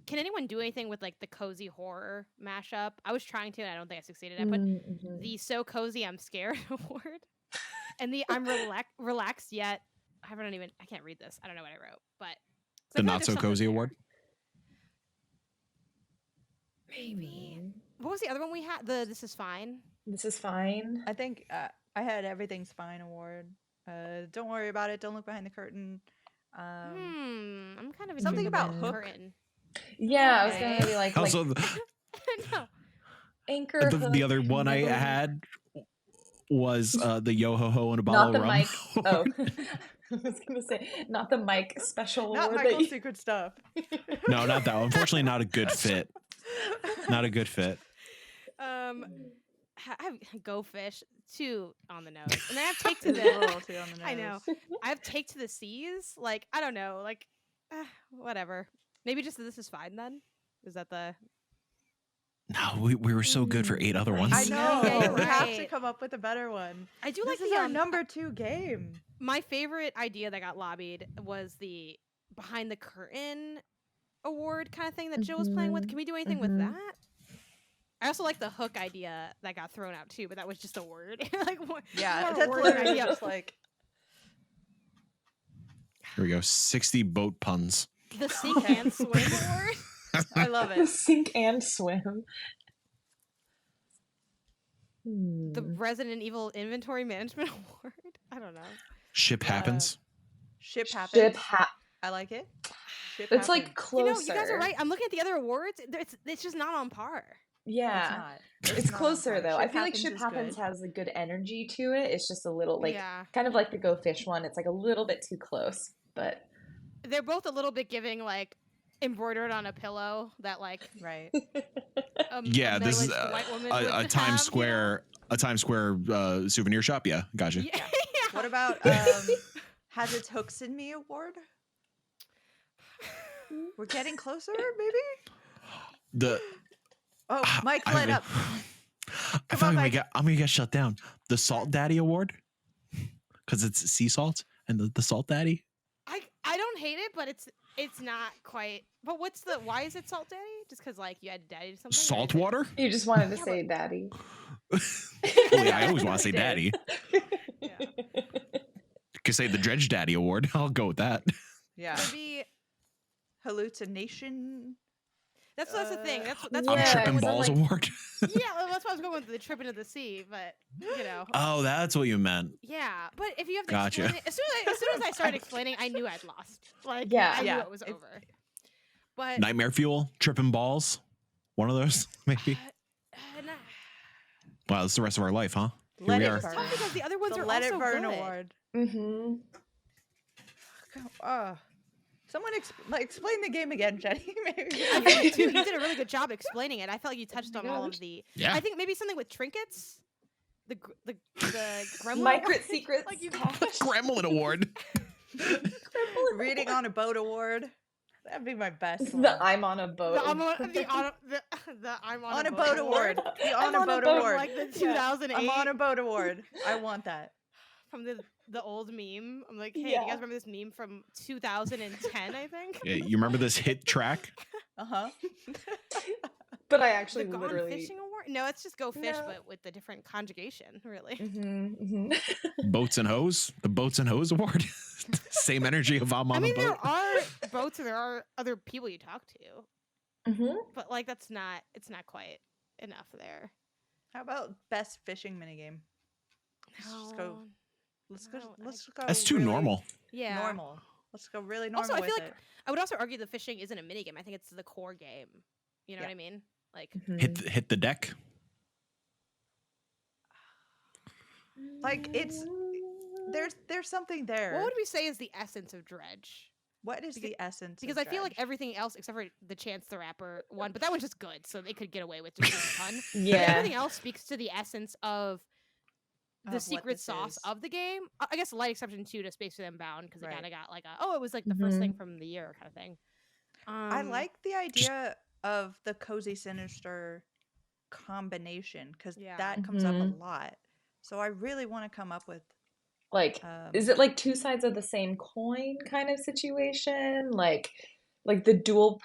Can anyone do anything with like the cozy horror mashup? I was trying to, and I don't think I succeeded at. But
Mhm.
the So Cozy I'm Scared award, and the I'm relaxed yet. I can't read this. I don't know what I wrote, but 'cause I
The
feel like
Not
there's
So
something
Cozy
there.
award.
Maybe. What was the other one we had? The This Is Fine.
This is fine.
I think I had Everything's Fine award. Don't worry about it. Don't look behind the curtain.
I'm kind of
something
intrigued
about
by
Hook.
curtain.
Yeah, I was
Okay.
gonna be like
Also,
No.
anchor.
the
hook,
other one I
nibble.
had was the Yo Ho Ho and a
Not
bottle
the
of rum.
mic. Oh, I was gonna say not the mic special
Not
award. that
Michael's
you-
secret stuff.
No, not that one. Unfortunately, not a good fit. Not a good fit.
I have Go Fish, too on the nose, and then I have Take to
It's a
the.
little too on the nose.
I know. I have Take to the Seas. Like, I don't know. Like, whatever. Maybe just This Is Fine then. Is that the?
No, we were so good for 8 other ones.
I know.
Yeah, you're
we have to
right.
come up with a better one.
I do
This
like
is
the
our number 2 game.
My favorite idea that got lobbied was the behind the curtain award kind of thing that Jill was playing with. Can we do anything with that? I also like the hook idea that got thrown out too, but that was just a word. Like, more
Yeah,
a
that's
word
literally
idea.
just like
Here we go. 60 boat puns.
The Sink and Swim award.
I love
The
it.
sink and swim.
The Resident Evil Inventory Management award. I don't know.
Ship happens.
Ship happens. I like it. Ship
It's like
happens.
closer.
You guys are right. I'm looking at the other awards. It's just not on par.
Yeah.
It's not.
It's
not on
closer
par.
though. I feel like
Happens
Ship
is
Happens
good.
has a good energy to it. It's just a little like
Yeah.
kind of like the Go Fish one. It's like a little bit too close, but
They're both a little bit giving like embroidered on a pillow that like
Right.
Yeah, this is
middle-aged white woman
a
would
Times
have, you know?
Square, a Times Square souvenir shop. Yeah, gotcha.
Yeah.
What about has its hooks in me award? We're getting closer, maybe?
The
Oh, Mike
I
lit
mean-
up.
I
Come
feel
on,
like
Mike.
I'm gonna get shut down. The Salt Daddy Award, because it's sea salt and the Salt Daddy.
I don't hate it, but it's not quite. But why is it Salt Daddy? Just because like you had daddy to something? or
Salt
is it-
water?
you just wanted to
Yeah,
say daddy.
Oh, yeah, I always want to say
Did.
Daddy.
Yeah.
Could say the Dredge Daddy Award. I'll go with that.
Yeah.
Maybe
Hallucination.
that's the thing. That's
Yeah,
what
I'm tripping
was it
balls
like-
award.
yeah, well, that's why I was going with the trip into the sea, but you know.
Oh, that's what you meant.
Yeah, but if you have to
Gotcha.
explain it, as soon as I started explaining, I knew I'd lost. Like,
Yeah.
I
Yeah,
knew it was
it's-
over. But
Nightmare Fuel, tripping balls. One of those, maybe.
nah.
Wow, that's the rest of our life, huh? Here
Let
we
it
are.
It's
burn.
tough because the other ones
The
are
Let
also
It Burn
good.
award.
Mm-hmm.
Someone explain the game again, Jenny. Maybe.
I feel like too, you did a really good job explaining it. I felt like you touched on all of
gosh.
the.
Yeah.
I think maybe something with trinkets. The gremlin.
Microt secrets.
Like you-
Gremlin Award.
Reading on a boat award. That'd be my best one.
The I'm on a boat.
The I'm on
a boat award. The on
I'm
a boat award.
Like the
Yeah.
2008
I'm on a boat award. I want that.
from the old meme. I'm like, hey, do
Yeah.
you guys remember this meme from 2010? I think.
Yeah, you remember this hit track?
Uh huh.
But I
The
actually
Gone
literally.
Fishing Award? No, it's just Go Fish,
No.
but with the different conjugation, really.
Mm-hmm,
Boats and Hose? The Boats and Hose Award? Same energy of I'm on
I mean,
a boat.
there are boats and there are other people you talk to,
mm-hmm.
but like it's not quite enough there.
How about best fishing minigame? Let's just go.
No,
Let's go.
No,
Let's go.
That's too
really
normal.
Yeah.
Normal. Let's go really normal
Also, I feel
with
like
it.
I would also argue the fishing isn't a minigame. I think it's the core game. You know
Yeah.
what I mean? Like,
Hit the deck.
Like, it's- There's something there.
what would we say is the essence of Dredge?
What is
Because-
the essence?
Because
of
I feel like
Dredge?
everything else, except for the Chance the Rapper one, but that one's just good, so they could get away with just being fun. But
Yeah.
everything else speaks to the essence of
Of
the
what
secret
this
sauce
is.
of the game. I guess light exception too to Space Jam Bound because
Right.
it kind of got like it was like the first thing from the year kind of thing.
I like the idea of the cozy sinister combination because
Yeah.
that comes up a
Mhm.
lot. So I really want to come up with.
Like, is it like two sides of the same coin kind of situation? Like the dual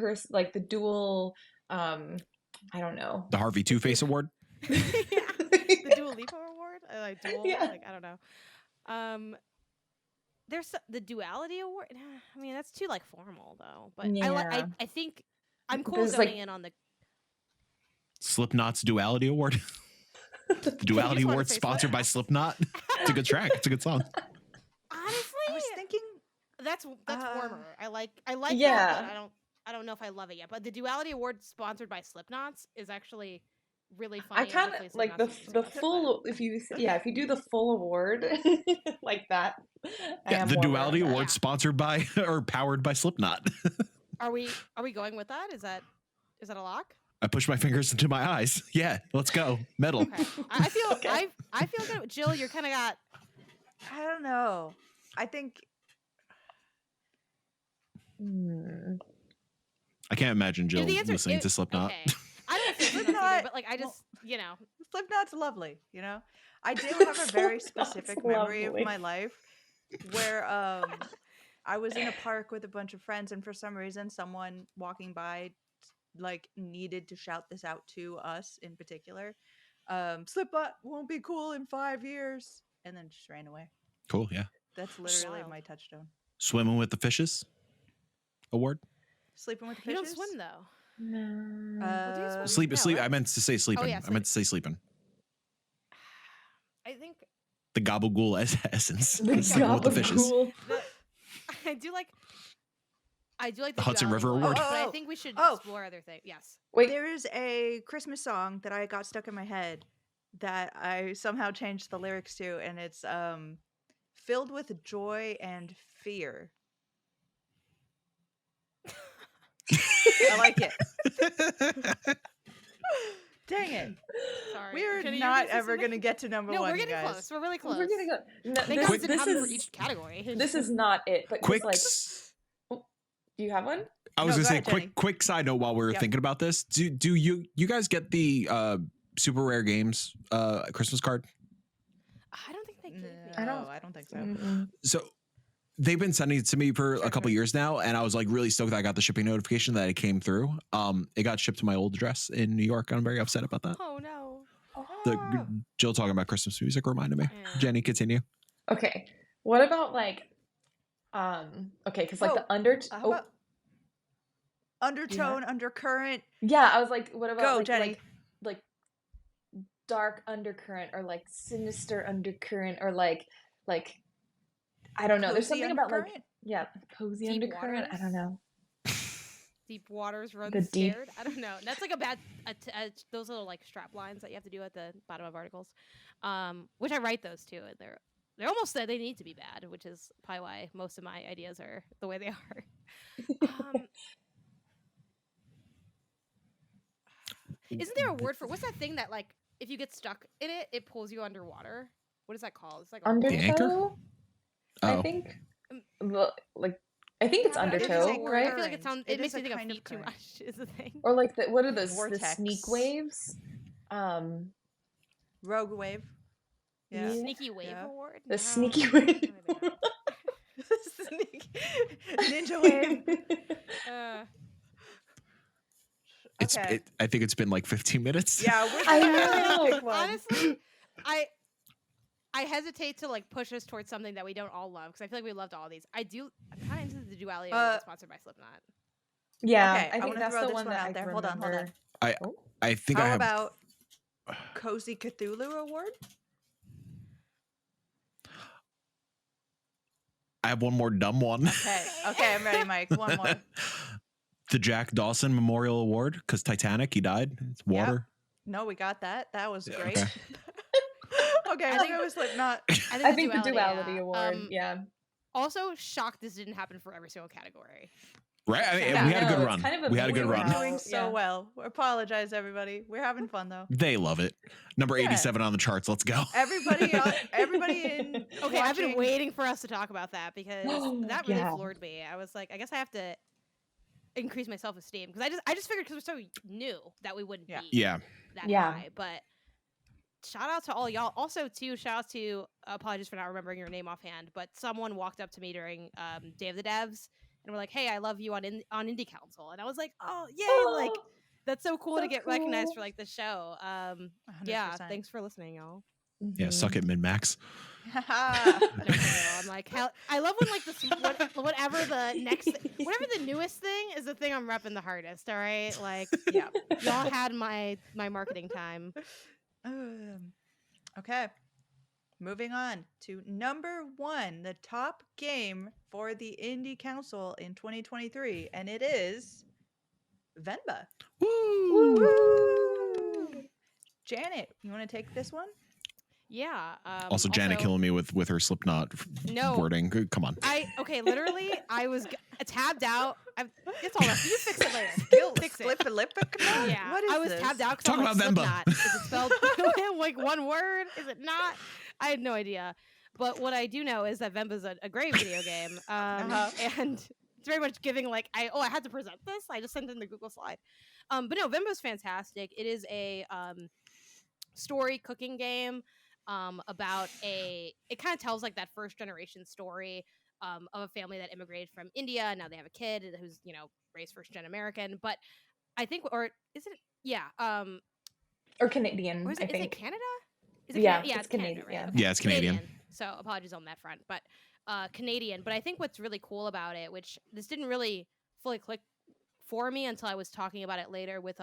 I don't know.
The Harvey Two Face Award.
The Dua Lipa award. I like dual.
Yeah.
Like I don't know. There's the duality award. I mean, that's too like formal though. But
Yeah.
I think I'm cool
There's,
going
like-
in on the.
Slipknot's Duality Award. The Duality
wanna
Award
say
sponsored by Slipknot. It's a good track. It's a good song.
Honestly,
I was thinking.
that's
uh,
warmer. I like that,
Yeah.
but I don't know if I love it yet. But the duality award sponsored by Slipknots is actually really funny.
I
and
kind
hopefully
of like
Slipknot's
the
gonna do
full if you do the full award like that. I
Yeah,
am
the
warmer on
Duality
that.
Award
Yeah.
sponsored by or powered by Slipknot.
Are we going with that? Is that a lock?
I push my fingers into my eyes. Yeah, let's go. Metal.
Okay. I feel
Okay.
I feel good. Jill, you're kind of got.
I don't know. I think
Hmm.
I can't imagine Jill
the answer,
listening to Slipknot.
Okay. I don't think Slipknot
Slipknot-
either, but like I just
Slipknot's lovely, you know? I do have a very
Slipknot's
specific memory of
lovely.
my life where I was in a park with a bunch of friends, and for some reason someone walking by like needed to shout this out to us in particular. Slipknot won't be cool in 5 years, and then just ran away.
Cool, yeah.
That's literally
Wild.
my touchstone.
Swimming with the Fishes award.
Sleeping with the
you
fishes.
don't swim though.
No.
do you swim?
Sleep.
No,
Sleep.
right?
I meant to say sleeping.
yeah,
I meant to say sleeping.
I think
The Gabagool essence.
The
Sleeping with the Fishes.
gabagool.
I do like
The Hudson
duality
River
one,
Award.
but I
Oh,
think we should
oh.
explore other things. Yes.
Wait,
There is a Christmas song that I got stuck in my head that I somehow changed the lyrics to, and it's filled with joy and fear. I like it. Dang it.
Sorry.
We're
Jenny, you're
not
gonna say
ever
something?
going to get to number
No,
one,
we're
you
getting
guys.
close. We're really close.
we're gonna go. No,
Make
this,
us an
this
album for
is
each category.
this is not it. But 'cause,
Quick.
like, do you have one?
I was
No,
gonna
go
say
ahead, Jenny.
quick side note while we were
Yep.
thinking about this. Do you guys get the Super Rare Games Christmas card?
I don't think they gave me.
No, I don't think so.
Mm-mm.
So they've been sending it to me for
Sure,
a couple
sure.
years now, and I was like really stoked that I got the shipping notification that it came through. It got shipped to my old address in New York, and I'm very upset about that.
Oh no.
The Jill talking about Christmas music reminded me.
Yeah.
Jenny, continue.
Okay. What about like, okay, because like the under.
How about undertone, undercurrent?
Yeah, I was like, what about
Go,
like,
Jenny.
like dark undercurrent or like sinister undercurrent or like I don't know. There's
Cozy
something about like
undercurrent?
cozy
Deep
undercurrent. I
waters?
don't know.
Deep waters run
The deep-
scared. I don't know. That's like a bad those little like strap lines that you have to do at the bottom of articles, which I write those too, and they're almost they need to be bad, which is probably why most of my ideas are the way they are. Isn't there a word for what's that thing that like if you get stuck in it, it pulls you underwater? What is that called? It's like a
The anchor?
Undertow. I
Oh,
think.
Um,
Like I think it's
I don't know,
It is
undertow,
a
I
right?
feel like it sounds.
It
It makes
is
me
a
think of
kind of
feet too
current.
much. Is the thing.
Or like what are those? The
Vortex.
sneak waves.
Rogue wave. Yeah.
Yeah.
Sneaky wave
Yeah.
award.
The
No,
sneaky
I
wave.
don't know.
Sneak- Ninja wave. Okay.
I think it's been like 15 minutes.
Yeah, we're
I
gonna
know.
pick one.
Honestly, I hesitate to like push us towards something that we don't all love because I feel like we loved all these. I'm kind of into the Duality Award sponsored by Slipknot.
Yeah,
Okay, I
I think
wanna
that's
throw
the
this
one
one
that
out
I
there. Hold on, hold
remember.
I think I
How
have.
about Cozy Cthulhu Award?
I have one more dumb one.
Okay, I'm ready, Mike. One more.
The Jack Dawson Memorial Award because Titanic, he died. It's water.
No, we got that. That was
Yeah,
great.
okay.
Okay,
I
I
think-
think it was Slipknot.
I think the duality award.
yeah.
Yeah.
Also, shocked this didn't happen for every single category.
Right? I mean,
Yeah.
we had a
No,
good
it's
run.
kind of
We had a
We
good
were
run.
doing so
Yeah.
well. We apologize, everybody. We're having fun though.
They love it. Number
Yeah.
87 on the charts. Let's go.
Everybody in
Okay, I've been
watching-
waiting for us to talk about that because that really
Yeah.
floored me. I was like, I guess I have to increase my self-esteem because I just figured because we're so new that we wouldn't
Yeah.
be
Yeah.
that
Yeah.
high. But shout out to all y'all. Also, too, shout out to apologies for not remembering your name offhand, but someone walked up to me during Day of the Devs and were like, "Hey, I love you on Indie Council," and I was like, "Oh, yay! Like that's so cool
So
to get recognized
cool.
for like the show." Yeah,
100%.
thanks for listening, y'all.
Yeah. Suck it, Min Max.
No, for real. I'm like, hell, I love when like this, whatever the next, whatever the newest thing is the thing I'm repping the hardest. All right, like,
Yeah.
y'all had my marketing time.
Okay. Moving on to number 1, the top game for the Indie Council in 2023, and it is Venba.
Woo!
Woo! Janet, you want to take this one?
Yeah.
Also, Janet killing me with her Slipknot
No.
wording. Come on.
Okay, literally, I was tabbed out It's all right. You fix it later.
Skill
Fix it.
Slippalipic?
Yeah,
What is
I was
this?
tabbed out because
Talk
I'm like,
about Venba.
Slipknot. Is it spelled like one word? Is it not? I had no idea. But what I do know is that Venba's a great video game. And it's very much giving like I had to present this. I just sent in the Google slide. But no, Venba's fantastic. It is a story cooking game about it kind of tells like that first generation story of a family that immigrated from India. Now they have a kid who's, raised first gen American. But I think, or is it? Yeah.
Or Canadian,
Or is it
think.
Canada? Is it
Yeah,
Yeah,
it's
Canada,
Canadian,
right?
yeah.
Okay.
Yeah, it's Canadian.
So apologies on that front, but Canadian. But I think what's really cool about it, which this didn't really fully click for me until I was talking about it later with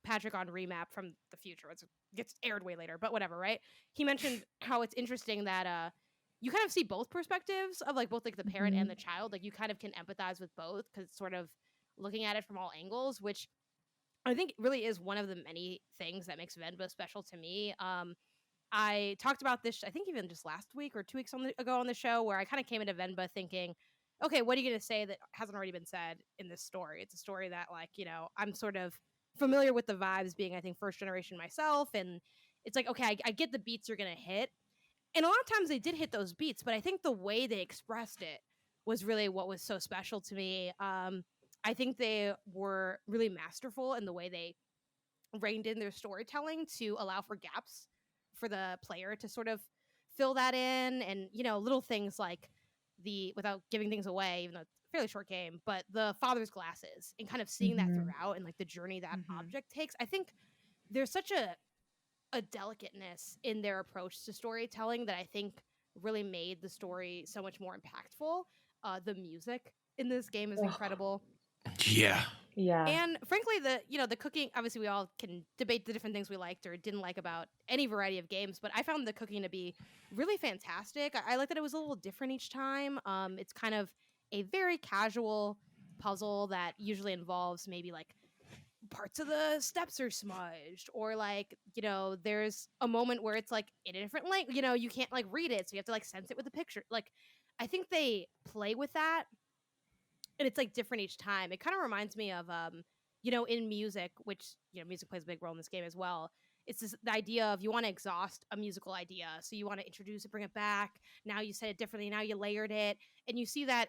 Patrick on Remap from the future. It gets aired way later, but whatever, right? He mentioned how it's interesting that you kind of see both perspectives of like both like the parent and the child. Like you kind of can empathize with both because it's sort of looking at it from all angles, which I think really is one of the many things that makes Venba special to me. I talked about this, I think even just last week or 2 weeks ago on the show, where I kind of came into Venba thinking, okay, what are you going to say that hasn't already been said in this story? It's a story that, like, I'm sort of familiar with the vibes being, I think, first generation myself. And it's like, okay, I get the beats you're going to hit. And a lot of times they did hit those beats, but I think the way they expressed it was really what was so special to me. I think they were really masterful in the way they reined in their storytelling to allow for gaps for the player to sort of fill that in. And, little things like without giving things away, even though it's a fairly short game, but the father's glasses and kind of seeing that throughout and like the journey that object takes. I think there's such a delicateness in their approach to storytelling that I think really made the story so much more impactful. The music in this game is incredible.
Yeah.
Yeah.
And frankly, the cooking, obviously we all can debate the different things we liked or didn't like about any variety of games, but I found the cooking to be really fantastic. I liked that it was a little different each time. It's kind of a very casual puzzle that usually involves maybe like parts of the steps are smudged, or like, there's a moment where it's like in a different language, you can't like read it, so you have to like sense it with a picture. Like, I think they play with that. And it's like different each time. It kind of reminds me of, in music, which, music plays a big role in this game as well. It's the idea of you want to exhaust a musical idea. So you want to introduce it, bring it back. Now you said it differently. Now you layered it. And you see that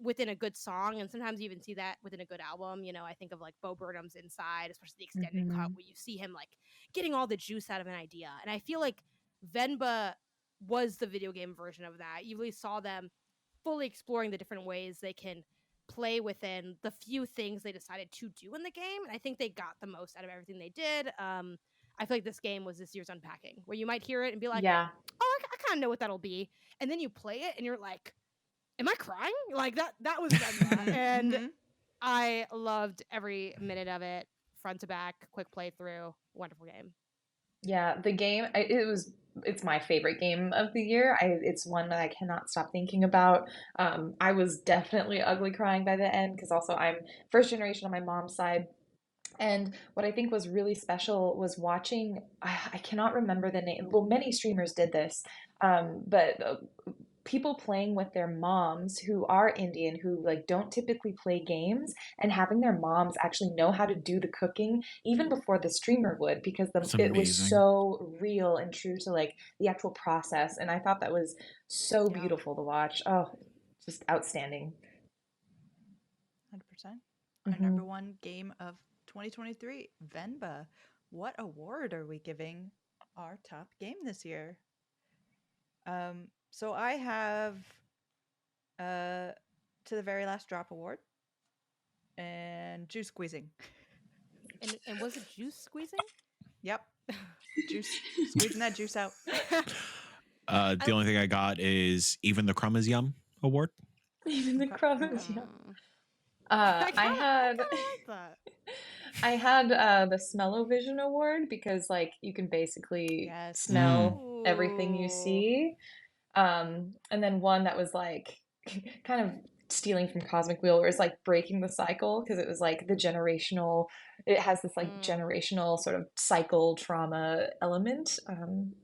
within a good song. And sometimes you even see that within a good album. I think of like Bo Burnham's Inside, especially the extended cut, where you see him like getting all the juice out of an idea. And I feel like Venba was the video game version of that. You really saw them fully exploring the different ways they can play within the few things they decided to do in the game. And I think they got the most out of everything they did. I feel like this game was this year's Unpacking, where you might hear it and be like,
yeah.
oh, I kind of know what that'll be. And then you play it and you're like, am I crying? Like that was Venba. And I loved every minute of it, front to back, quick playthrough, wonderful game.
Yeah, the game, it's my favorite game of the year. It's one that I cannot stop thinking about. I was definitely ugly crying by the end because also I'm first generation on my mom's side. And what I think was really special was watching, I cannot remember the name. Well, many streamers did this, but people playing with their moms who are Indian, who like don't typically play games, and having their moms actually know how to do the cooking even before the streamer would, because it was so real and true to like the actual process. And I thought that was so beautiful to watch. Oh, just outstanding.
100%. Our number one game of 2023, Venba. What award are we giving our top game this year? So I have To the Very Last Drop award and Juice Squeezing.
And was it juice squeezing?
Yep. Juice squeezing that juice out.
The only thing I got is Even the Crumb is Yum award.
Even the crumb is yum.
I
had the Smell-O-Vision award because like you can basically smell everything you see. And then one that was like kind of stealing from Cosmic Wheel, where it's like breaking the cycle, because it was like it has this like generational sort of cycle trauma element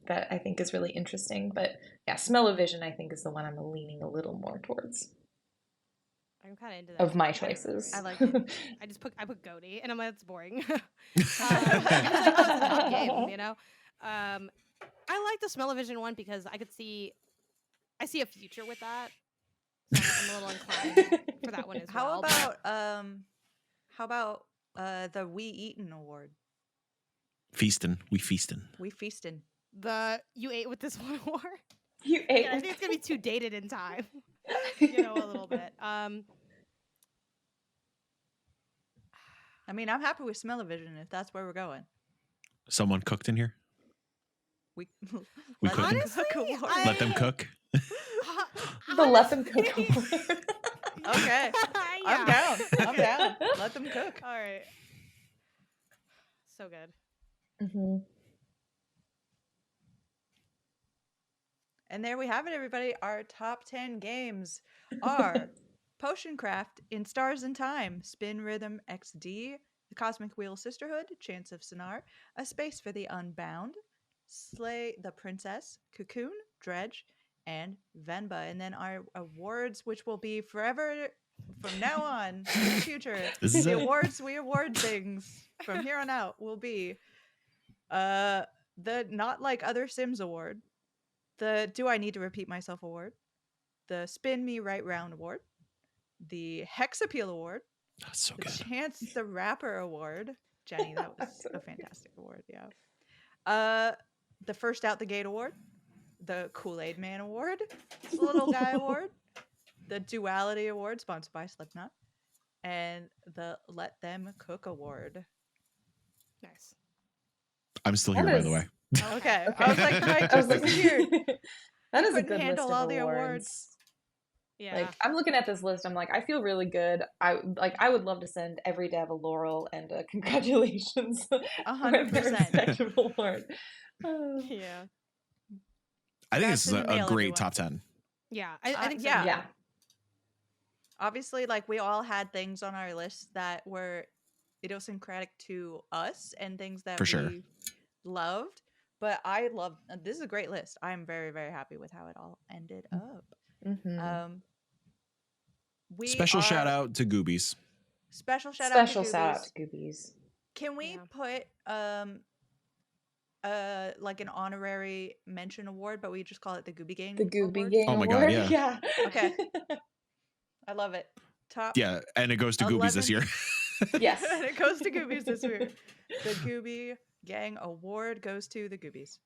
that I think is really interesting. But yeah, Smell-O-Vision I think is the one I'm leaning a little more towards.
I'm kind of into that.
of my
I don't know,
choices.
I like it.
I put Goaty, and I'm like, that's boring. It's like, oh, it's a fun game, you know. I like the Smell-O-Vision one because I see a future with that. So I'm a little inclined for that one as
How
well. but-
about the We Eaten award?
Feastin'. We feastin'.
We feasting.
the you ate with this one war.
You ate.
I think it's gonna be too dated in time. You know, a little bit.
I mean, I'm happy with Smell-O-Vision if that's where we're going.
Someone cooked in here?
We
We
let them
couldn't?
cook award.
Let them cook?
The let them cook award.
Okay, I'm
Yeah.
down. I'm down. Let them cook.
All right. So good.
Mhm.
And there we have it, everybody. Our top 10 games are Potion Craft, In Stars and Time, Spin Rhythm XD, The Cosmic Wheel Sisterhood, Chance of Sonar, A Space for the Unbound, Slay the Princess, Cocoon, Dredge, and Venba. And then our awards, which will be forever from now on in the future.
This is
The
it.
awards we award things from here on out will be the Not Like Other Sims award, the Do I Need to Repeat Myself award, the Spin Me Right Round award, the Hex Appeal award,
That's so
the
good.
Chance the Rapper award. Jenny, that was
That's so
a
good.
fantastic award. Yeah. The First Out the Gate award, the Kool-Aid Man award, the Little Guy award, the Duality award sponsored by Slipknot, and the Let Them Cook award.
Nice.
I'm still
That
here, by the
is-
way.
Okay. I was like, Mike
I was
just
like,
disappeared.
that is a
Couldn't
good list
handle
of
all the
awards.
awards.
Yeah.
Like I'm looking at this list, I'm like, I feel really good. I would love to send every dev a laurel and a congratulations for their
100%.
respective award.
yeah.
I think
Congrats
this is
in
a
the mail,
great
everyone.
top 10.
Yeah. I think so.
yeah.
too.
Yeah.
Obviously, like, we all had things on our list that were idiosyncratic to us and things that
For sure.
we loved. But I love this is a great list. I'm very, very happy with how it all ended up.
Mhm.
We
Special shout
are-
out to Goobies.
Special shout
Special
out to
shout
Goobies.
out to Goobies.
Can we
Yeah.
put like an honorary mention award, but we just call it the Gooby Gang?
The Gooby
Award?
Gang
Oh my God,
award.
yeah.
Yeah.
Okay. I love it. Top.
Yeah, and it goes to Goobies this
11.
year.
Yes.
And it goes to Goobies this year. The Gooby Gang award goes to the Goobies.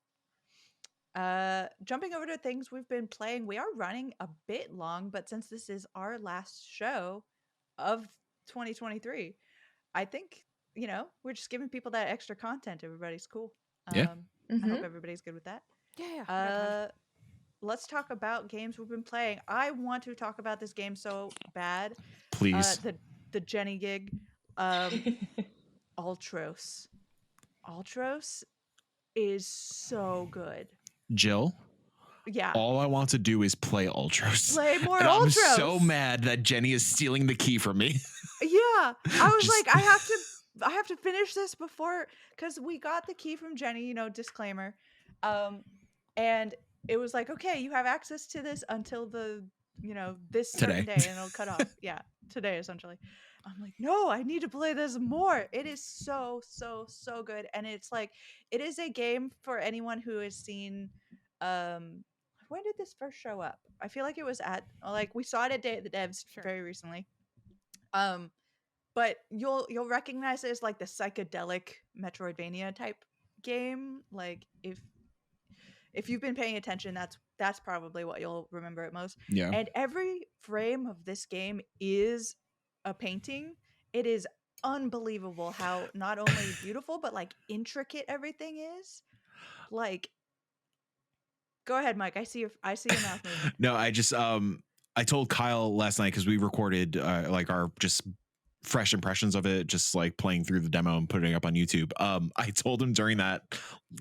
Jumping over to things we've been playing, we are running a bit long, but since this is our last show of 2023, I think, we're just giving people that extra content. Everybody's cool.
Yeah.
I hope
Mhm.
everybody's good with that.
Yeah. I got time.
Let's talk about games we've been playing. I want to talk about this game so bad.
Please.
The Jenny gig. Ultros. Ultros is so good.
Jill,
Yeah.
all I want to do is play Ultros.
Play more
And I'm
Ultros.
so mad that Jenny is stealing the key from me.
Yeah. I was
Just-
like, I have to finish this before, because we got the key from Jenny, disclaimer. And it was like, okay, you have access to this until this certain
Today.
day, and it'll cut off. Yeah, today essentially. I'm like, no, I need to play this more. It is so, so, so good. And it's like, it is a game for anyone who has seen when did this first show up? I feel like it was we saw it at Day of the Devs
Sure.
very recently. But you'll recognize it as like the psychedelic Metroidvania type game. Like if you've been paying attention, that's probably what you'll remember it most.
Yeah.
And every frame of this game is a painting. It is unbelievable how not only beautiful but like intricate everything is. Like, go ahead, Mike. I see your mouth moving.
No, I told Kyle last night because we recorded like our just fresh impressions of it, just like playing through the demo and putting it up on YouTube. I told him during that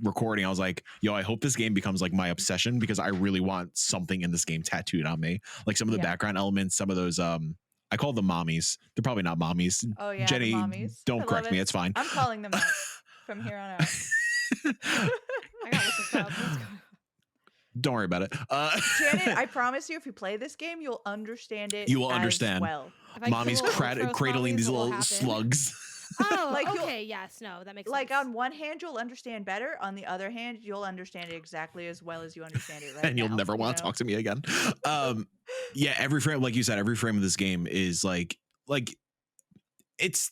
recording, I was like, yo, I hope this game becomes like my obsession, because I really want something in this game tattooed on me. Like some of the
Yeah.
background elements, some of those I call them mommies. They're probably not mommies.
Oh yeah,
Jenny,
the mommies. I
don't
love
correct me.
it.
It's fine.
I'm calling them that from here on out.
I got this up. Let's go.
Don't worry about it.
Janet, I promise you, if you play this game, you'll understand it.
You will
as
understand.
well.
If I
mommy's
kill or throw
cradling
Smoggies,
these
what will
little
happen?
slugs.
Oh,
Like, you'll-
okay, yes, no, that makes
Like,
sense.
on one hand, you'll understand better. On the other hand, you'll understand it exactly as well as you understand it right
And you'll
now,
never
you
want to
know?
talk to me again. Yeah, every frame, like you said, every frame of this game is like it's,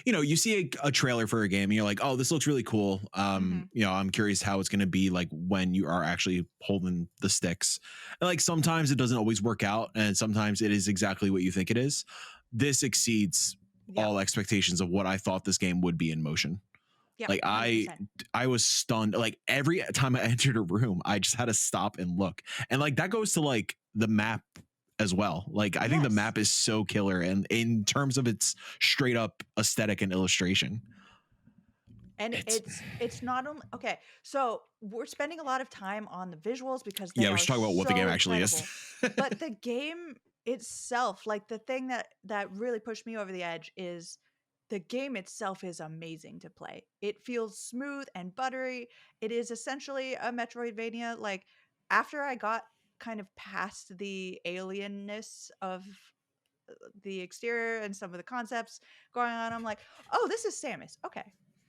you know, you see a trailer for a game and you're like, oh, this looks really cool.
Mhm.
You know, I'm curious how it's going to be like when you are actually holding the sticks. And like sometimes it doesn't always work out, and sometimes it is exactly what you think it is. This exceeds
Yeah.
all expectations of what I thought this game would be in motion.
Yeah.
Like
100%.
I was stunned. Like every time I entered a room, I just had to stop and look. And like that goes to like the map as well. Like I think the
Yes.
map is so killer, and in terms of its straight up aesthetic and illustration.
And it's not only okay. So we're spending a lot of time on the visuals because they
Yeah, we
are
should talk about what the game
so
actually
incredible.
is.
But the game itself, like the thing that really pushed me over the edge is the game itself is amazing to play. It feels smooth and buttery. It is essentially a Metroidvania. Like after I got kind of past the alienness of the exterior and some of the concepts going on, I'm like, oh, this is Samus. Okay.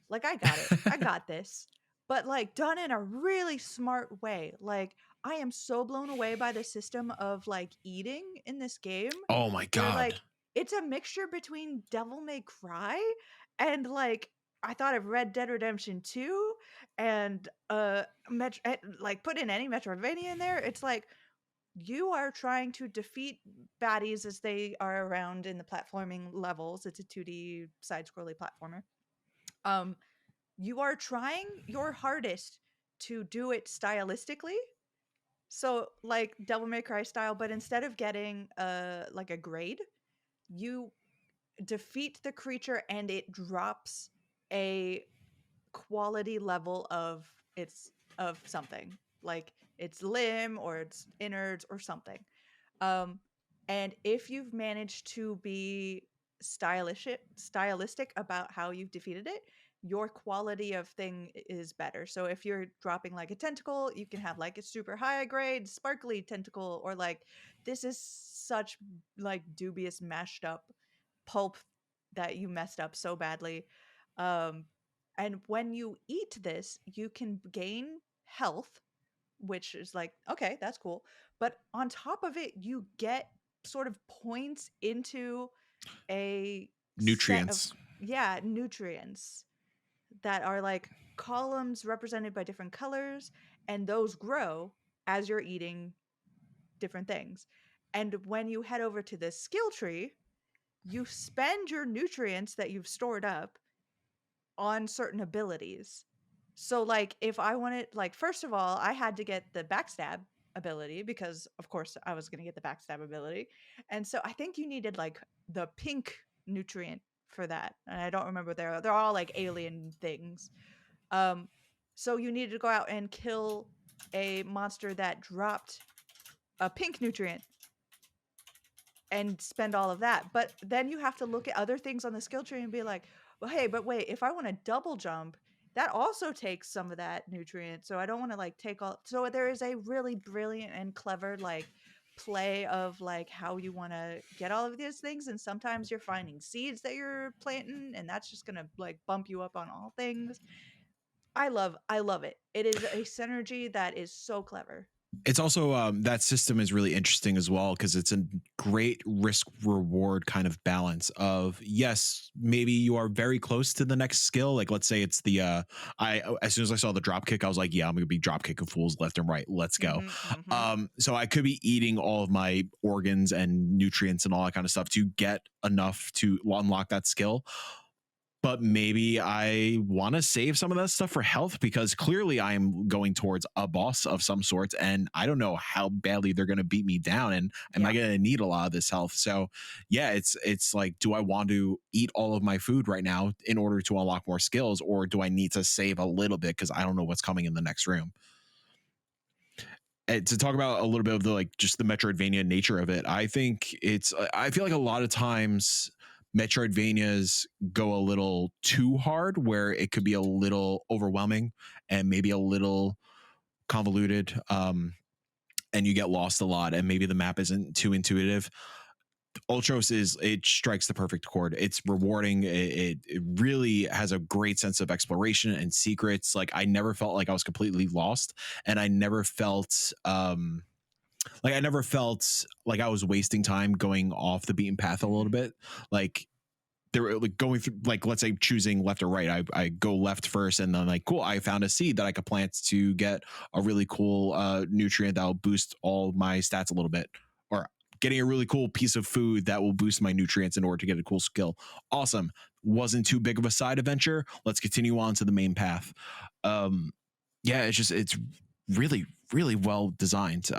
Like I got it. I got this. But like done in a really smart way. Like I am so blown away by the system of like eating in this game.
Oh my
Where
god.
like it's a mixture between Devil May Cry and like I thought of Red Dead Redemption 2 and like put in any Metroidvania in there. It's like you are trying to defeat baddies as they are around in the platforming levels. It's a 2D side-scrolling platformer. You are trying your hardest to do it stylistically. So like Devil May Cry style, but instead of getting like a grade, you defeat the creature and it drops a quality level of something, like its limb or its innards or something. And if you've managed to be stylistic about how you've defeated it, your quality of thing is better. So if you're dropping like a tentacle, you can have like a super high grade sparkly tentacle, or like this is such like dubious mashed up pulp that you messed up so badly. And when you eat this, you can gain health, which is like, okay, that's cool. But on top of it, you get sort of points into a
Nutrients.
nutrients that are like columns represented by different colors, and those grow as you're eating different things. And when you head over to the skill tree, you spend your nutrients that you've stored up on certain abilities. So like if I wanted, like first of all, I had to get the backstab ability because of course I was going to get the backstab ability. And so I think you needed like the pink nutrient for that. And I don't remember, they're all like alien things. So you needed to go out and kill a monster that dropped a pink nutrient and spend all of that. But then you have to look at other things on the skill tree and be like, well, hey, but wait, if I want to double jump, that also takes some of that nutrient. So I don't want to like take all. So there is a really brilliant and clever like play of like how you want to get all of these things. And sometimes you're finding seeds that you're planting, and that's just going to like bump you up on all things. I love it. It is a synergy that is so clever.
It's also that system is really interesting as well, because it's a great risk reward kind of balance of, yes, maybe you are very close to the next skill. Like let's say it's the as soon as I saw the drop kick, I was like, yeah, I'm gonna be drop kicking fools left and right. Let's go. So I could be eating all of my organs and nutrients and all that kind of stuff to get enough to unlock that skill. But maybe I want to save some of that stuff for health, because clearly I'm going towards a boss of some sort, and I don't know how badly they're going to beat me down, and am I going to need a lot of this health? So yeah, it's like, do I want to eat all of my food right now in order to unlock more skills, or do I need to save a little bit because I don't know what's coming in the next room? And to talk about a little bit of the like just the Metroidvania nature of it, I think I feel like a lot of times Metroidvanias go a little too hard, where it could be a little overwhelming and maybe a little convoluted, and you get lost a lot, and maybe the map isn't too intuitive. Ultros it strikes the perfect chord. It's rewarding. It really has a great sense of exploration and secrets. Like I never felt like I was completely lost, and I never felt like I was wasting time going off the beaten path a little bit. Like they were like going through, like, let's say choosing left or right. I go left first, and then like, cool, I found a seed that I could plant to get a really cool nutrient that will boost all my stats a little bit, or getting a really cool piece of food that will boost my nutrients in order to get a cool skill. Awesome. Wasn't too big of a side adventure. Let's continue on to the main path. Yeah, it's really, really well designed.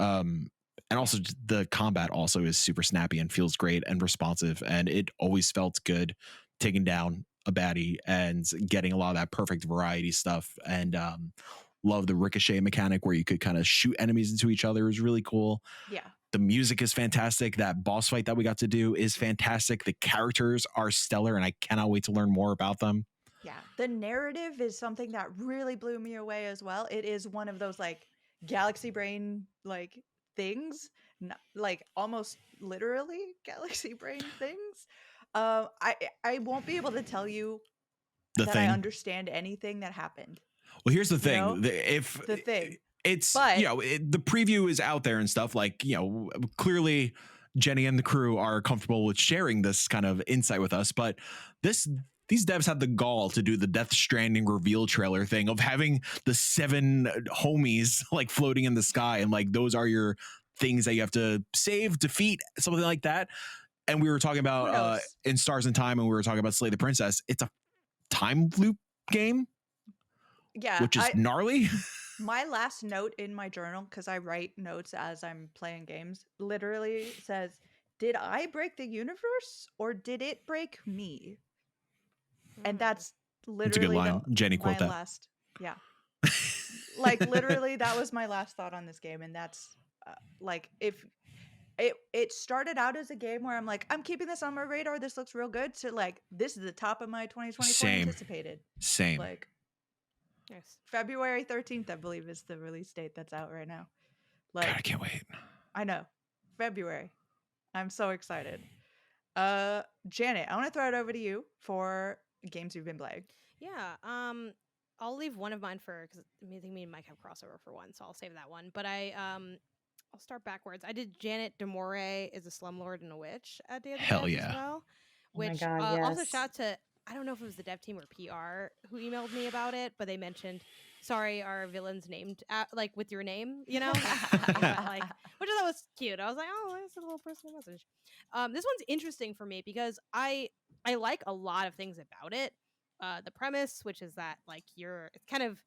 And also the combat also is super snappy and feels great and responsive, and it always felt good taking down a baddie and getting a lot of that perfect variety stuff. And love the ricochet mechanic where you could kind of shoot enemies into each other. It was really cool.
Yeah.
The music is fantastic. That boss fight that we got to do is fantastic. The characters are stellar, and I cannot wait to learn more about them.
Yeah. The narrative is something that really blew me away as well. It is one of those like galaxy brain like things, like almost literally galaxy brain things. I won't be able to tell you that I understand anything that happened.
Well, here's the thing.
know?
If
The thing.
it's,
But-
you know, the preview is out there and stuff, like, you know, clearly Jenny and the crew are comfortable with sharing this kind of insight with us, but these devs had the gall to do the Death Stranding reveal trailer thing of having the 7 homies like floating in the sky, and like those are your things that you have to save, defeat, something like that. And we were talking
Who
about
knows?
in Stars in Time, and we were talking about Slay the Princess. It's a time loop game,
Yeah.
which is gnarly.
My last note in my journal, because I write notes as I'm playing games, literally says, "Did I break the universe or did it break me?" And that's
That's a
literally
good line. Jenny, quote
my
that.
last. Yeah. Like literally, that was my last thought on this game, and that's like if it started out as a game where I'm like, I'm keeping this on my radar. This looks real good. To like, this is the top of my 2024
Same.
anticipated.
Same.
Like
Nice.
February 13th, I believe, is the release date that's out right now.
God, I
Like,
can't wait.
I know, February. I'm so excited. Janet, I want to throw it over to you for games you've been playing.
Yeah. I'll leave one of mine for because I think me and Mike have crossover for one, so I'll save that one. But I'll start backwards. I did Janet Demore is a slumlord and a witch at Day of the
Hell
Dead
yeah.
as well.
Oh my
Which
God,
also
yes.
shout out to I don't know if it was the dev team or PR who emailed me about it, but they mentioned, sorry, our villain's named like with your name, you know, like which I thought was cute. I was like, oh, that's a little personal message. This one's interesting for me because I like a lot of things about it. The premise, which is that like it's kind of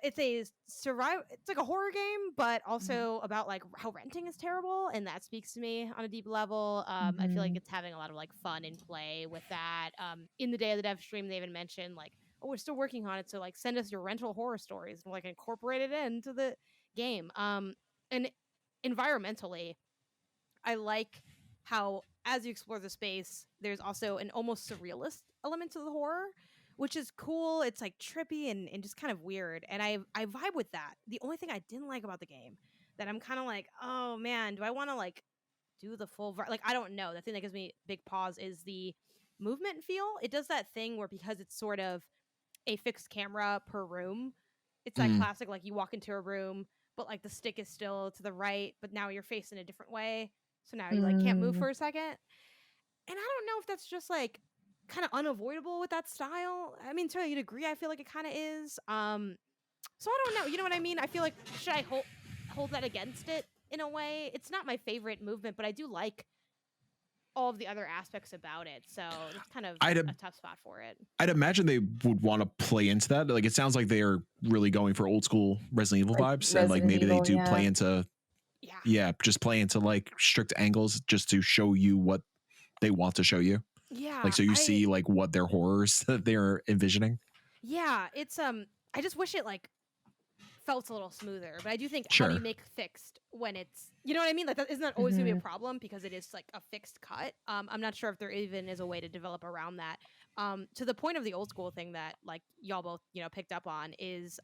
it's a survival, it's like a horror game, but also about like how renting is terrible, and that speaks to me on a deep level. I feel like
Mhm.
it's having a lot of like fun and play with that. In the Day of the Dev stream, they even mentioned like, oh, we're still working on it, so like send us your rental horror stories and like incorporate it into the game. And environmentally, I like how as you explore the space, there's also an almost surrealist element to the horror, which is cool. It's like trippy and just kind of weird. And I vibe with that. The only thing I didn't like about the game that I'm kind of like, oh man, do I want to like do the full like I don't know. The thing that gives me big pause is the movement feel. It does that thing where because it's sort of a fixed camera per room, it's that classic like you walk into a room, but like the stick is still to the right, but now you're facing a different way. So now you like can't move
Mm.
for a second. And I don't know if that's just like kind of unavoidable with that style. I mean, to a degree, I feel like it kind of is. So I don't know. You know what I mean? I feel like should I hold that against it in a way? It's not my favorite movement, but I do like all of the other aspects about it. So it's kind of
I'd
a tough spot for it.
I'd imagine they would want to play into that. Like it sounds like they are really going for old school Resident Evil
Like
vibes, and like maybe
Resident
they
Evil,
do play
yeah.
into
Yeah.
just play into like strict angles just to show you what they want to show you.
Yeah.
Like so you see like what their horrors that they're envisioning.
Yeah, it's I just wish it like felt a little smoother, but I do think how do you
Sure.
make fixed when it's, you know what I mean? Like that isn't that always gonna be a
Mhm.
problem because it is like a fixed cut. I'm not sure if there even is a way to develop around that. To the point of the old school thing that like y'all both picked up on is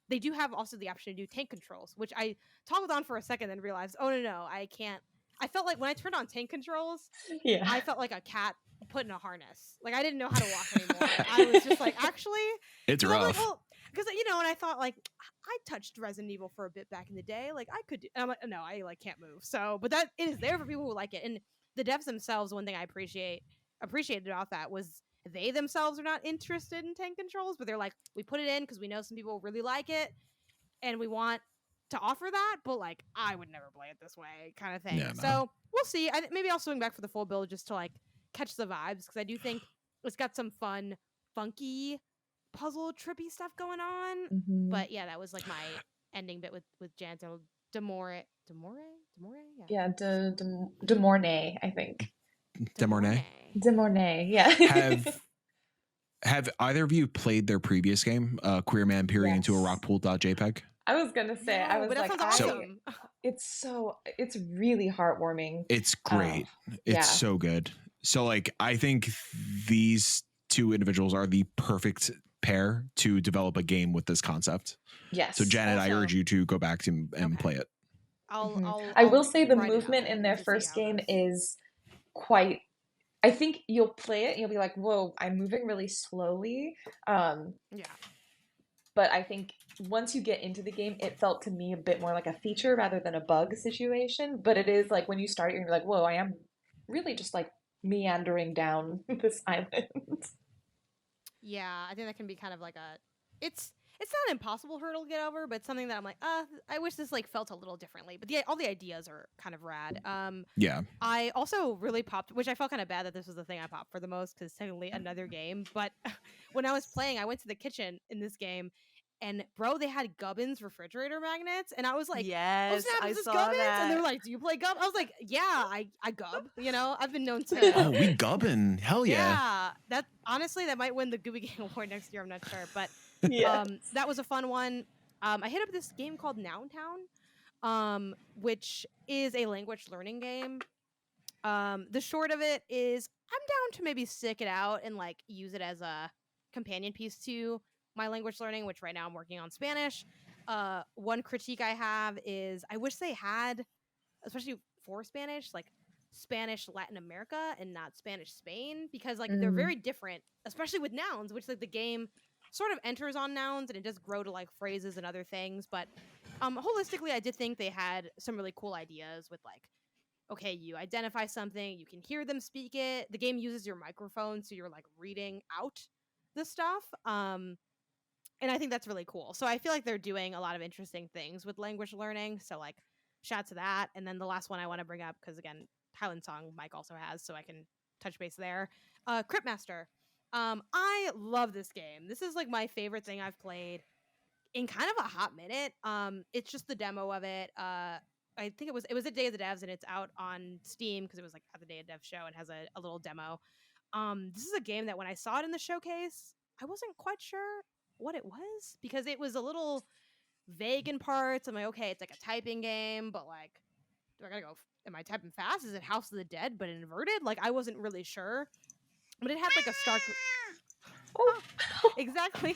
they do have also the option to do tank controls, which I toggled on for a second and realized, oh no, I can't I felt like when I turned on tank controls,
Yeah.
I felt like a cat put in a harness. Like I didn't know how to walk anymore. I was just like, actually,
It's
'cause I'm like,
rough.
well, because and I thought like I touched Resident Evil for a bit back in the day. Like I could, and I'm like, no, I like can't move. So, but that it is there for people who like it, and the devs themselves. One thing I appreciated about that was they themselves are not interested in tank controls, but they're like, we put it in because we know some people really like it, and we want to offer that, but like I would never play it this way, kind of thing.
Yeah, no.
So we'll see. Maybe I'll swing back for the full build just to like catch the vibes because I do think it's got some fun, funky, puzzle trippy stuff going on.
Mhm.
But yeah, that was like my ending bit with Janto Demore.
Yeah, de Mornay, I think.
Demornay.
De Mornay, yeah.
Have either of you played their previous game, Queer Man Peering into a
Yes.
rock pool.jpg?
I was gonna say, I
No,
was
but that
like,
sounds
So-
awesome.
it's really heartwarming.
It's great. It's
yeah.
so good. So like I think these two individuals are the perfect pair to develop a game with this concept.
Yes.
So Janet, I
Also-
urge you to go back and
Okay.
play it.
I
I'll
will say the
write it up
movement
then
in their
to see
first
how it
game
goes.
is quite. I think you'll play it and you'll be like, "Whoa, I'm moving really slowly."
Yeah.
But I think once you get into the game, it felt to me a bit more like a feature rather than a bug situation. But it is like when you start, you're like, "Whoa, I am really just like meandering down this island."
Yeah, I think that can be kind of like it's not an impossible hurdle to get over, but something that I'm like, I wish this like felt a little differently. But all the ideas are kind of rad.
Yeah.
I also really popped, which I felt kind of bad that this was the thing I popped for the most because technically another game. But when I was playing, I went to the kitchen in this game, and bro, they had Gubbins refrigerator magnets, and I was like,
yes,
"Oh snap,
I
is this
saw
Gubbins?"
that.
And they were like, "Do you play Gubb?" I was like, "Yeah, I gub. I've been known to."
Oh, we gubbin. Hell yeah.
That honestly, that might win the Gooby Game Award next year. I'm not sure, but
Yeah.
that was a fun one. I hit up this game called Noun Town, which is a language learning game. The short of it is I'm down to maybe stick it out and like use it as a companion piece to my language learning, which right now I'm working on Spanish. One critique I have is I wish they had, especially for Spanish, like Spanish Latin America and not Spanish Spain, because like they're very different, especially with nouns, which like the game sort of enters on nouns and it does grow to like phrases and other things. But holistically, I did think they had some really cool ideas with like, okay, you identify something, you can hear them speak it. The game uses your microphone, so you're like reading out the stuff. And I think that's really cool. So I feel like they're doing a lot of interesting things with language learning. So like, shout out to that. And then the last one I want to bring up, because again, Highland Song Mike also has, so I can touch base there. Cryptmaster. I love this game. This is like my favorite thing I've played in kind of a hot minute. It's just the demo of it. I think it was a Day of the Devs, and it's out on Steam because it was like at the Day of Dev show and has a little demo. This is a game that when I saw it in the showcase, I wasn't quite sure what it was because it was a little vague in parts. I'm like, okay, it's like a typing game, but like, do I gotta go? Am I typing fast? Is it House of the Dead but inverted? Like, I wasn't really sure, but it had like a Stark.
Oh.
Exactly.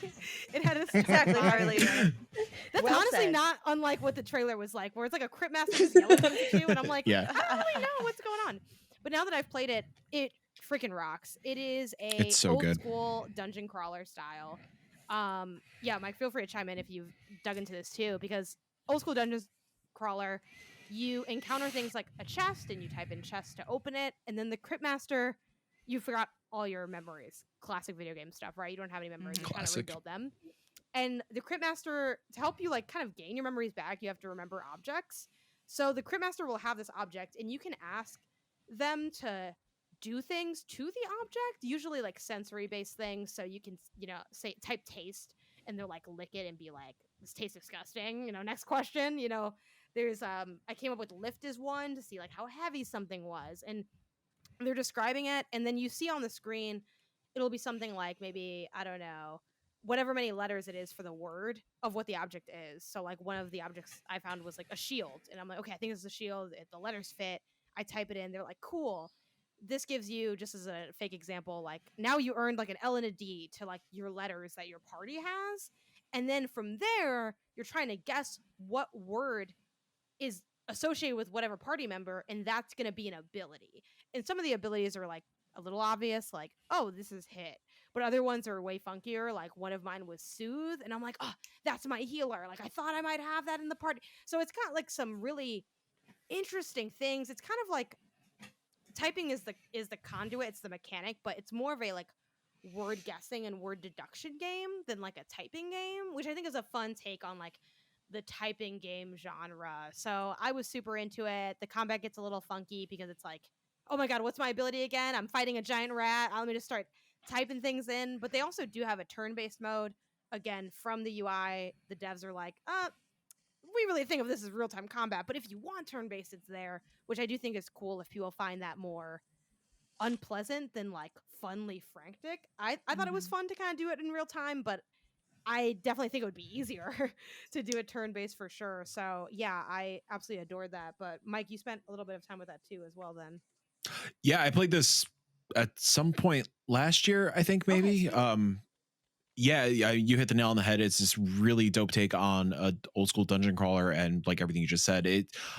It had a
Exactly, Harley.
That's
Well
honestly
said.
not unlike what the trailer was like, where it's like a Crypt Master just yelling at you, and I'm like,
Yeah.
I don't really know what's going on. But now that I've played it, it freaking rocks. It is a
It's so
old
good.
school dungeon crawler style. Yeah, Mike, feel free to chime in if you've dug into this too, because old school dungeon crawler, you encounter things like a chest, and you type in chest to open it, and then the Crypt Master, you forgot all your memories. Classic video game stuff, right? You don't have any memories. You kind of
Classic.
rebuild them. And the Crypt Master, to help you like kind of gain your memories back, you have to remember objects. So the Crypt Master will have this object, and you can ask them to do things to the object, usually like sensory based things. So you can, say type taste, and they'll like lick it and be like, this tastes disgusting. Next question. There's I came up with lift is one to see like how heavy something was, and they're describing it, and then you see on the screen, it'll be something like maybe, I don't know, whatever many letters it is for the word of what the object is. So like one of the objects I found was like a shield, and I'm like, okay, I think it's a shield. The letters fit. I type it in. They're like, cool. This gives you, just as a fake example, like now you earned like an L and a D to like your letters that your party has, and then from there you're trying to guess what word is associated with whatever party member, and that's going to be an ability. And some of the abilities are like a little obvious, like, oh, this is hit. But other ones are way funkier. Like one of mine was soothe, and I'm like, oh, that's my healer. Like I thought I might have that in the party. So it's got like some really interesting things. It's kind of like typing is the conduit, it's the mechanic, but it's more of a like word guessing and word deduction game than like a typing game, which I think is a fun take on like the typing game genre. So I was super into it. The combat gets a little funky because it's like, oh my god, what's my ability again? I'm fighting a giant rat. Let me just start typing things in. But they also do have a turn-based mode. Again, from the UI, the devs are like, we really think of this as real-time combat, but if you want turn-based, it's there, which I do think is cool if people find that more unpleasant than like funly frantic. I thought it was fun to kind of do it in real time, but I definitely think it would be easier to do a turn-based for sure. So yeah, I absolutely adored that. But Mike, you spent a little bit of time with that too as well then.
Yeah, I played this at some point last year, I think maybe.
Okay,
yeah, you hit the nail on the head. It's this really dope take on a old school dungeon crawler, and like everything you just said,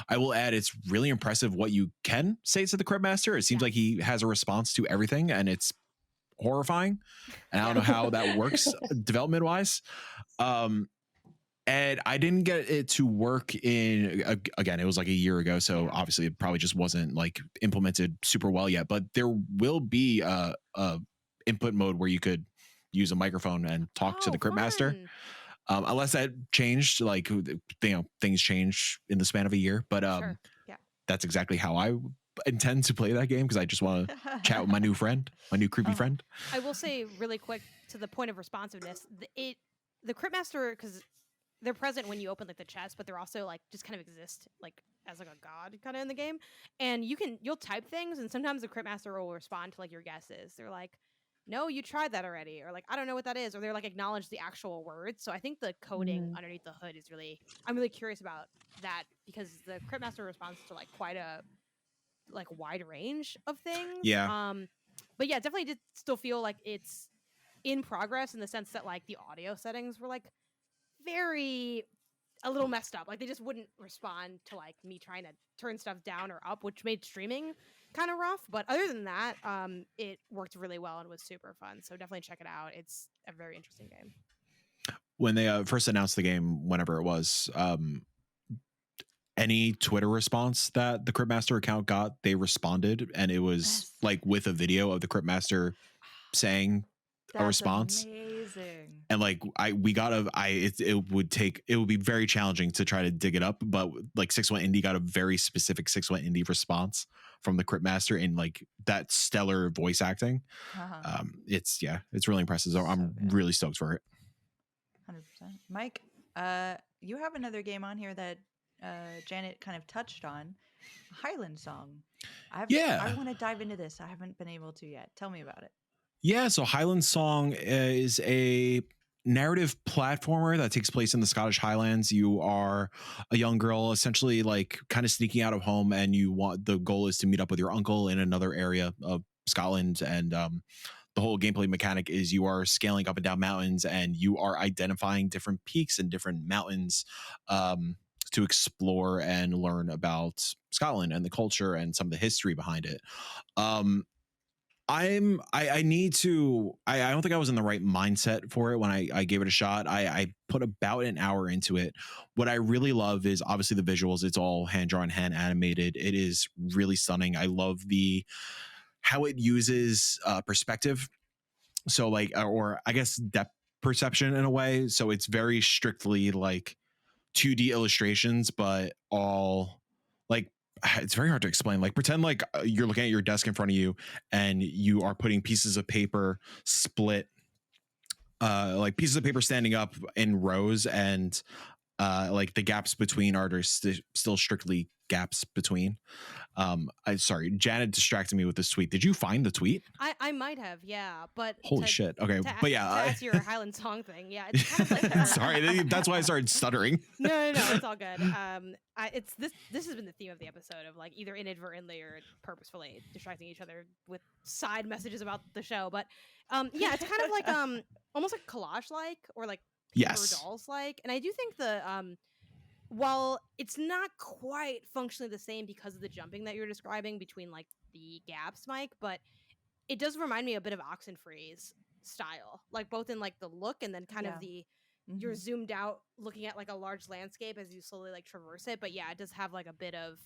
I will add, it's really impressive what you can say to the Crypt Master. It seems like he has a response to everything, and it's horrifying. And I don't know how that works development wise. And I didn't get it to work in, again, it was like a year ago, so obviously it probably just wasn't like implemented super well yet. But there will be a input mode where you could use a microphone and talk to the Crypt Master, unless that changed, like, you know, things change in the span of a year. But
Sure.
that's exactly how I intend to play that game, because I just want to chat with my new friend, my new creepy friend.
I will say really quick to the point of responsiveness, the Crypt Master, because they're present when you open like the chest, but they're also like just kind of exist like as like a god kind of in the game. And you'll type things, and sometimes the Crypt Master will respond to like your guesses. They're like, no, you tried that already, or like, I don't know what that is, or they're like acknowledge the actual words. So I think the coding underneath the hood is I'm really curious about that, because the Crypt Master responds to like quite a like wide range of things. But yeah, definitely did still feel like it's in progress in the sense that like the audio settings were like a little messed up. Like they just wouldn't respond to like me trying to turn stuff down or up, which made streaming kind of rough. But other than that, it worked really well and was super fun. So definitely check it out. It's a very interesting game.
When they first announced the game, whenever it was, any Twitter response that the Crypt Master account got, they responded, and it was like with a video of the Crypt Master saying a response.
Amazing.
And like it would be very challenging to try to dig it up, but like 6-1 Indie got a very specific 6-1 Indie response from the Crypt Master in like that stellar voice acting. It's really impressive. So I'm really stoked for it.
100%. Mike, you have another game on here that Janet kind of touched on, Highland Song. I want to dive into this. I haven't been able to yet. Tell me about it.
Yeah, so Highland Song is a narrative platformer that takes place in the Scottish Highlands. You are a young girl, essentially like kind of sneaking out of home, and the goal is to meet up with your uncle in another area of Scotland. And the whole gameplay mechanic is you are scaling up and down mountains, and you are identifying different peaks and different mountains to explore and learn about Scotland and the culture and some of the history behind it. I don't think I was in the right mindset for it when I gave it a shot. I put about an hour into it. What I really love is obviously the visuals. It's all hand drawn, hand animated. It is really stunning. I love how it uses perspective. So like, or I guess depth perception in a way. So it's very strictly like 2D illustrations, but all like, it's very hard to explain. Like pretend like you're looking at your desk in front of you and you are putting pieces of paper split, like pieces of paper standing up in rows, and like the gaps between are still strictly gaps between. Sorry, Janet distracted me with this tweet. Did you find the tweet?
I might have, yeah, but
holy shit. Okay, but yeah,
that's your Highland Song thing. Yeah, it's kind of like
sorry, that's why I started stuttering.
No, it's all good. It's this has been the theme of the episode of like either inadvertently or purposefully distracting each other with side messages about the show. But yeah, it's kind of like almost like collage like, or like paper dolls like, and I do think while it's not quite functionally the same because of the jumping that you're describing between like the gaps, Mike, but it does remind me a bit of Oxenfree's style, like both in like the look and then kind
Yeah.
of you're zoomed out looking at like a large landscape as you slowly like traverse it. But yeah, it does have like a bit of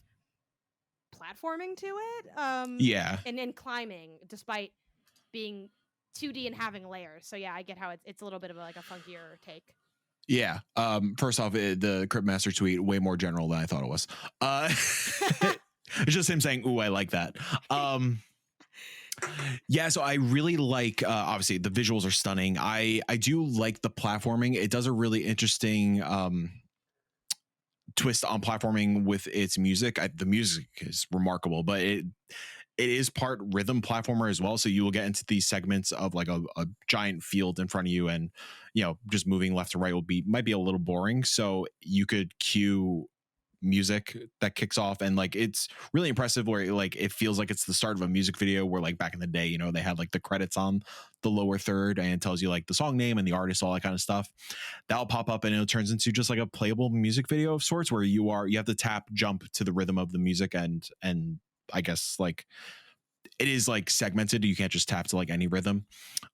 platforming to it.
Yeah.
And then climbing despite being 2D and having layers. So yeah, I get how it's a little bit of like a funkier take.
Yeah. First off, the Crypt Master tweet way more general than I thought it was. It's just him saying, "Ooh, I like that." Yeah, so I really like. Obviously, the visuals are stunning. I do like the platforming. It does a really interesting twist on platforming with its music. The music is remarkable, but it is part rhythm platformer as well. So you will get into these segments of like a giant field in front of you, and just moving left to right might be a little boring. So you could cue music that kicks off, and like it's really impressive where like it feels like it's the start of a music video where like back in the day they had like the credits on the lower third and it tells you like the song name and the artist, all that kind of stuff. That'll pop up and it turns into just like a playable music video of sorts where you have to tap jump to the rhythm of the music, and I guess like it is like segmented. You can't just tap to like any rhythm.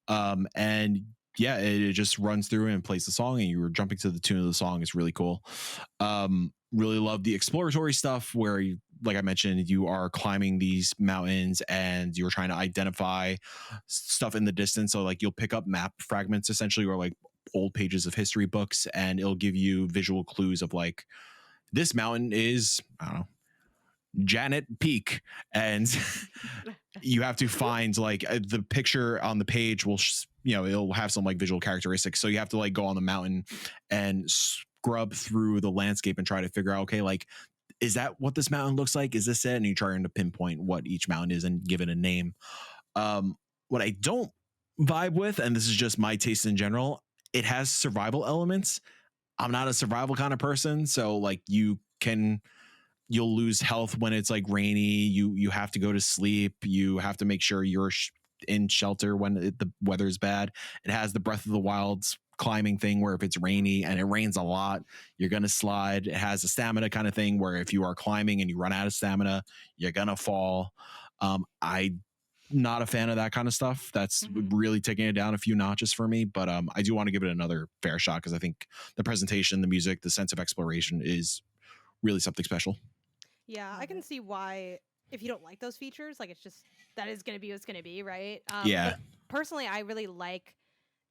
And yeah, it just runs through and plays the song and you're jumping to the tune of the song. It's really cool. Really love the exploratory stuff where you, like I mentioned, you are climbing these mountains and you're trying to identify stuff in the distance. So like you'll pick up map fragments essentially, or like old pages of history books, and it'll give you visual clues of like, this mountain is, I don't know, Janet Peak, and you have to find like the picture on the page will it'll have some like visual characteristics, so you have to like go on the mountain and scrub through the landscape and try to figure out, okay, like, is that what this mountain looks like? Is this it? And you're trying to pinpoint what each mountain is and give it a name. What I don't vibe with, and this is just my taste in general, it has survival elements. I'm not a survival kind of person, so like you'll lose health when it's like rainy. You have to go to sleep. You have to make sure you're in shelter when the weather is bad. It has the Breath of the Wild's climbing thing where if it's rainy and it rains a lot, you're going to slide. It has a stamina kind of thing where if you are climbing and you run out of stamina, you're going to fall. I'm not a fan of that kind of stuff. That's really taking it down a few notches for me, but I do want to give it another fair shot because I think the presentation, the music, the sense of exploration is really something special.
Yeah, I can see why if you don't like those features, like it's just that is going to be what's going to be, right?
Yeah.
Personally, I really like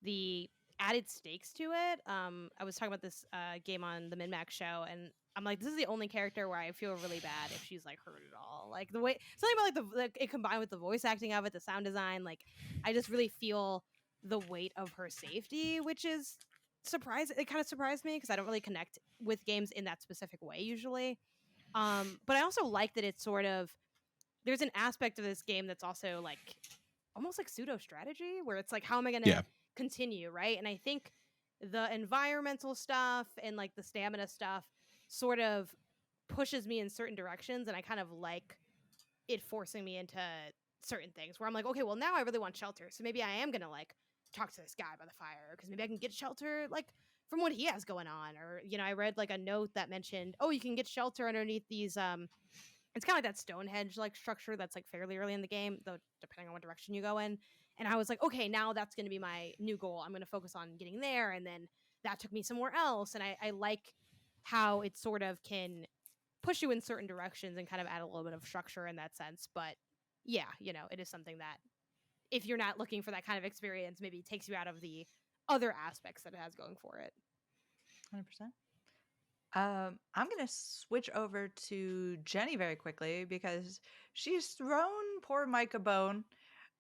the added stakes to it. I was talking about this game on the MinMax show, and I'm like, this is the only character where I feel really bad if she's like hurt at all. Like the way something about like it combined with the voice acting of it, the sound design, like I just really feel the weight of her safety, which is surprising. It kind of surprised me because I don't really connect with games in that specific way usually. But I also like that it's sort of there's an aspect of this game that's also like almost like pseudo strategy where it's like, how am I going to continue, right? And I think the environmental stuff and like the stamina stuff sort of pushes me in certain directions, and I kind of like it forcing me into certain things where I'm like, okay, well now I really want shelter, so maybe I am going to like talk to this guy by the fire because maybe I can get shelter like from what he has going on. Or I read like a note that mentioned, oh, you can get shelter underneath these it's kind of like that Stonehenge like structure that's like fairly early in the game, though depending on what direction you go in. And I was like, okay, now that's going to be my new goal. I'm going to focus on getting there. And then that took me somewhere else. And I like how it sort of can push you in certain directions and kind of add a little bit of structure in that sense. But yeah, it is something that if you're not looking for that kind of experience, maybe it takes you out of the other aspects that it has going for it.
100%. I'm going to switch over to Jenny very quickly because she's thrown poor Mike a bone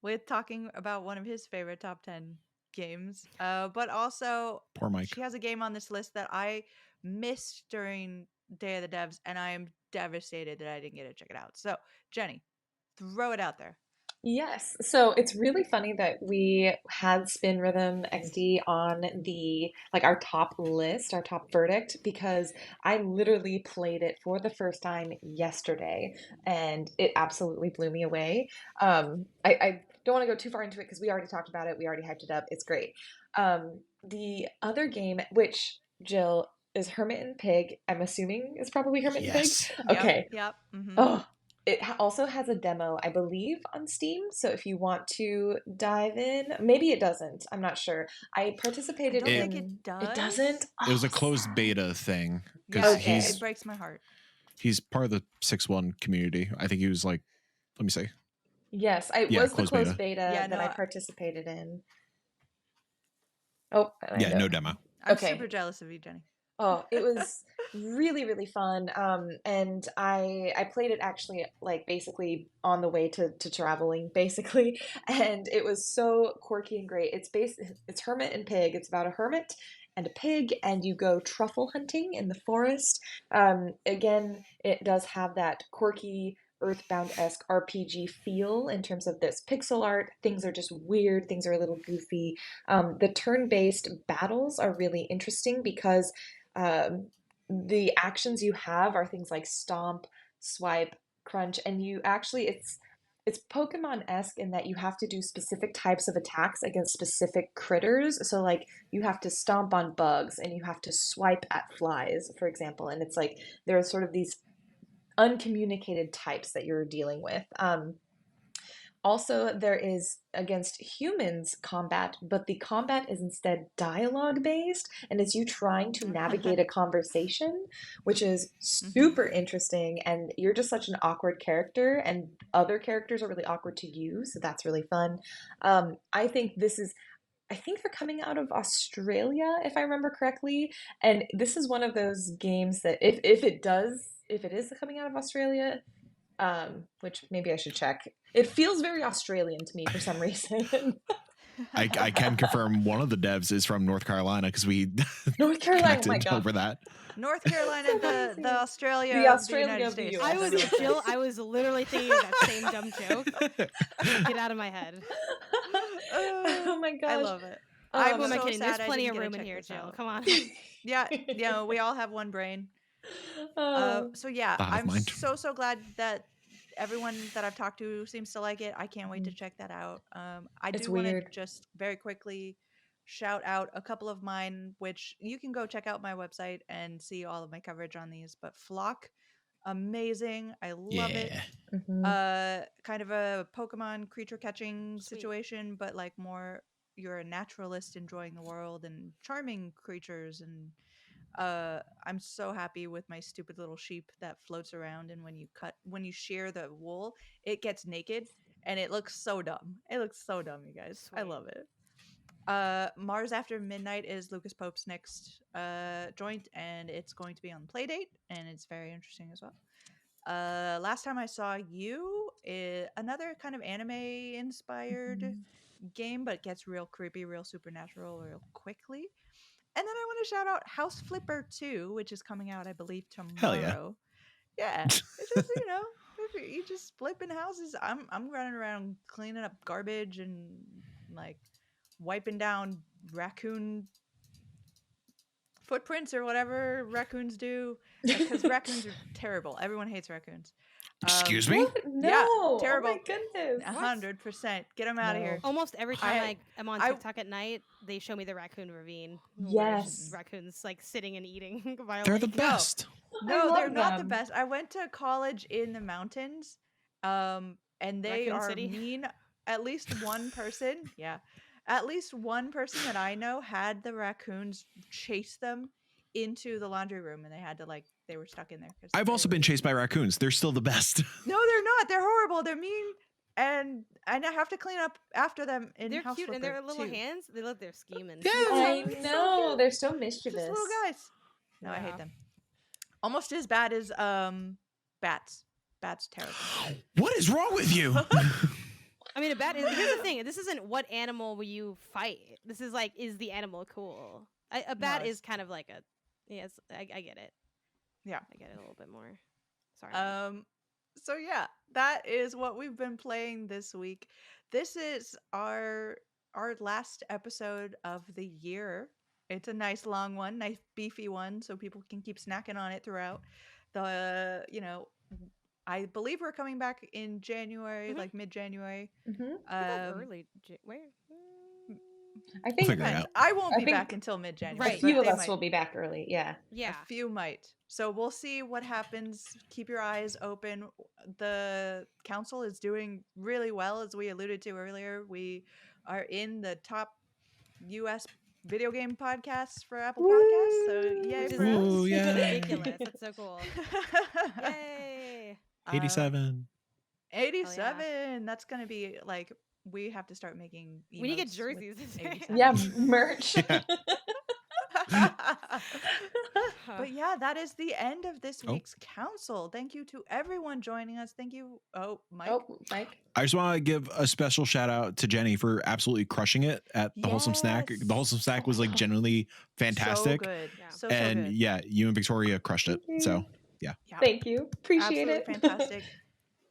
with talking about one of his favorite top 10 games. But also,
poor Mike.
She has a game on this list that I missed during Day of the Devs, and I am devastated that I didn't get to check it out. So, Jenny, throw it out there.
Yes. So it's really funny that we had Spin Rhythm XD on our top list, our top verdict, because I literally played it for the first time yesterday and it absolutely blew me away. I don't want to go too far into it because we already talked about it. We already hyped it up. It's great. The other game, which Jill, is Hermit and Pig. I'm assuming is probably Hermit and Pig.
Yes.
Okay.
Yep. Mm-hmm.
Oh, it also has a demo, I believe, on Steam. So if you want to dive in, maybe it doesn't. I'm not sure. I participated
I don't
in.
think it does.
It doesn't.
It was a
Oh,
closed
sad.
beta thing
Yeah,
because
Okay.
it breaks my heart.
he's part of the 6-1 community. I think he was like, let me see.
Yes, it
Yeah,
was the
closed
closed
beta.
beta
Yeah,
that
no,
I participated in. Oh, I
Yeah,
know.
no demo.
I'm
Okay.
super jealous of you, Jenny.
Oh, it was really, really fun. And I played it actually like basically on the way to traveling, basically. And it was so quirky and great. It's Hermit and Pig. It's about a hermit and a pig, and you go truffle hunting in the forest. Again, it does have that quirky Earthbound-esque RPG feel in terms of this pixel art. Things are just weird, things are a little goofy. The turn-based battles are really interesting because um, the actions you have are things like stomp, swipe, crunch, and you actually it's Pokemon-esque in that you have to do specific types of attacks against specific critters. So like you have to stomp on bugs and you have to swipe at flies, for example. And it's like there are sort of these uncommunicated types that you're dealing with. Also, there is against humans combat, but the combat is instead dialogue based, and it's you trying to navigate a conversation, which is super interesting. And you're just such an awkward character, and other characters are really awkward to you, so that's really fun. I think this is. I think they're coming out of Australia, if I remember correctly. And this is one of those games that if it is coming out of Australia, which maybe I should check. It feels very Australian to me for some reason.
I can confirm one of the devs is from North Carolina because we
North Carolina, oh my
connected
God.
over that.
North Carolina,
amazing.
the Australia,
The
of
Australia
the United
of the
States.
US.
I
That's
was
really funny.
Jill. I was literally thinking of that same dumb joke. Get out of my head.
Oh my gosh.
I love it.
Um,
I'm
Who am I
so
kidding?
sad
There's
I
plenty
didn't
of
get to
room in
check
here,
this
Jill.
out.
Come on.
Yeah, we all have one brain.
oh.
So yeah,
The hive
I'm
mind.
so glad that everyone that I've talked to seems to like it. I can't wait to check that out. I
It's
do want to
weird.
just very quickly shout out a couple of mine, which you can go check out my website and see all of my coverage on these. But Flock, amazing. I love it.
Mhm.
Kind of a Pokemon creature catching
Sweet.
situation, but like more you're a naturalist enjoying the world and charming creatures. And I'm so happy with my stupid little sheep that floats around, and when you shear the wool, it gets naked and it looks so dumb. It looks so dumb, you guys. I
Sweet.
love it. Mars After Midnight is Lucas Pope's next joint, and it's going to be on Playdate, and it's very interesting as well. Last time I saw you, another kind of anime inspired
Mhm.
game, but gets real creepy, real supernatural, real quickly. And then I want to shout out House Flipper 2, which is coming out, I believe,
Hell yeah.
tomorrow. Yeah, it's just you just flipping houses. I'm running around cleaning up garbage and like wiping down raccoon footprints or whatever raccoons do, because raccoons are terrible. Everyone hates raccoons.
Excuse me?
What? No.
terrible.
Oh my goodness.
100%. Get them out of
No.
here.
Almost every time
I-
I'm on
I-
TikTok at night, they show me the raccoon ravine. where it's just
Yes.
raccoons like sitting and eating. While
They're the
like-
best.
No,
I
they're
love
not the
them.
best. I went to college in the mountains, and they
Raccoon
are
City?
mean. At least one person, at least one person that I know had the raccoons chase them into the laundry room, and they were stuck in there. 'cause
I've
they
also
were-
been chased by raccoons. They're still the best.
No, they're not. They're horrible. They're mean, and I have to clean up after them in
They're
House
cute and their
Flipper
little
too.
hands. They look they're scheming.
Yeah.
I
It's so
know.
cute.
They're so
Just
mischievous.
little guys. No, I hate
Yeah.
them. Almost as bad as bats. Bats terrible.
What is wrong with you?
I mean, a bat is. Here's the thing. This isn't what animal will you fight. This is like, is the animal cool? A bat
it's-
is kind of like a. Yes, I get it.
Yeah.
I get it a little bit more. Sorry. Mike.
So yeah, that is what we've been playing this week. This is our last episode of the year. It's a nice long one, nice beefy one, so people can keep snacking on it throughout. I believe we're coming back in January,
Mhm.
like mid-January.
Mhm.
I think
Um,
early. Where?
I
We'll
think
figure it
Depends.
out.
I won't
I
be
think
back until mid-January.
Right.
a
but
few of
they
us
might.
will be back early. Yeah.
Yeah.
A few might. So we'll see what happens. Keep your eyes open. The council is doing really well, as we alluded to earlier. We are in the top US video game podcasts for Apple Podcasts. So yay
Which is
for us.
Ooh, yeah.
ridiculous. That's so cool. Yay.
87.
87. That's going to be like, we have to start making
We need to get
emotes with
jerseys.
87.
Yeah, merch.
But yeah, that is the end of this
Oh.
week's council. Thank you to everyone joining us. Thank you. Oh, Mike.
Oh, Mike.
I just want to give a special shout out to Jenny for absolutely crushing it at the Wholesome Snack.
Yes.
The Wholesome Snack was like genuinely fantastic.
So good.
Yeah.
So
And
good.
yeah, you and Victoria crushed it.
Thank
So
you.
Yeah.
Thank you. Appreciate
Absolutely
it.
fantastic.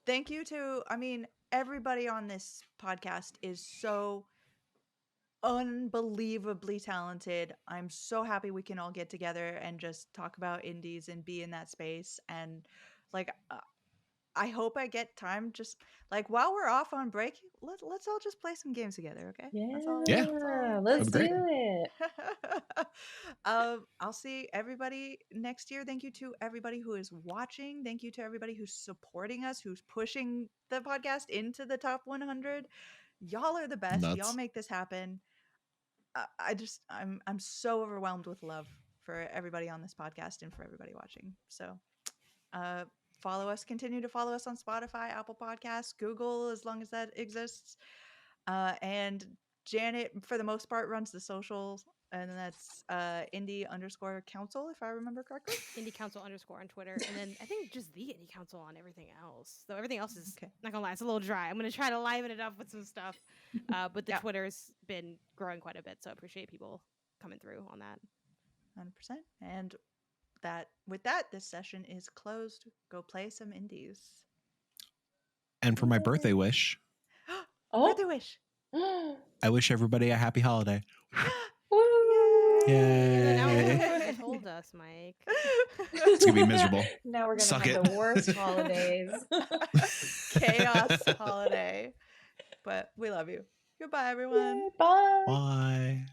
Thank you to, I mean, everybody on this podcast is so unbelievably talented. I'm so happy we can all get together and just talk about indies and be in that space. And like, I hope I get time just like while we're off on break, let's all just play some games together, okay? That's all-
Yeah.
that's all-
Let's
That'd be
do
great.
it.
I'll see everybody next year. Thank you to everybody who is watching. Thank you to everybody who's supporting us, who's pushing the podcast into the top 100. Y'all are the best.
Nuts.
Y'all make this happen. I'm so overwhelmed with love for everybody on this podcast and for everybody watching. So, follow us. Continue to follow us on Spotify, Apple Podcasts, Google, as long as that exists. And Janet, for the most part, runs the socials, and that's indie_council, if I remember correctly.
Indie Council _ on Twitter. And then I think just the Indie Council on everything else. So everything else is,
Okay.
not gonna lie, it's a little dry. I'm gonna try to liven it up with some stuff. But the
Yeah.
Twitter's been growing quite a bit. So I appreciate people coming through on that.
100%. And with that, this session is closed. Go play some indies.
And for my birthday wish,
Birthday wish.
I wish everybody a happy holiday.
Woo!
And now
Yay.
you told us, Mike.
It's gonna be miserable.
Now we're gonna
Suck
have
it.
the worst holidays.
Chaos holiday. But we love you. Goodbye, everyone.
Bye.
Bye.